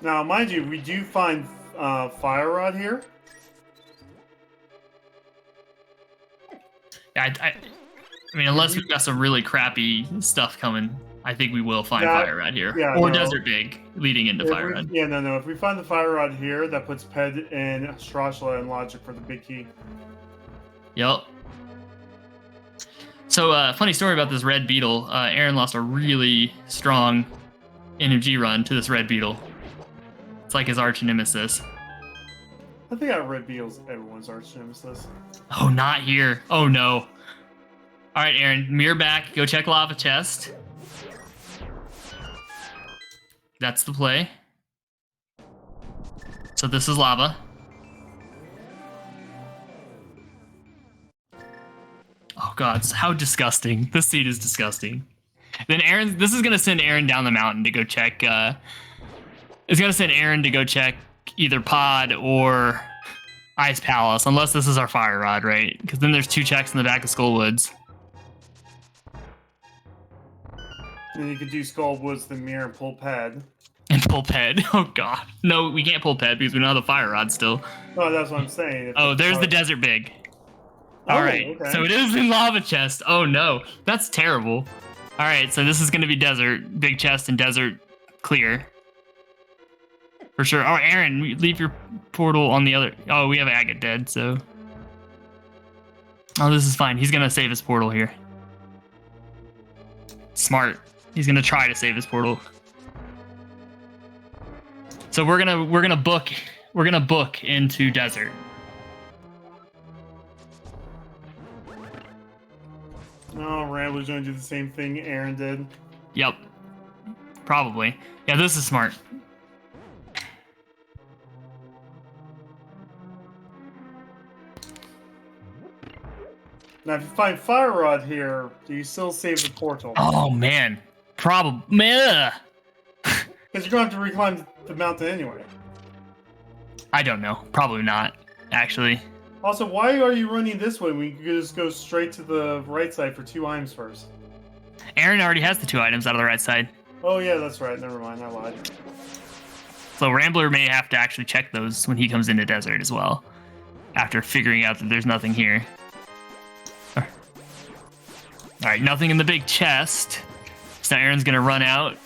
Now, mind you, we do find Fire Rod here. Yeah, I mean, unless we've got some really crappy stuff coming, I think we will find Fire Rod here. Yeah, or Desert Big leading into Fire Rod. Yeah, no. If we find the Fire Rod here, that puts Ped and Strashla in logic for the big key. Yep. So, funny story about this red beetle. Aaron lost a really strong NMG run to this red beetle. It's like his arch nemesis. I think red beetle's everyone's arch nemesis. Oh, not here. Oh, no. All right, Aaron, mirror back. Go check lava chest. That's the play. So this is lava. Oh god, how disgusting. This seed is disgusting. Then Aaron, this is gonna send Aaron down the mountain to go check, it's gonna send Aaron to go check either Pod or Ice Palace, unless this is our Fire Rod, right? Because then there's 2 checks in the back of Skullwoods. And you could do Skullwoods, the mirror, and pull Ped. And pull Ped. Oh god. No, we can't pull Ped because we don't have the Fire Rod still. Oh, that's what I'm saying. Oh, there's the Desert Big. All right, okay. So it is in lava chest. Oh no, that's terrible. All right, so this is gonna be desert, big chest, and desert clear. For sure. Oh, Aaron, leave your portal on the other. Oh, we have Agate dead, so. Oh, this is fine. He's gonna save his portal here. Smart. He's gonna try to save his portal. So we're gonna book into desert. Oh, Rambler's gonna do the same thing Aaron did. Yep. Probably. Yeah, this is smart. Now, if you find Fire Rod here, do you still save the portal? Oh man. Probably. Because you're going to have to reclimb the mountain anyway. I don't know. Probably not, actually. Also, why are you running this way when you could just go straight to the right side for 2 items first? Aaron already has the 2 items out of the right side. Oh yeah, that's right. Never mind, I lied. So Rambler may have to actually check those when he comes into desert as well, after figuring out that there's nothing here. All right, nothing in the big chest. So Aaron's gonna run out,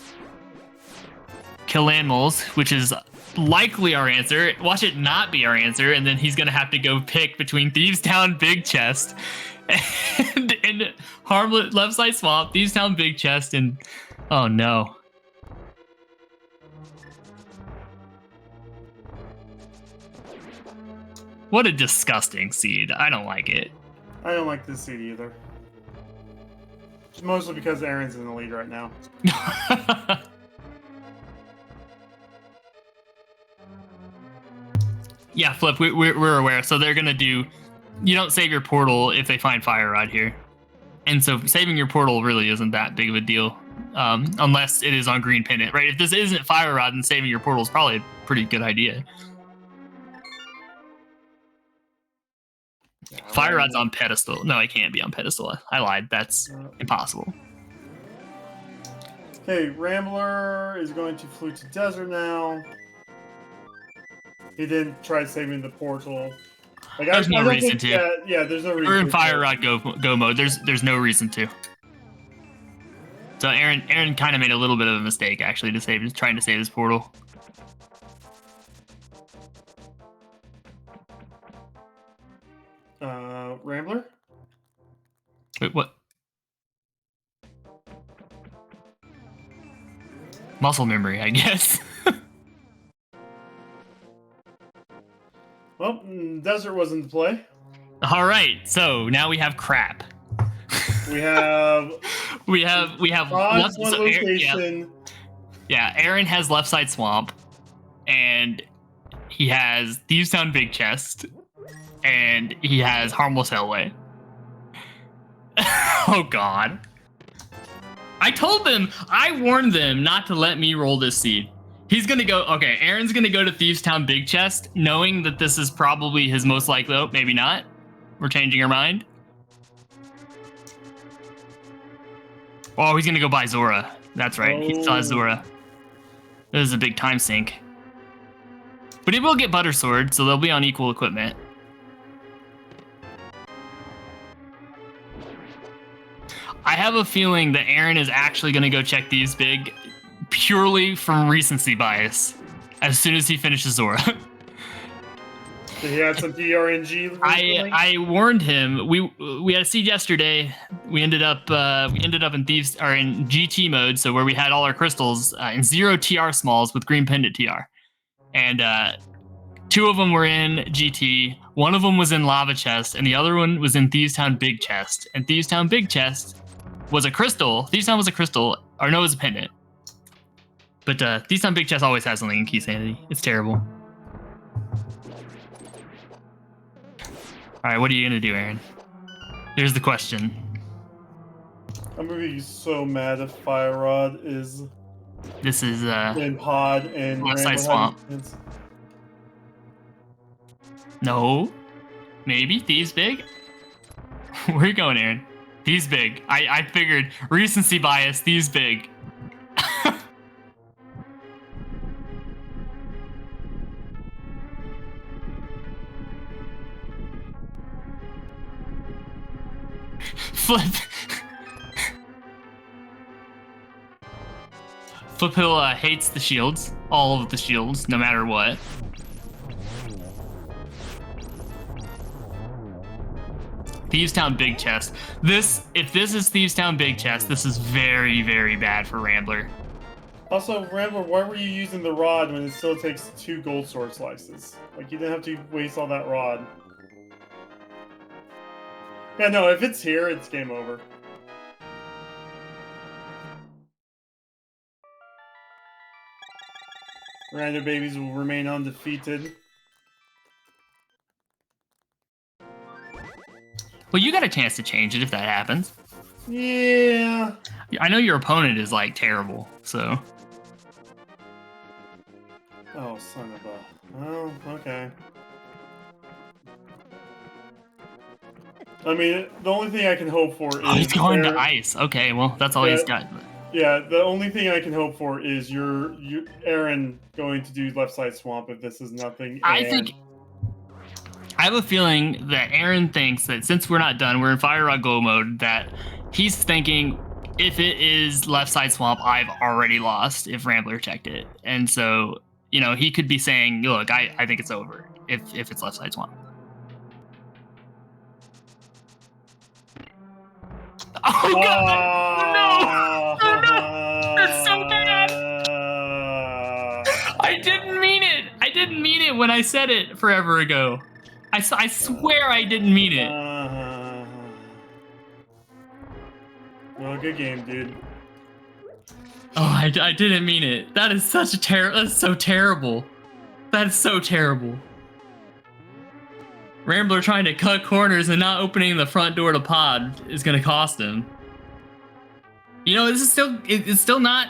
kill animals, which is likely our answer. Watch it not be our answer, and then he's gonna have to go pick between Thieves Town Big Chest and Harmless Left Side Swamp, Thieves Town Big Chest, and oh no. What a disgusting seed. I don't like it. I don't like this seed either. Mostly because Aaron's in the lead right now. Yeah, Flip, we're aware. So they're going to do... You don't save your portal if they find Fire Rod here. And so saving your portal really isn't that big of a deal. Unless it is on Green Pennant, right? If this isn't Fire Rod, then saving your portal is probably a pretty good idea. Yeah, Fire Rod's on pedestal. No, it can't be on pedestal. I lied. That's impossible. Okay, Rambler is going to flee to desert now. He didn't try saving the portal. Like, there's no reason to. Yeah, there's no reason. We're in Fire Rod go mode. There's no reason to. So Aaron kind of made a little bit of a mistake actually trying to save his portal. Rambler? Wait, what? Muscle memory, I guess. Well, desert wasn't the play. All right, so now we have crap. We have we have one so location. Yeah, Aaron has left side swamp, and he has Thieves Town Big Chest, and he has Harmless Hellway. Oh God! I warned them not to let me roll this seed. He's gonna go. Okay, Aaron's gonna go to Thieves Town Big Chest, knowing that this is probably his most likely. Oh, maybe not. We're changing our mind. Oh, he's gonna go buy Zora. That's right. He still has Zora. This is a big time sink. But he will get Butter Sword, so they'll be on equal equipment. I have a feeling that Aaron is actually gonna go check these big, purely from recency bias, as soon as he finishes Zora. So he had some PRNG. I warned him. We had a seed yesterday. We ended up in Thieves or in GT mode, so where we had all our crystals in 0 TR smalls with green pendant TR, and 2 of them were in GT. 1 of them was in Lava Chest, and the other one was in Thieves Town Big Chest. And Thieves Town Big Chest was a crystal. Thieves Town was a crystal, or no, it was a pendant. But Thieves Town Big Chest always has something in Key Sanity. It's terrible. All right, what are you gonna do, Aaron? Here's the question. I'm gonna be so mad if Fire Rod is. This is in Pod and left side swamp. No, maybe Thieves Big. Where are you going, Aaron? Thieves Big. I figured recency bias. Thieves Big. Flip. Fliphill hates the shields. All of the shields, no matter what. Thieves Town Big Chest. If this is Thieves Town Big Chest, this is very, very bad for Rambler. Also, Rambler, why were you using the rod when it still takes 2 gold sword slices? Like, you didn't have to waste all that rod. Yeah, no, if it's here, it's game over. Random babies will remain undefeated. Well, you got a chance to change it if that happens. Yeah. I know your opponent is, like, terrible, so... Oh, son of a... Oh, okay. I mean, the only thing I can hope for is... Oh, he's going to ice. Okay, well, that's all he's got. Yeah, the only thing I can hope for is your Aaron going to do left side swamp if this is nothing. I have a feeling that Aaron thinks that since we're not done, we're in Fire Rod Go mode, that he's thinking if it is left side swamp, I've already lost if Rambler checked it. And so, you know, he could be saying, look, I think it's over if it's left side swamp. Oh, God! No! Oh, no! That's so bad! I didn't mean it! I didn't mean it when I said it forever ago. I swear I didn't mean it. Well, good game, dude. Oh, I didn't mean it. That is such a that's so terrible. That is so terrible. Rambler trying to cut corners and not opening the front door to pod is going to cost him. You know, this is it's still not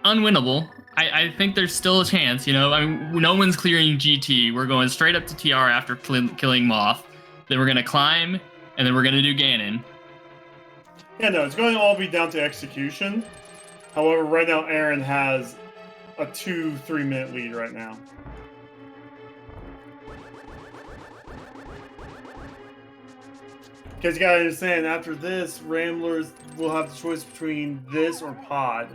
unwinnable. I think there's still a chance, you know. I mean, no one's clearing GT. We're going straight up to TR after killing Moth. Then we're going to climb, and then we're going to do Ganon. Yeah, no, it's going to all be down to execution. However, right now, Aaron has a 2-3 minute lead right now. Because you gotta understand, after this, Ramblers will have the choice between this or Pod.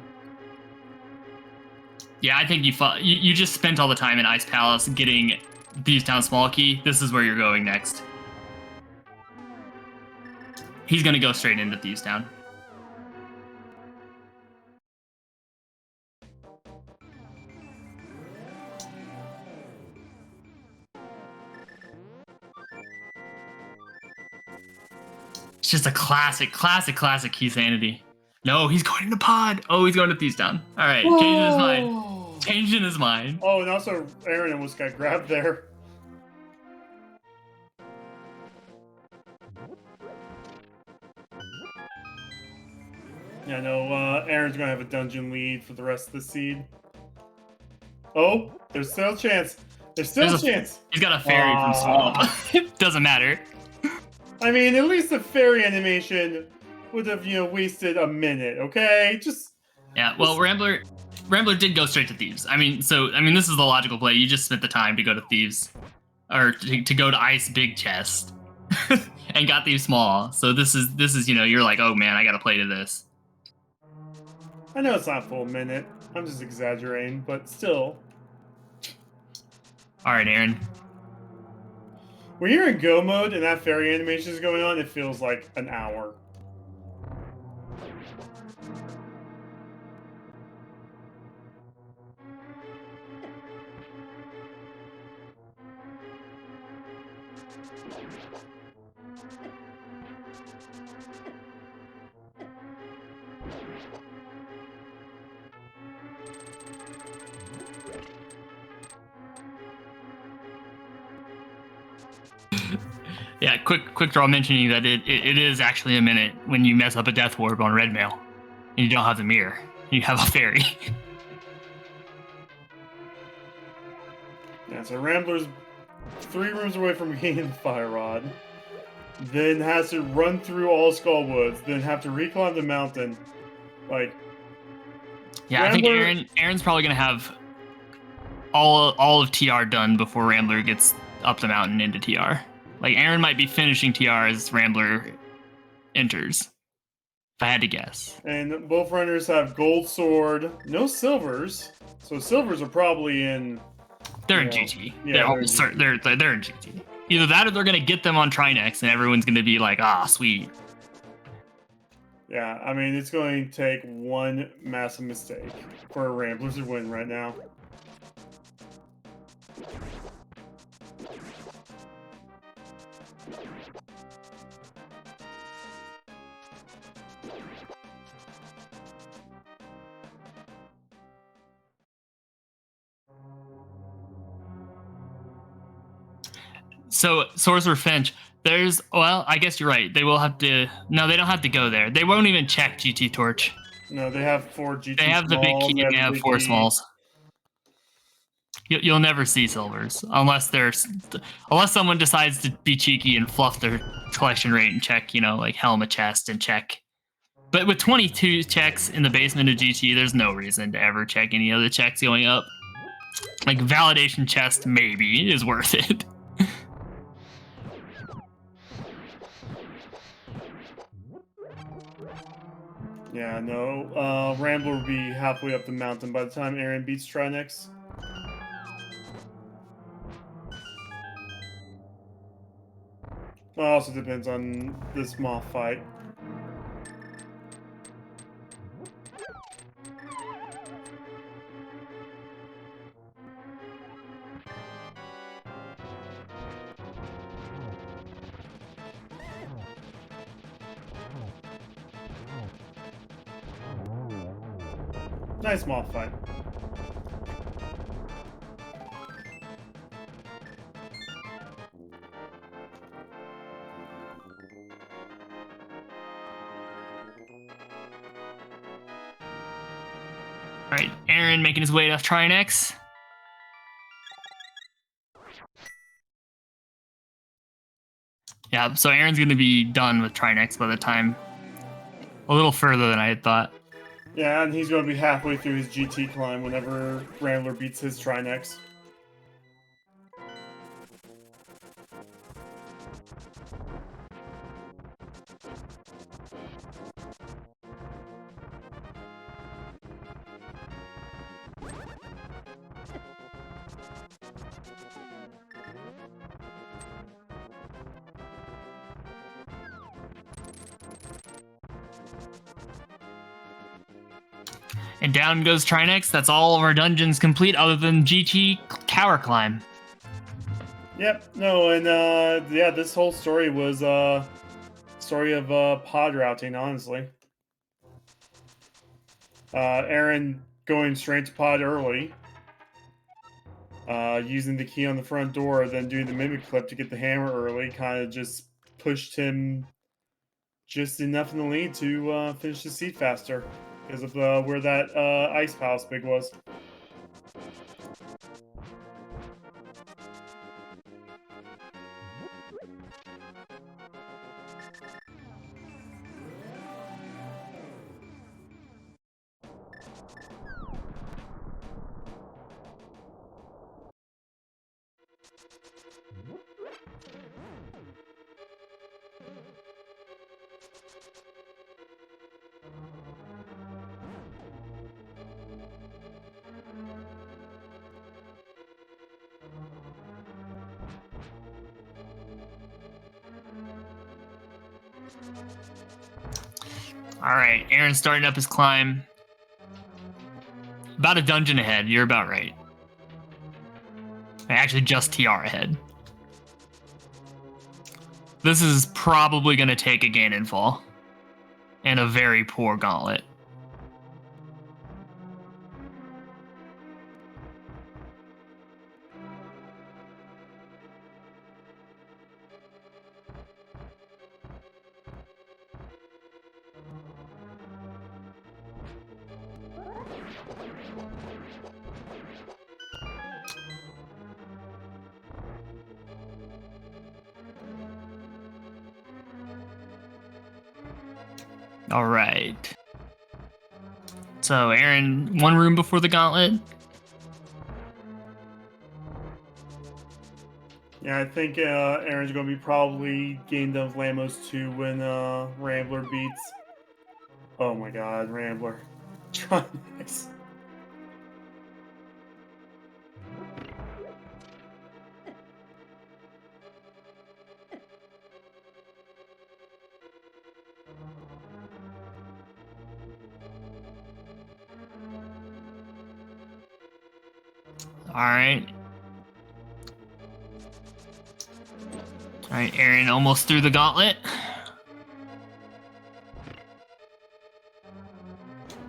Yeah, I think you just spent all the time in Ice Palace getting Thieves Town Small Key. This is where you're going next. he's going to go straight into Thieves Town. It's just a classic Key Sanity. No, he's going into Pod. Oh, he's going to Thieves Town. All right, changing his mind. Changing his mind. Oh, and also Aaron almost got grabbed there. Yeah, no, Aaron's gonna have a dungeon lead for the rest of the seed. Oh, there's still a chance. There's still a chance. He's got a fairy from Swamp. It doesn't matter. I mean, at least the fairy animation would have, wasted a minute, okay? Yeah, well, Rambler did go straight to Thieves. I mean, this is the logical play. You just spent the time to go to Thieves, or to go to Ice Big Chest, and got Thieves Small. So this is you're like, oh man, I gotta play to this. I know it's not a full minute. I'm just exaggerating, but still. All right, Aaron. When you're in go mode and that fairy animation is going on, it feels like an hour. Yeah, quick draw mentioning that it is actually a minute when you mess up a Death Warp on Red Mail, and you don't have the mirror. You have a fairy. Yeah, so Rambler's 3 rooms away from getting the Fire Rod. Then has to run through all Skullwoods, then have to reclimb the mountain. Like, yeah, Rambler... I think Aaron's probably gonna have all of TR done before Rambler gets up the mountain into TR. Like, Aaron might be finishing TR as Rambler enters, if I had to guess. And both runners have gold sword, no silvers. So silvers are probably in... They're in GT. Yeah, they're in GT. Either that or they're going to get them on Trinex, and everyone's going to be like, ah, sweet. Yeah, I mean, it's going to take one massive mistake for Ramblers to win right now. So, Sorcerer Finch, I guess you're right. They will have to... No, they don't have to go there. They won't even check GT Torch. No, they have 4 GT They have the big key, they have 4 smalls. You'll never see silvers, unless someone decides to be cheeky and fluff their collection rate and check, like Helmet Chest and check. But with 22 checks in the basement of GT, there's no reason to ever check any other checks going up. Like, Validation Chest maybe is worth it. Yeah, no. Rambler will be halfway up the mountain by the time Aaron beats Trinex. It also depends on this moth fight. Nice moth fight. All right, Aaron making his way to Trinex. Yeah, so Aaron's going to be done with Trinex by the time a little further than I had thought. Yeah, and he's going to be halfway through his GT climb whenever Rambler beats his Trinex. And down goes Trinex. That's all of our dungeons complete other than GT Tower Climb. Yep. No, and yeah, this whole story was story of pod routing, honestly. Aaron going straight to pod early. Using the key on the front door, then doing the mimic clip to get the hammer early, kind of just pushed him just enough in the lead to finish the seat faster because of where that ice palace big was. All right, Aaron's starting up his climb. About a dungeon ahead. You're about right. Actually, just TR ahead. This is probably going to take a Ganon fall. And a very poor gauntlet. All right. So, Aaron, one room before the gauntlet. Yeah, I think Aaron's going to be probably gained of Lamos 2 when Rambler beats. Oh my god, Rambler. Trinex. All right. All right, Aaron almost through the gauntlet.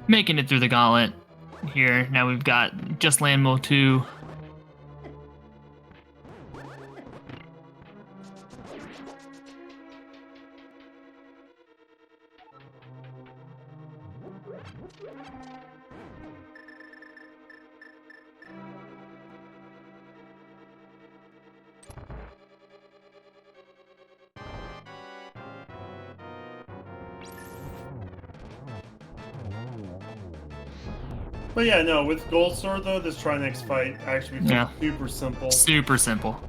Making it through the gauntlet here. Now we've got just Landmo 2. But yeah, no, with Gold Sword though, this Trinex fight actually feels super simple. Super simple.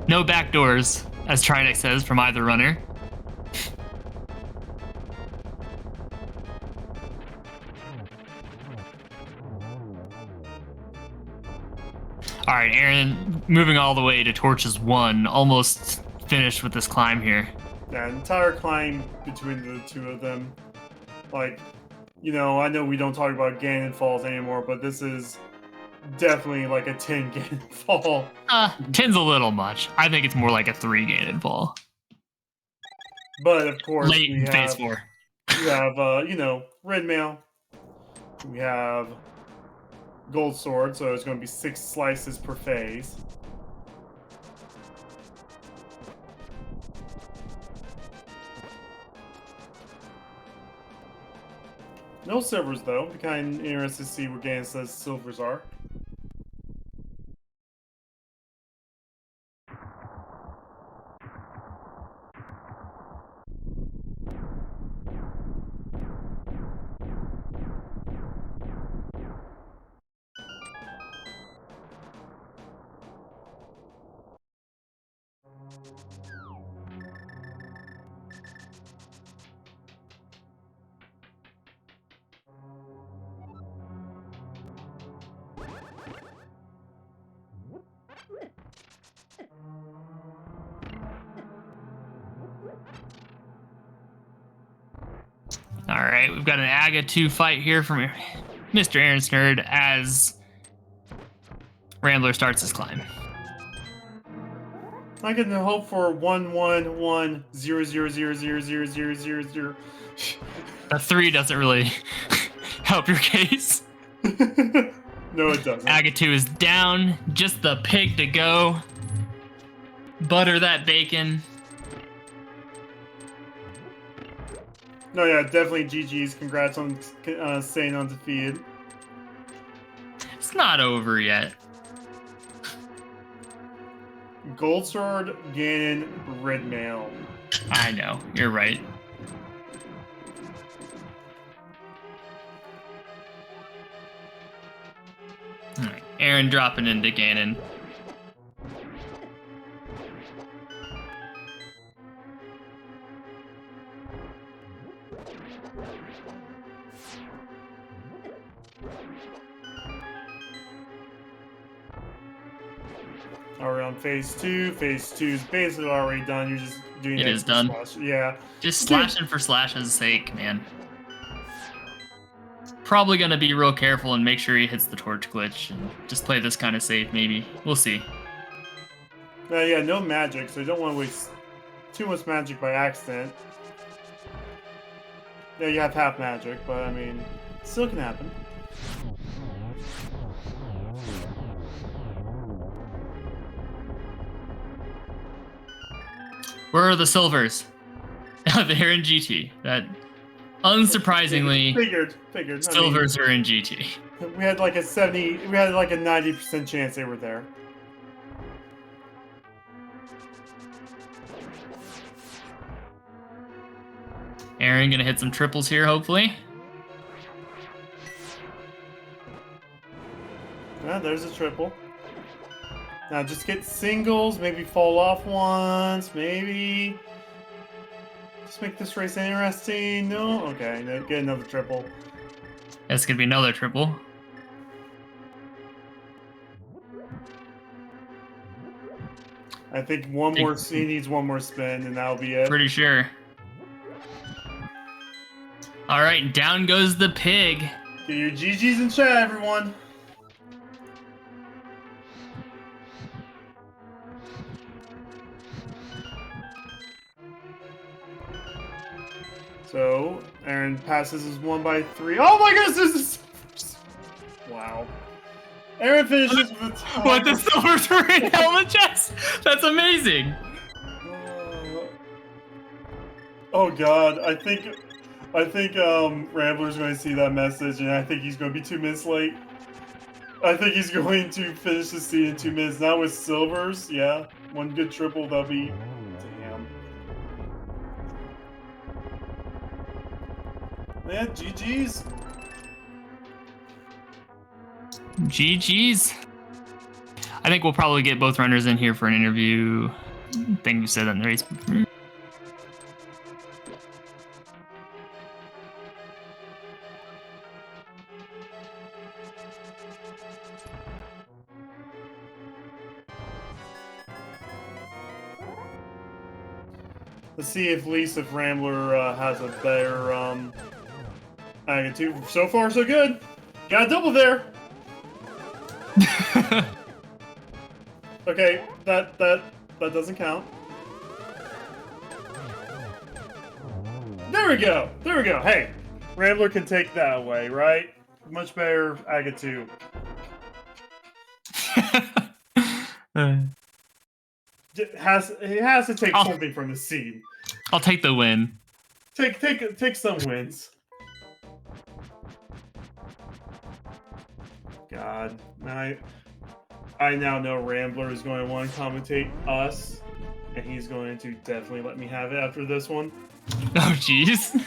No backdoors, as Trinex says, from either runner. All right, Aaron, moving all the way to Torches 1, almost finished with this climb here. Yeah, entire climb between the two of them. Like, you know, I know we don't talk about Ganon falls anymore, but this is definitely like a 10 Ganon fall. 10's a little much. I think it's more like a 3 Ganon fall. But of course, Late we in phase have, 4. We have, you know, Red Mail. We have Gold Sword, so it's going to be 6 slices per phase. No silvers, though. Be kind of interested to see what Ganon says silvers are. All right, we've got an Aga 2 fight here from MrAaronSnerd as Rambler starts his climb. I can hope for 11100000000. The 3 doesn't really help your case. No, it doesn't. Aga 2 is down. Just the pig to go. Butter that bacon. No, yeah, definitely GG's. Congrats on staying undefeated. It's not over yet. Gold Sword, Ganon, Red Mail. I know, you're right. All right, Aaron dropping into Ganon. Already on phase 2. Phase 2 is basically already done. You're just doing It that is done. slash. Yeah. Just slashing for slash's sake, man. Probably gonna be real careful and make sure he hits the torch glitch and just play this kind of safe, maybe. We'll see. Yeah, no magic, so you don't want to waste too much magic by accident. Yeah, you have half magic, but I mean, it still can happen. Where are the silvers? They're in GT. That, unsurprisingly, Figured. silvers are in GT. I mean, we had like a 90% chance they were there. Aaron gonna hit some triples here, hopefully. Yeah, there's a triple. Now just get singles, maybe fall off once, maybe. Just make this race interesting. No? Okay, get another triple. That's gonna be another triple. I think he needs one more spin, and that'll be it. Pretty sure. All right, down goes the pig. Get your GGs in chat, everyone. So, Aaron passes his 1x3. Oh my goodness, this is... Wow. Aaron finishes with a tie. What, the silvers are in helmet chest? That's amazing. Oh god, I think Rambler's going to see that message, and I think he's going to be 2 minutes late. I think he's going to finish the scene in 2 minutes. Now with silvers, yeah. One good triple, that'll be... Damn. Yeah, GG's. GG's. I think we'll probably get both runners in here for an interview. I think we said that in the race. Let's see if Rambler has a better attitude. So far, so good. Got a double there. Okay, that doesn't count. There we go. Hey, Rambler can take that away, right? Much better Aga 2. He has to take something from the scene. I'll take the win. Take some wins. God, I now know Rambler is going to want to commentate us, and he's going to definitely let me have it after this one. Oh, jeez.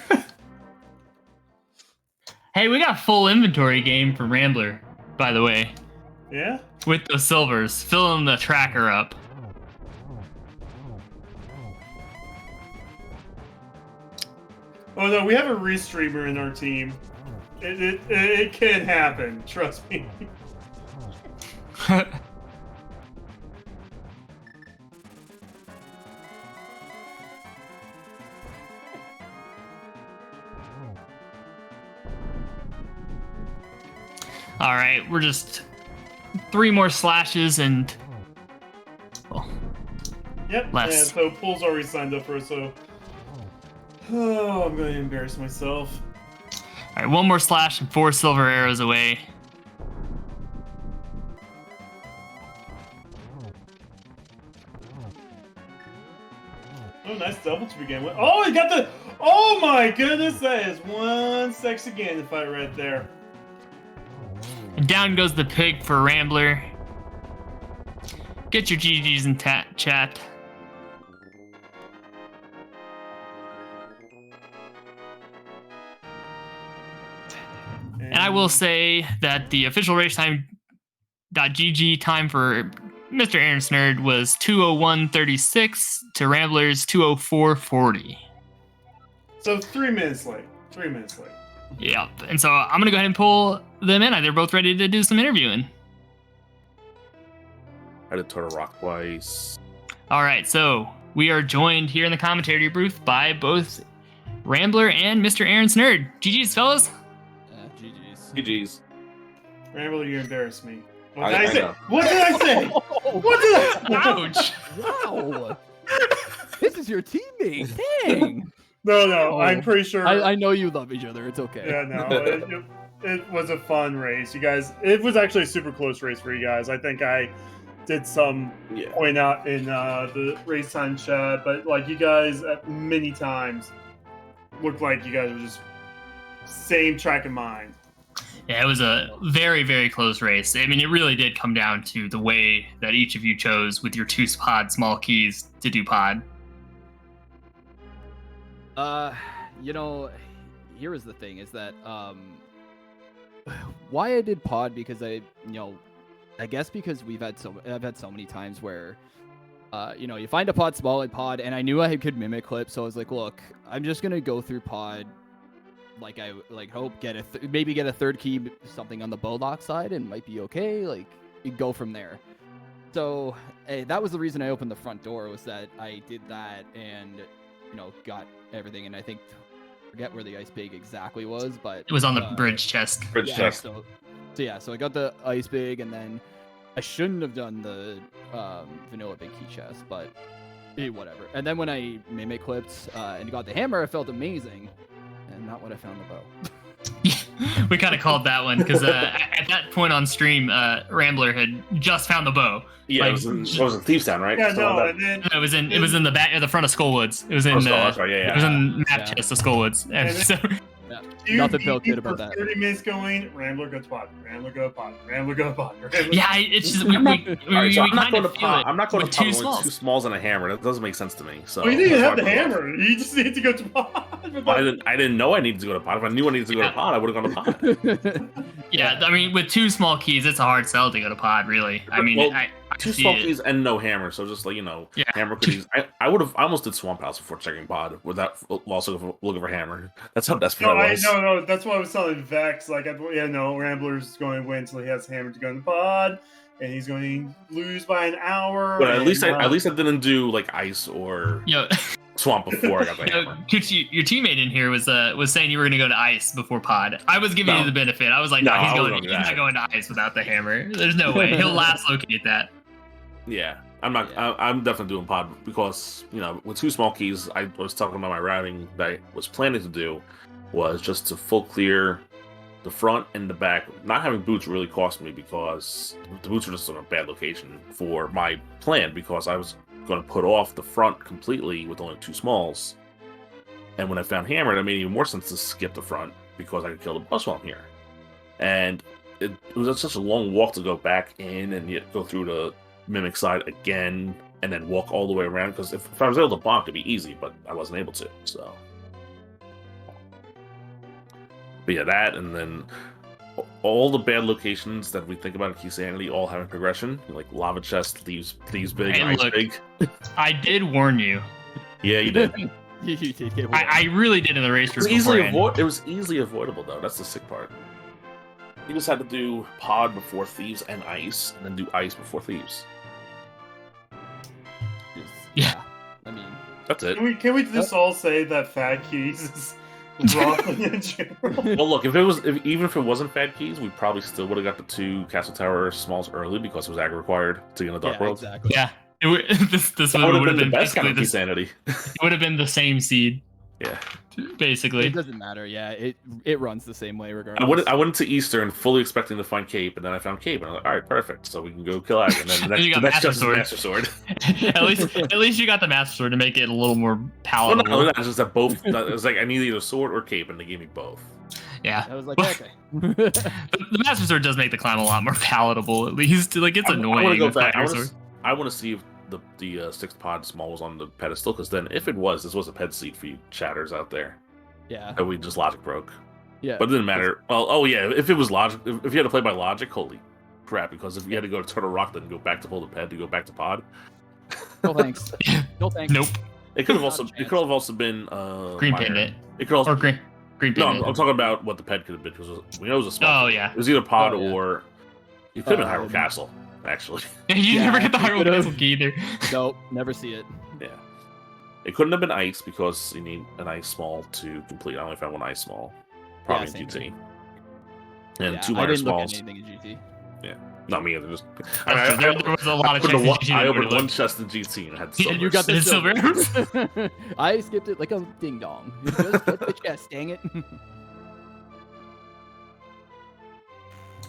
Hey, we got full inventory game for Rambler, by the way. Yeah? With the silvers, filling the tracker up. Oh no, we have a restreamer in our team. It can happen, trust me. All right, we're just 3 more slashes and Yep. less. And so Pool's already signed up for it, so. Oh, I'm going to embarrass myself. All right, 1 more slash and 4 silver arrows away. Oh, nice double to begin with. Oh, he got the. Oh my goodness, that is one sexy game to fight right there. And down goes the pig for Rambler. Get your GGs in chat. And I will say that the official race time.gg time for Mr. AaronSnerd was 2:01:36 to Rambler's 2:04:40. So 3 minutes late. 3 minutes late. Yep. And so I'm going to go ahead and pull them in. They're both ready to do some interviewing. I did Turtle Rock twice. All right. So we are joined here in the commentary booth by both Rambler and Mr. AaronSnerd. GG's, fellas. GG's. GG's. Rambler, you embarrassed me. What I did I say? know. What did I say? What did I? Ouch. Wow. This is your teammate. Dang. No, I'm pretty sure. I know you love each other. It's okay. Yeah, no, it was a fun race, you guys. It was actually a super close race for you guys. I think I did some point out in the race time chat, but like you guys at many times looked like you guys were just same track in mind. Yeah, it was a very, very close race. I mean, it really did come down to the way that each of you chose with your 2 pod small keys to do pod. You know, here is the thing: is that why I did pod, because I guess because I've had so many times where you find a pod small in pod, and I knew I could mimic clip, so I was like, look, I'm just gonna go through pod. Like I hope maybe get a 3rd key, something on the Bulldog side, and might be okay. Like you go from there. So that was the reason I opened the front door, was that I did that and got everything. And I think forget where the ice big exactly was, but It was on the bridge chest. Chest. So I got the ice big, and then I shouldn't have done the vanilla big key chest, but whatever. And then when I mimic clipped and got the hammer, I felt amazing. And not what I found the bow. We kind of called that one because at that point on stream, Rambler had just found the bow. Yeah, Like, it was in Thieves Town, right? Yeah, Still no, on and then it was in the back, the front of Skullwoods. It was in that's right, it was in the map chest of Skullwoods. And And so Nothing felt good about that. 30 minutes going, Rambler go pod, Rambler go pod, Rambler go pod. yeah, it's just we All right, so I'm not kind going of to feel pot. it I'm not going to with pot 2 with smalls. 2 smalls and a hammer. That doesn't make sense to me. So Well, you didn't that's have the why I put it hammer. You just need to go to pod. I didn't know I needed to go to pot. If I knew I needed to go to pot, I would have gone to pot. Yeah, I mean, with 2 small keys, it's a hard sell to go to pod, really. I mean, Well, I 2 see small it. keys and no hammer. So just like Yeah. hammer could use. I almost did Swamp House before checking pod without also looking for hammer. That's how desperate No, I was. no. That's why I was telling Vex. Like, Rambler's going to win until he has hammer to go in the pod, and he's going to lose by an hour. But at and, least I didn't do like ice or Yo, swamp before I got the hammer. Kuchi, your teammate in here was saying you were going to go to ice before pod. I was giving No. you the benefit. I was like, No, no, I he's wasn't gonna do not that. going to ice without the hammer. There's no way. He'll last locate that. Yeah, I'm not. Yeah. I'm definitely doing pod because with 2 small keys, I was talking about my routing that I was planning to do was just to full clear the front and the back. Not having boots really cost me because the boots were just in a bad location for my plan because I was going to put off the front completely with only 2 smalls. And when I found hammer, it made even more sense to skip the front because I could kill the boss while I'm here. And it was such a long walk to go back in and yet go through the mimic side again and then walk all the way around because if I was able to block, it'd be easy, but I wasn't able to. So, but yeah, that and then all the bad locations that we think about in Key Sanity all having progression, like lava chest, thieves big, Hey, ice look. big. I did warn you. Yeah, you did. You did get I really did in the race. It was easily avoidable though. That's the sick part. You just had to do pod before thieves and ice, and then do ice before thieves. Yeah. I mean, That's it. Can we just all say that Fat Keys roughly in general. Well, look, even if it wasn't Fad Keys, we probably still would have got the 2 Castle Tower smalls early because it was ag required to get in the Dark World. Exactly. Yeah. This That would would have have been been the best kind basically of Insanity. it would have been the same seed, Yeah. basically. It doesn't matter. Yeah, it runs the same way regardless. I went to Eastern fully expecting to find Cape, and then I found Cape, and I'm like, all right, perfect. So we can go kill Ag, and then Then you the got next just is Master Master Sword. at least you got the Master Sword to make it a little more Well, palatable. not only that, it's just that both. It was like I needed either sword or Cape, and they gave me both. Yeah. I was like, Well, okay. the Master Sword does make the climb a lot more palatable. At least, like, it's I want to annoying go with back. Fire Sword. I want to see if the 6th pod small was on the pedestal, because then if it was, this was a ped seat for you chatters out there. Yeah. That we just logic broke. Yeah. But it didn't matter. Well, oh yeah, if it was logic, if you had to play by logic, holy crap! Because if you had to go to Turtle Rock, then go back to pull the ped to go back to pod. No thanks. No thanks. Nope. It could have Not a also chance. been Green minor. Pendant. It could also Or green no. Pendant. I'm talking about what the ped could have been, because we know it was a small. Oh, yeah. It was either pod Oh, yeah. or it could have been Hyrule Um, Castle, actually. You Yeah, never get the it Hyrule could've. Castle key either. Nope. Never see it. Yeah. It couldn't have been ice because you need an ice small to complete. I only found one ice small, probably Yeah, in same GT, and Yeah, 2 I minor didn't look at smalls. anything in GT. Not me either. Just That's true. There was a lot of opened chests in GT I that opened would've one looked- chest in GT and had Yeah, silvers. You got the It's silver. I skipped it like a ding dong. Just get the chest, dang it.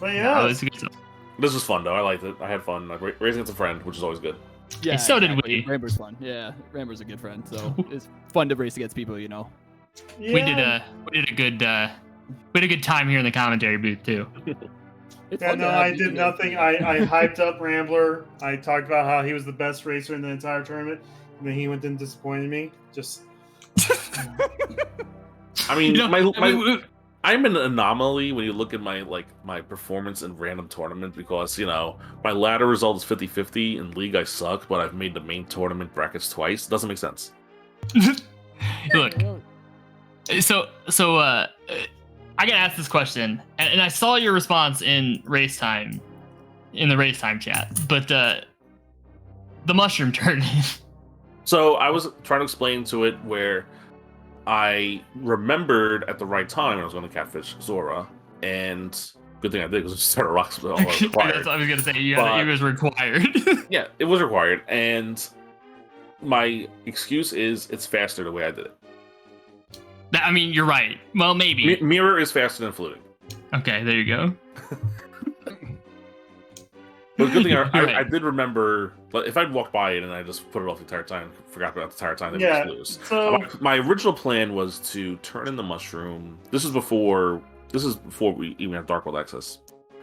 But Oh, yeah, it's a good stuff. This was fun though. I liked it. I had fun. Like raising against a friend, which is always good. Yeah. So did exactly. we. Rambler's fun. Yeah, Rambler's a good friend, so it's fun to race against people you know. yeah. We did a good time here in the commentary booth too. It's Yeah, fun to no, have I you did guys nothing. do. I hyped up Rambler. I talked about how he was the best racer in the entire tournament, and then he went and disappointed me. Just I mean, You know, I'm an anomaly when you look at my performance in random tournament, because my ladder result is 50-50. In league I suck, but I've made the main tournament brackets twice. Doesn't make sense. Look, so I gotta ask this question, and I saw your response in the race time chat, but the mushroom tournament. So I was trying to explain to it where I remembered at the right time when I was going to catfish Zora, and good thing I did because it started rocks all That's required. what I was gonna say. You But- was required. Yeah, it was required, and my excuse is it's faster the way I did it. I mean, you're right. Well, maybe. Mirror is faster than fluting. Okay, there you go. But the good thing You're right. I did remember, but if I'd walked by it and I just put it off the entire time, forgot about the entire time, then Yeah, we just lose. so My original plan was to turn in the mushroom. This is before we even have Dark World access.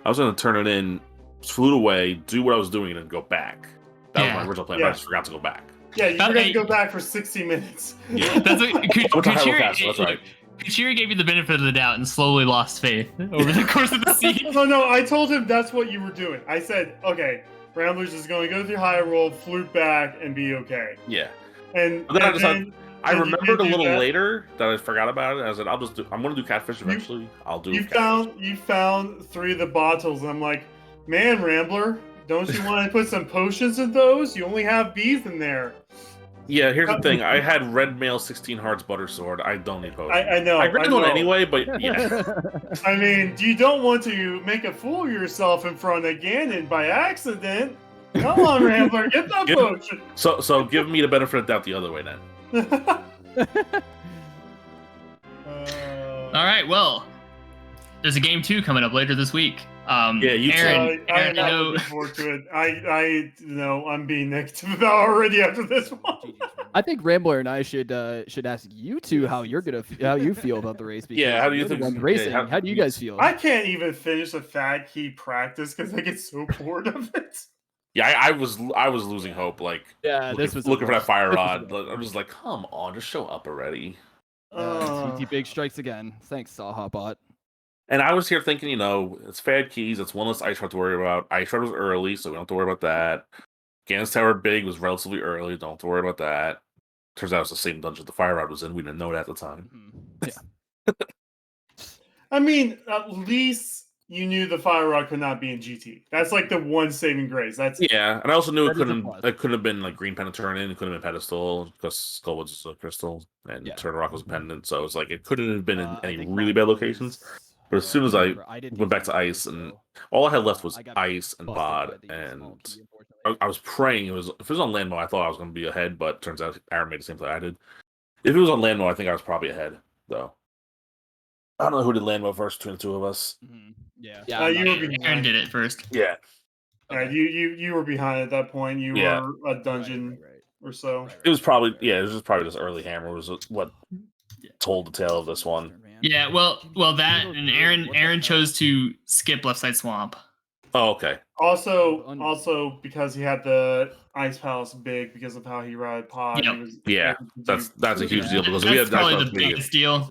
I was going to turn it in, flute away, do what I was doing, and then go back. That was my original plan, but I just forgot to go back. yeah, you're That- gonna go back for 60 minutes. Yeah. That's what I went to Hyrule Castle, that's right. Kuchiri gave you the benefit of the doubt and slowly lost faith over the course of the season. Oh no, I told him that's what you were doing. I said, okay, Ramblers is going to go through high roll, flute back, and be okay. Yeah. And But then I and decided- I and you remembered did a do little that. later that I forgot about it. I said, I'm going to do catfish eventually. I'll do You catfish. found 3 of the bottles, and I'm like, man, Rambler, don't you want to put some potions in those? You only have bees in there. Yeah, here's the thing. I had red mail 16 hearts butter sword. I don't need potions. I know. I grabbed one know. anyway, but yeah. I mean, you don't want to make a fool of yourself in front of Ganon by accident. Come on, Rambler, get that Get- potion. So give me the benefit of the doubt the other way then. All right, well, there's a game 2 coming up later this week. Yeah, you Aaron, I'm Aaron, not I know. looking forward to it. I know I'm being negative about already after this one. I think Rambler and I should ask you two how you feel about the race. Because Yeah, how do you you're the think- one yeah, racing? how- How do you guys feel? I can't even finish a fat key practice because I get so bored of it. Yeah, I was losing hope. Like, Yeah, this was the looking for that worst. fire This was rod. the worst. I'm just like, come on, just show up already. TT Big strikes again. Thanks, Sawhawbot. And I was here thinking, it's Fad Keys. It's one less ice shard to worry about. Ice shard was early, so we don't have to worry about that. Ganon's Tower Big was relatively early. Don't have to worry about that. Turns out it's the same dungeon the fire rod was in. We didn't know it at the time. Mhm. Yeah. I mean, at least you knew the fire rod could not be in GT. That's like the one saving grace. That's Yeah, and I also knew it That is a couldn't. plus. It couldn't have been like green pendant turn in. It couldn't have been pedestal because Skull was a crystal and Yeah. Turtle Rock was a pendant. So it's like it couldn't have been in I any think really mine bad locations. was- But as soon as I did went back these to ice, and so all I had left was I got ice and busted bod, by the small and key, unfortunately. I was praying it was. If it was on land mode, I thought I was going to be ahead, but turns out Aaron made the same play I did. If it was on land mode, I think I was probably ahead, though. I don't know who did land mode first between the two of us. Mhm. Yeah. you were Aaron behind. did it first. Yeah, Yeah, you were behind at that point. You Yeah. were a dungeon Right. or so. it was probably it was just probably this early hammer was what told the tale of this one. Yeah, well, that and Aaron chose to skip left side swamp. Oh, okay. Also because he had the Ice Palace big because of how he ride pod. Yep. He was Yeah, able to that's do- a huge Yeah. deal because we That's had Ice probably Palace the big. biggest deal.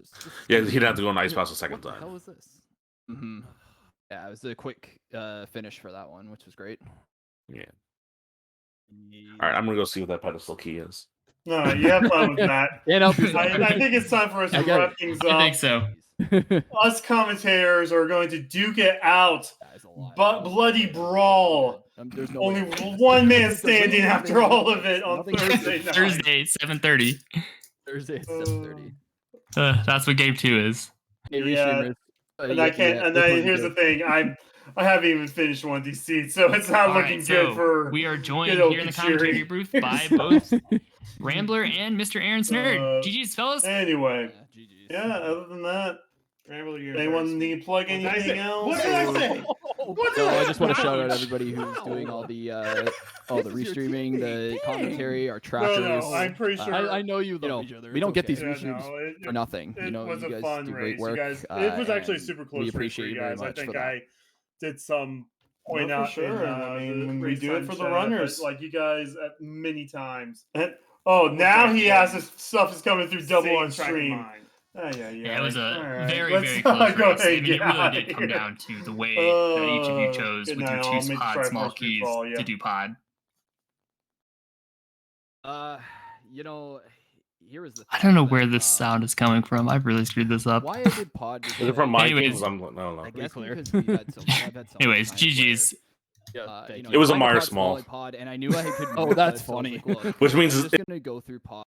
Yeah, he didn't have to go on Ice Palace a second What the hell time. was this? Mm-hmm. Yeah, it was a quick finish for that one, which was great. Yeah. All right, I'm gonna go see what that pedestal key is. No, you have fun with that. Can't help yourself. I think it's time for us to I got wrap it. things I up. think so. Us commentators are going to duke it out. That is a lot. But bloody brawl. There's no Only way. one man standing after all of it on Nothing- Thursday night. Thursday, 7:30. Thursday at 7:30. That's what game 2 is. Hey, Yeah, restreamers. And I can't. And then here's the thing. I haven't even finished one of these seats, so it's not All looking right, good so for. we are joined good old here in the Kachiri. commentary booth by both Rambler and MrAaronSnerd. GG's, fellas. Anyway, GG's. yeah. Other than that, Rambler, you're anyone first. need to plug What did I anything say? else? What did I or- say? What So did I just want to shout out Ouch. everybody who's doing all the restreaming, the Dang. commentary, our No, trackers. no, I'm pretty sure. I know you love know, each other. we don't It's get okay. these Yeah, restreams no, it- for nothing. It You know, was you a guys fun do race. great work. You guys, it was actually a and super we close race for appreciate you you very guys. I much think for that. I did some point No, for out sure. in, I mean, the when we race do it time for the chat, runners. but, like you guys many times. And, now he has his stuff is coming through double on stream. Yeah. Yeah, it was a All right. very, Let's very go close ahead race. I and mean, it get really outta did come here. down to the way that each of you chose Good with your night, all. 2 Make pod try small first keys before, yeah. to do pod. You know, here is the. I don't know thing where that, this sound is coming from. I've really screwed this up. Why I did pod? Is it from my Anyways. games? No. I guess clear. because we've had so. I've had so many Anyways, times where, GG's. you It was a find Myers pod, small. Pod, and I knew I could. Oh, move that's it, so I was funny. like, look, Which means I'm it's- just gonna go through pod.